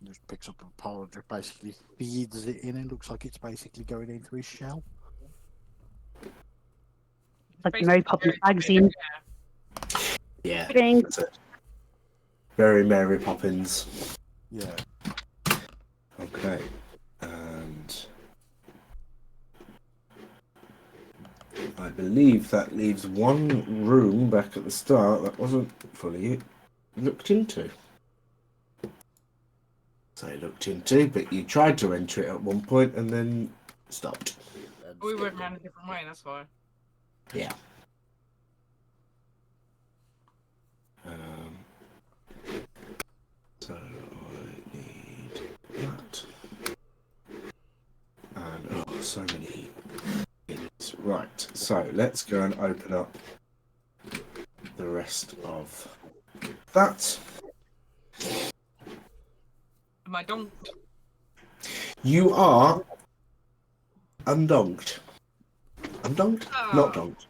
Just picks up a pole and just basically feeds it in. It looks like it's basically going into his shell. Like the Mary Poppins magazine. Yeah. Thanks. That's it. Very Mary Poppins. Yeah. Okay. And I believe that leaves one room back at the start that wasn't fully looked into. Say looked into, but you tried to enter it at one point and then stopped. And We went around a different way, that's why. Yeah. So I need that. And oh, so many things. Right. So let's go and open up the rest of that. Am I donked? You are undonked. Undonked? Not donked.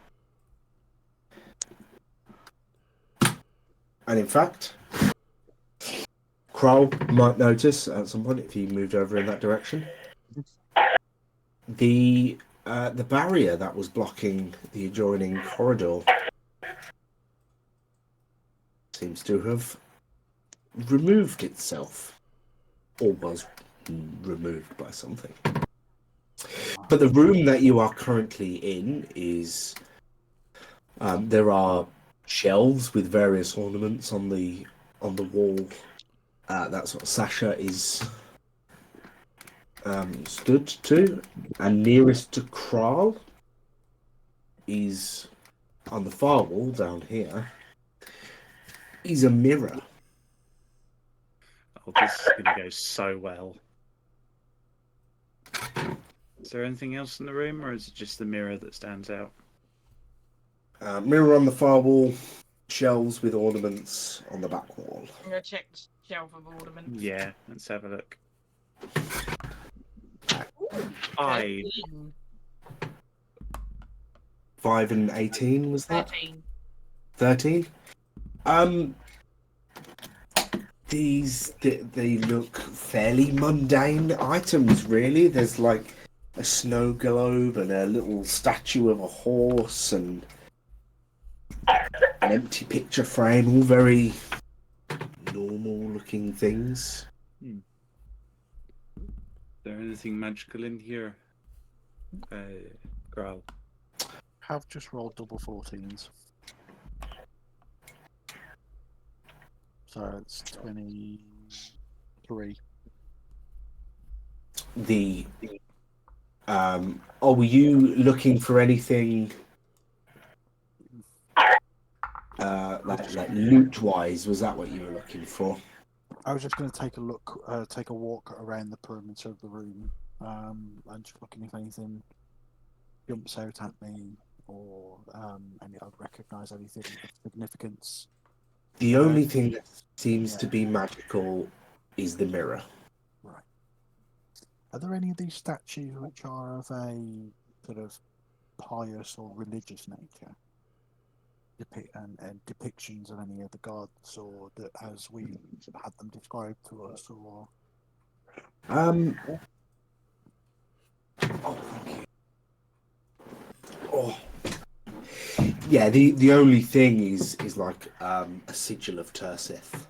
And in fact, Kroll might notice at some point if he moved over in that direction. The barrier that was blocking the adjoining corridor seems to have removed itself, or was removed by something. But the room that you are currently in is there are shelves with various ornaments on the wall. That sort of Sasha is stood to, and nearest to Kral is on the far wall down here. Is a mirror. Oh, this is going to go so well. Is there anything else in the room, or is it just the mirror that stands out? Mirror on the far wall, shelves with ornaments on the back wall. I'm going to check the shelf of ornaments. Yeah, let's have a look. Ooh, 5. 13. 5 and 18 was that? 13. 13. They look fairly mundane items, really. There's like a snow globe and a little statue of a horse and an empty picture frame, all very normal looking things. Is there anything magical in here? Graal. Have just rolled double 14s. So it's 23. Were you looking for anything like loot wise? Was that what you were looking for? I was just going to take a look, take a walk around the perimeter of the room, and just looking if anything jumps out at me, or I recognise anything of significance. The only thing that seems to be magical is the mirror. Right. Are there any of these statues which are of a sort of pious or religious nature? depictions of any of the gods, or as we had them described to us, or Oh, thank you. Oh. Yeah, the only thing is like a sigil of Tursith.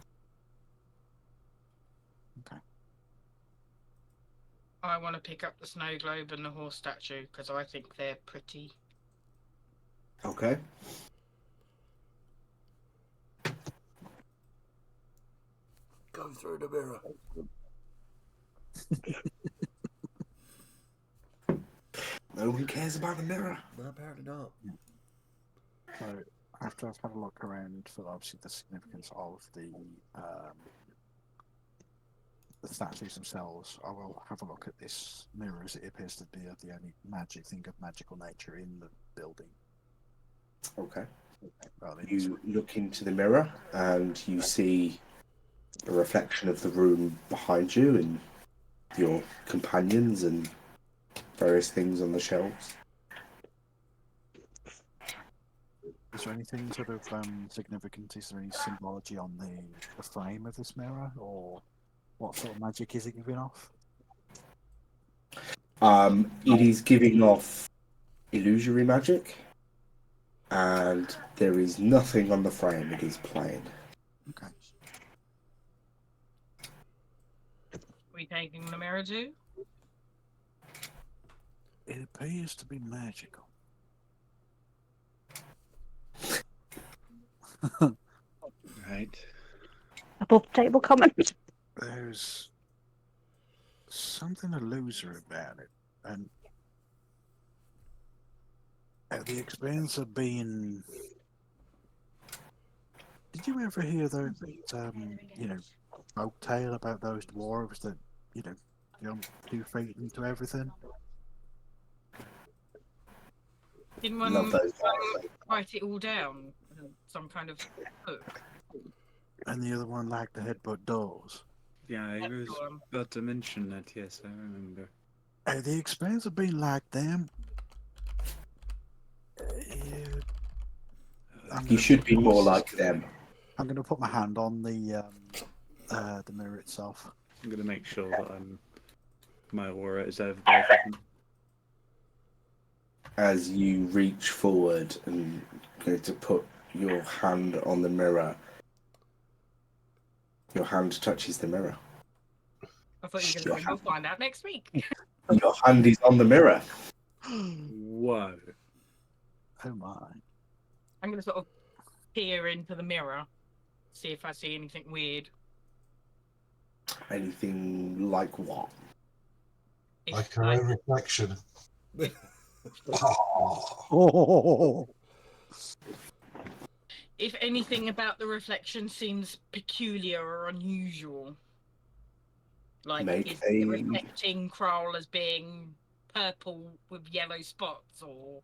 I want to pick up the snow globe and the horse statue because I think they're pretty. Okay. Go through the mirror. No one cares about the mirror. No, apparently not. so. After I've had a look around for obviously the significance of the statues themselves, I will have a look at this mirror, as it appears to be the only thing of magical nature in the building. Okay. Well, You look into the mirror and you see a reflection of the room behind you and your companions and various things on the shelves. Is there anything sort of significant? Is there any symbology on the frame of this mirror, or what sort of magic is it giving off? It is giving off illusory magic, and there is nothing on the frame. It is plain. Okay. We taking the mirror too? It appears to be magical. Right. Above the table comment. There's something illusory about it, and at the expense of being. Did you ever hear those, folk tale about those dwarves that, jump 2 feet into everything? Didn't Love one those. write it all down? in Some kind of book. And the other one liked to headbutt doors. Yeah, I That's was the one. about to mention that. Yes, I remember. At the expense of being like them, You should be more like them. I'm going to put my hand on the mirror itself. I'm gonna make sure that my aura is over both of them. As you reach forward and go to put your hand on the mirror, your hand touches the mirror. I thought you were going to say, we'll find out next week. Your hand is on the mirror. Whoa. Oh my. I'm going to sort of peer into the mirror, see if I see anything weird. Anything like what? If Like her I- own reflection. Oh. If anything about the reflection seems peculiar or unusual. Like, Make is a- it reflecting Kral as being purple with yellow spots, or...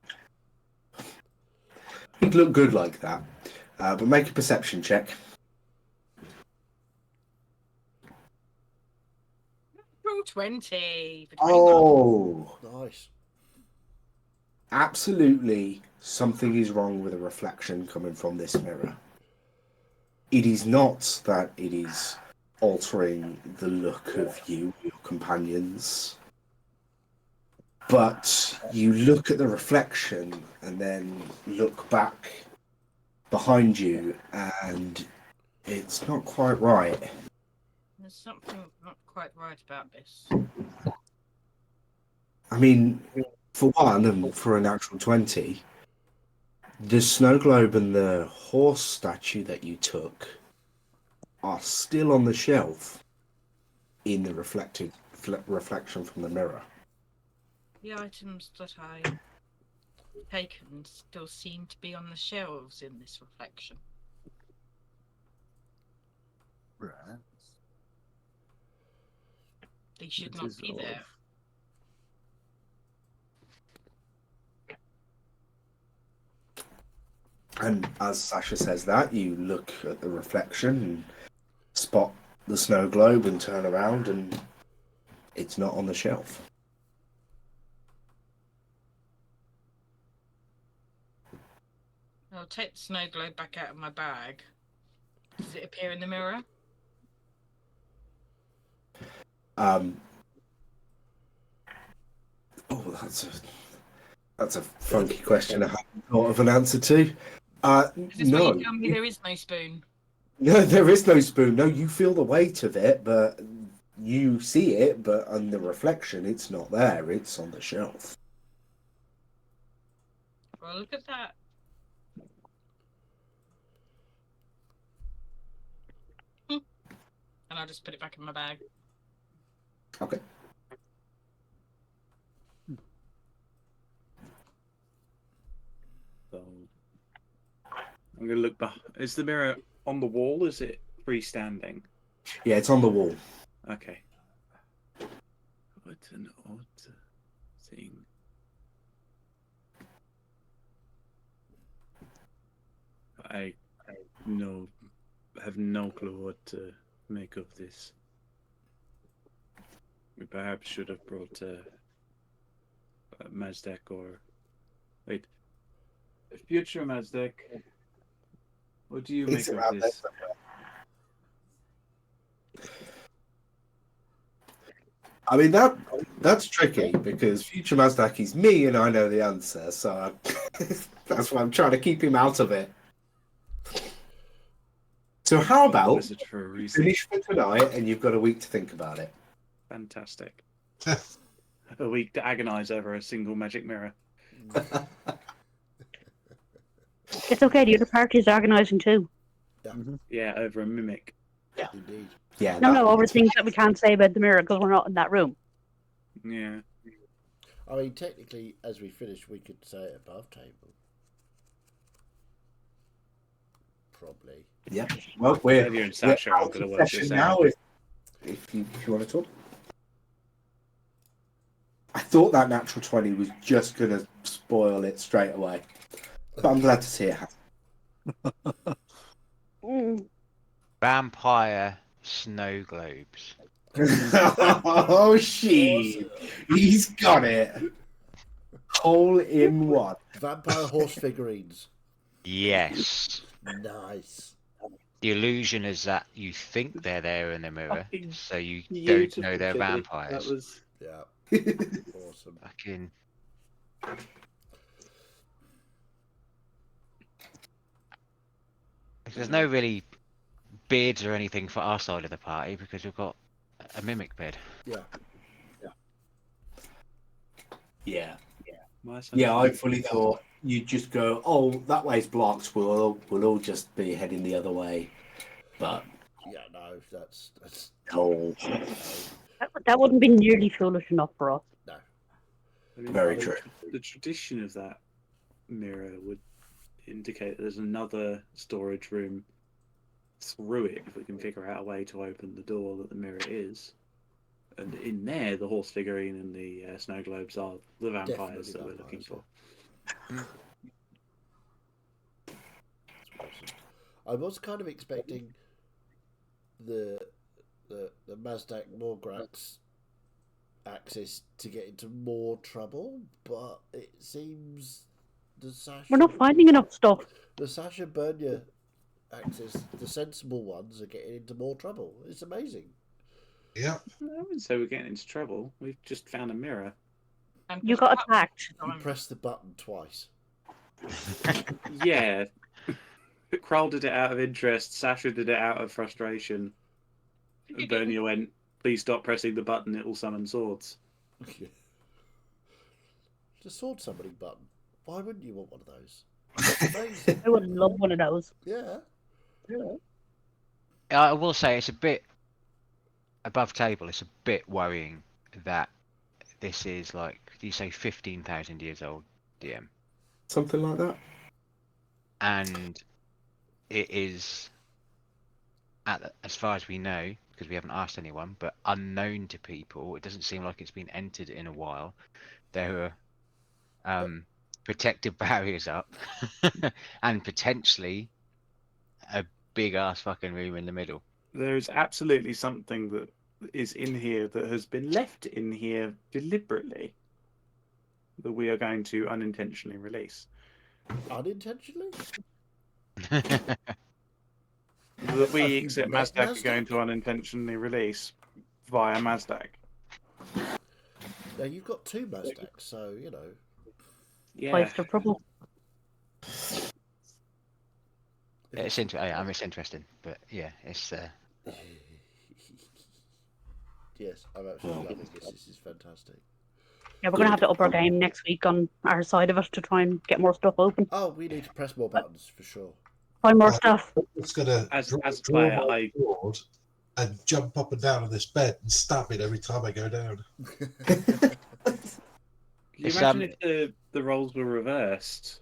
He'd look good like that. But make a perception check. Roll 20. for 20. Oh, Nice. absolutely something is wrong with the reflection coming from this mirror. It is not that it is altering the look of you, your companions. But you look at the reflection and then look back behind you, and it's not quite right. There's something not quite right about this. I mean, for one, and for a natural 20, the snow globe and the horse statue that you took are still on the shelf in the reflection from the mirror. The items that I taken still seem to be on the shelves in this reflection. Right. They should It not is be odd. there. And as Sasha says that, you look at the reflection and spot the snow globe and turn around, and it's not on the shelf. I'll take the snow globe back out of my bag. Does it appear in the mirror? Oh, that's a funky question I haven't thought of an answer to. Is this where No. you tell me there is no spoon? No, there is no spoon. No, you feel the weight of it, but you see it, but on the reflection, it's not there. It's on the shelf. Well, look at that. And I'll just put it back in my bag. Okay. So I'm going to look back. Is the mirror on the wall? Is it freestanding? Yeah, it's on the wall. Okay. What an odd thing. I have no clue what to make of this. We perhaps should have brought a Mazdak or... Wait. Future Mazdak. What do you make It's of around this? I mean, that's tricky because Future Mazdak is me and I know the answer, so that's why I'm trying to keep him out of it. So how about Wizard for a reason. finish for tonight and you've got a week to think about it? Fantastic. A week to agonize over a single magic mirror. It's okay, the other party's organising too. Yeah, over a mimic. Indeed. Yeah. No, over things that we can't say about the mirror because we're not in that room. Yeah. I mean, technically, as we finish, we could say it above table. Probably. Yeah. Well, we're Maybe you and Sasha are out going to of work session this now. out. If you want to talk. I thought that natural 20 was just going to spoil it straight away, but I'm glad to see it happen. Vampire snow globes. Oh, shit. He's got it. Hole in one. Vampire horse figurines. Yes. Nice. The illusion is that you think they're there in the mirror, Fucking so you don't beautiful, know they're Kitty. vampires. That was... Yeah. Awesome. Fucking. There's no really beards or anything for our side of the party because we've got a mimic beard. Yeah. Yeah. My son's Yeah, I like- fully thought you'd just go, oh, that way's blocked. We'll all just be heading the other way. But Yeah, no, that's no. That wouldn't be nearly foolish enough for us. no. I mean, Very the- true. The tradition of that mirror would indicate that there's another storage room through it if we can figure out a way to open the door that the mirror is. And in there, the horse figurine and the snow globes are the vampires Definitely that we're looking vampires, for. I was kind of expecting the Mazdak Morgrat's axis to get into more trouble, but it seems the Sasha We're not finding enough stuff. the Sasha Bernia axis, the sensible ones, are getting into more trouble. It's amazing. Yeah. I wouldn't say we're getting into trouble. We've just found a mirror. And You push got the button attacked. You on. press the button twice. Yeah. Kroll did it out of interest. Sasha did it out of frustration. And Bernia went, please stop pressing the button, it will summon swords. The sword summoning button. Why wouldn't you want one of those? It's amazing. I would love one of those. Yeah. I will say it's a bit above table. It's a bit worrying that this is like, do you say 15,000 years old, DM? Something like that. And it is, as far as we know, because we haven't asked anyone, but unknown to people. It doesn't seem like it's been entered in a while. There are protective barriers up, and potentially a big ass fucking room in the middle. There is absolutely something that is in here that has been left in here deliberately that we are going to unintentionally release. Unintentionally? That we Have you exit met Mazdak are going Mazdak? to unintentionally release via Mazdak. Now you've got 2 Mazdaks, so you know. Yeah. Place of trouble. It's interesting, but yeah, it's Yes, I'm absolutely loving this. This is fantastic. Yeah, we're going to have to up our game next week on our side of it to try and get more stuff open. Oh, we need to press more buttons for sure. Find more Right. stuff. It's gonna As draw a player, my sword and jump up and down on this bed and stab it every time I go down. Can you It's, imagine if the roles were reversed?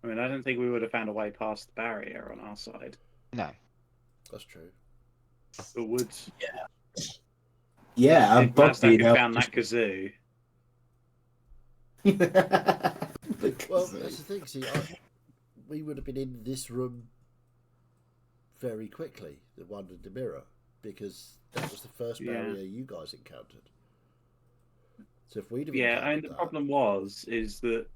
I mean, I don't think we would have found a way past the barrier on our side. no. That's true. But would Yeah, if and Bug Mazdak being had able found that kazoo? Well, that's the thing. See, we would have been in this room very quickly, the one in the mirror, because that was the first Yeah. barrier you guys encountered. So if we'd have Yeah, I mean, encountered the that, problem is that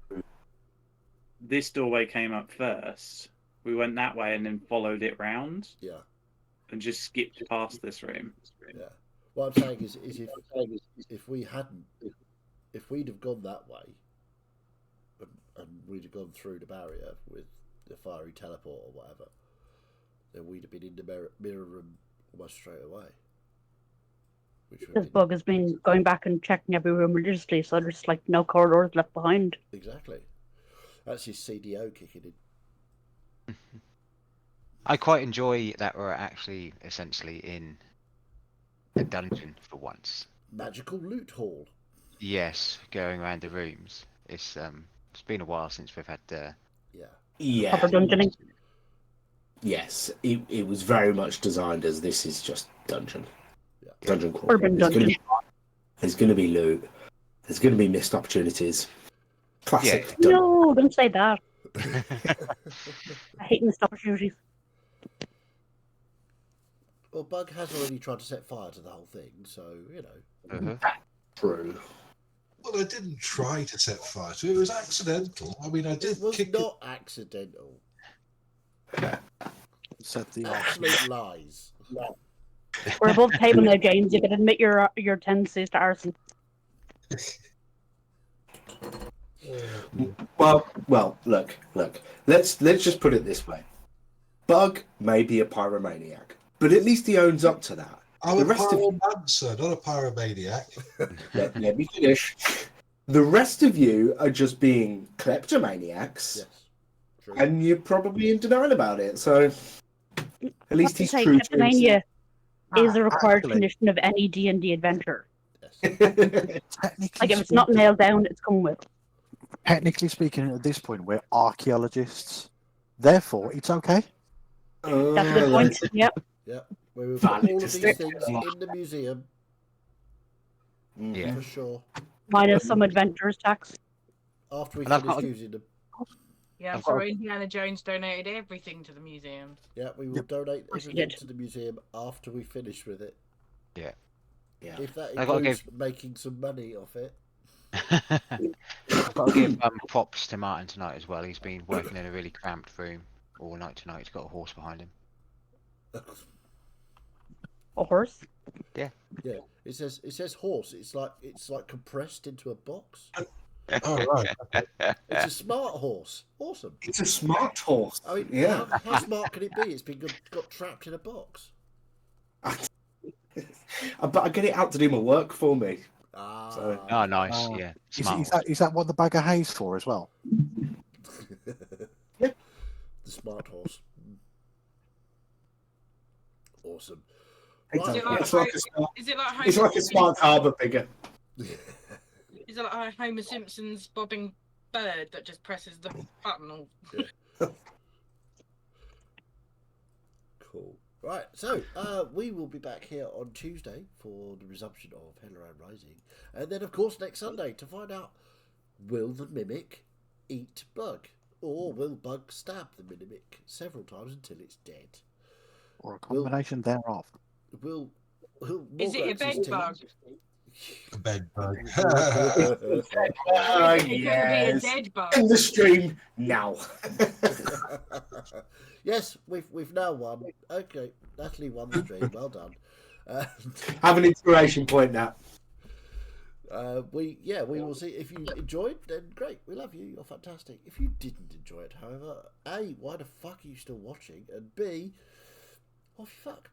this doorway came up first. We went that way and then followed it round yeah, and just skipped past this room. yeah. What I'm saying is if we hadn't, if we'd have gone that way, and we'd have gone through the barrier with the fiery teleport or whatever, then we'd have been in the mirror room almost straight away. Which would This have been bug has been going back and checking every room religiously, so there's like no corridors left behind. exactly. That's his CDO kicking in. I quite enjoy that we're actually essentially in a dungeon for once. Magical loot hall. Yes, going around the rooms. It's been a while since we've had Yeah. Yeah. Proper dungeoning. Yes, it was very much designed as this is just dungeon. Yeah. Dungeon crawl. Urban dungeon. There's going to be loot. There's going to be missed opportunities. Classic. Yeah. dungeon. No, don't say that. I hate missed opportunities. Well, Bug has already tried to set fire to the whole thing, so you know. Uh-huh. True. Well, I didn't try to set fire to it. It was accidental. I mean, I did It was kick not accidental. Said the Absolute lies. We're above the table now, James. You can admit your tendencies to arson. Well, look. Let's just put it this way. Bug may be a pyromaniac, but at least he owns up to that. I'm The a rest of you- pyromancer, not a pyromaniac. Let me finish. The rest of you are just being kleptomaniacs, Yes. True. and you're probably in denial about it. So at least he's say true to kleptomania is a required actually- condition of any D&D adventure. Yes. himself. Technically, Like if it's not speaking- nailed down, it's come with. technically speaking, at this point, we're archaeologists. Therefore, it's okay. That's a good point. Yep. Yeah. We will put Valid all of these distinction. things in the museum Yeah. for sure. Minus some adventurers tax. After we And I've finish got a- using them. Yeah, I'm I've got sorry, Indiana Jones donated everything to the museum. Yeah, we will donate course you everything did. to the museum after we finish with it. Yeah. Yeah. If that I gotta includes making some money off it. I've got to give props to Martin tonight as well. He's been working in a really cramped room all night tonight. He's got a horse behind him. A horse. Yeah, it says horse. It's like compressed into a box. Oh, right. It's a smart horse. Awesome. It's a smart horse. I mean, Yeah. how smart can it be? It's been got trapped in a box. But I get it out to do my work for me. Ah, So- Oh, nice. Oh, Yeah. Is Smart. that what the bag of hay's for as well? the smart horse. Awesome. It's, it like it's like a- a smart, Is it like it's like a smart car, but bigger. Is it like Homer Simpson's bobbing bird that just presses the button? Or... Cool. Right, so we will be back here on Tuesday for the resumption of Helleran Rising, and then of course next Sunday to find out, will the mimic eat Bug, or will Bug stab the mimic several times until it's dead? Or a combination thereof? Will Is it a Morgrax's bed team- bug? A bed bug. It's gonna be a yes. dead bug. End the stream now. Yes, we've now won. Okay, Natalie won the stream. Well done. Have an inspiration point now. We will see. If you enjoyed, then great. We love you. You're fantastic. If you didn't enjoy it, however, A, why the fuck are you still watching? And B, what the fuck?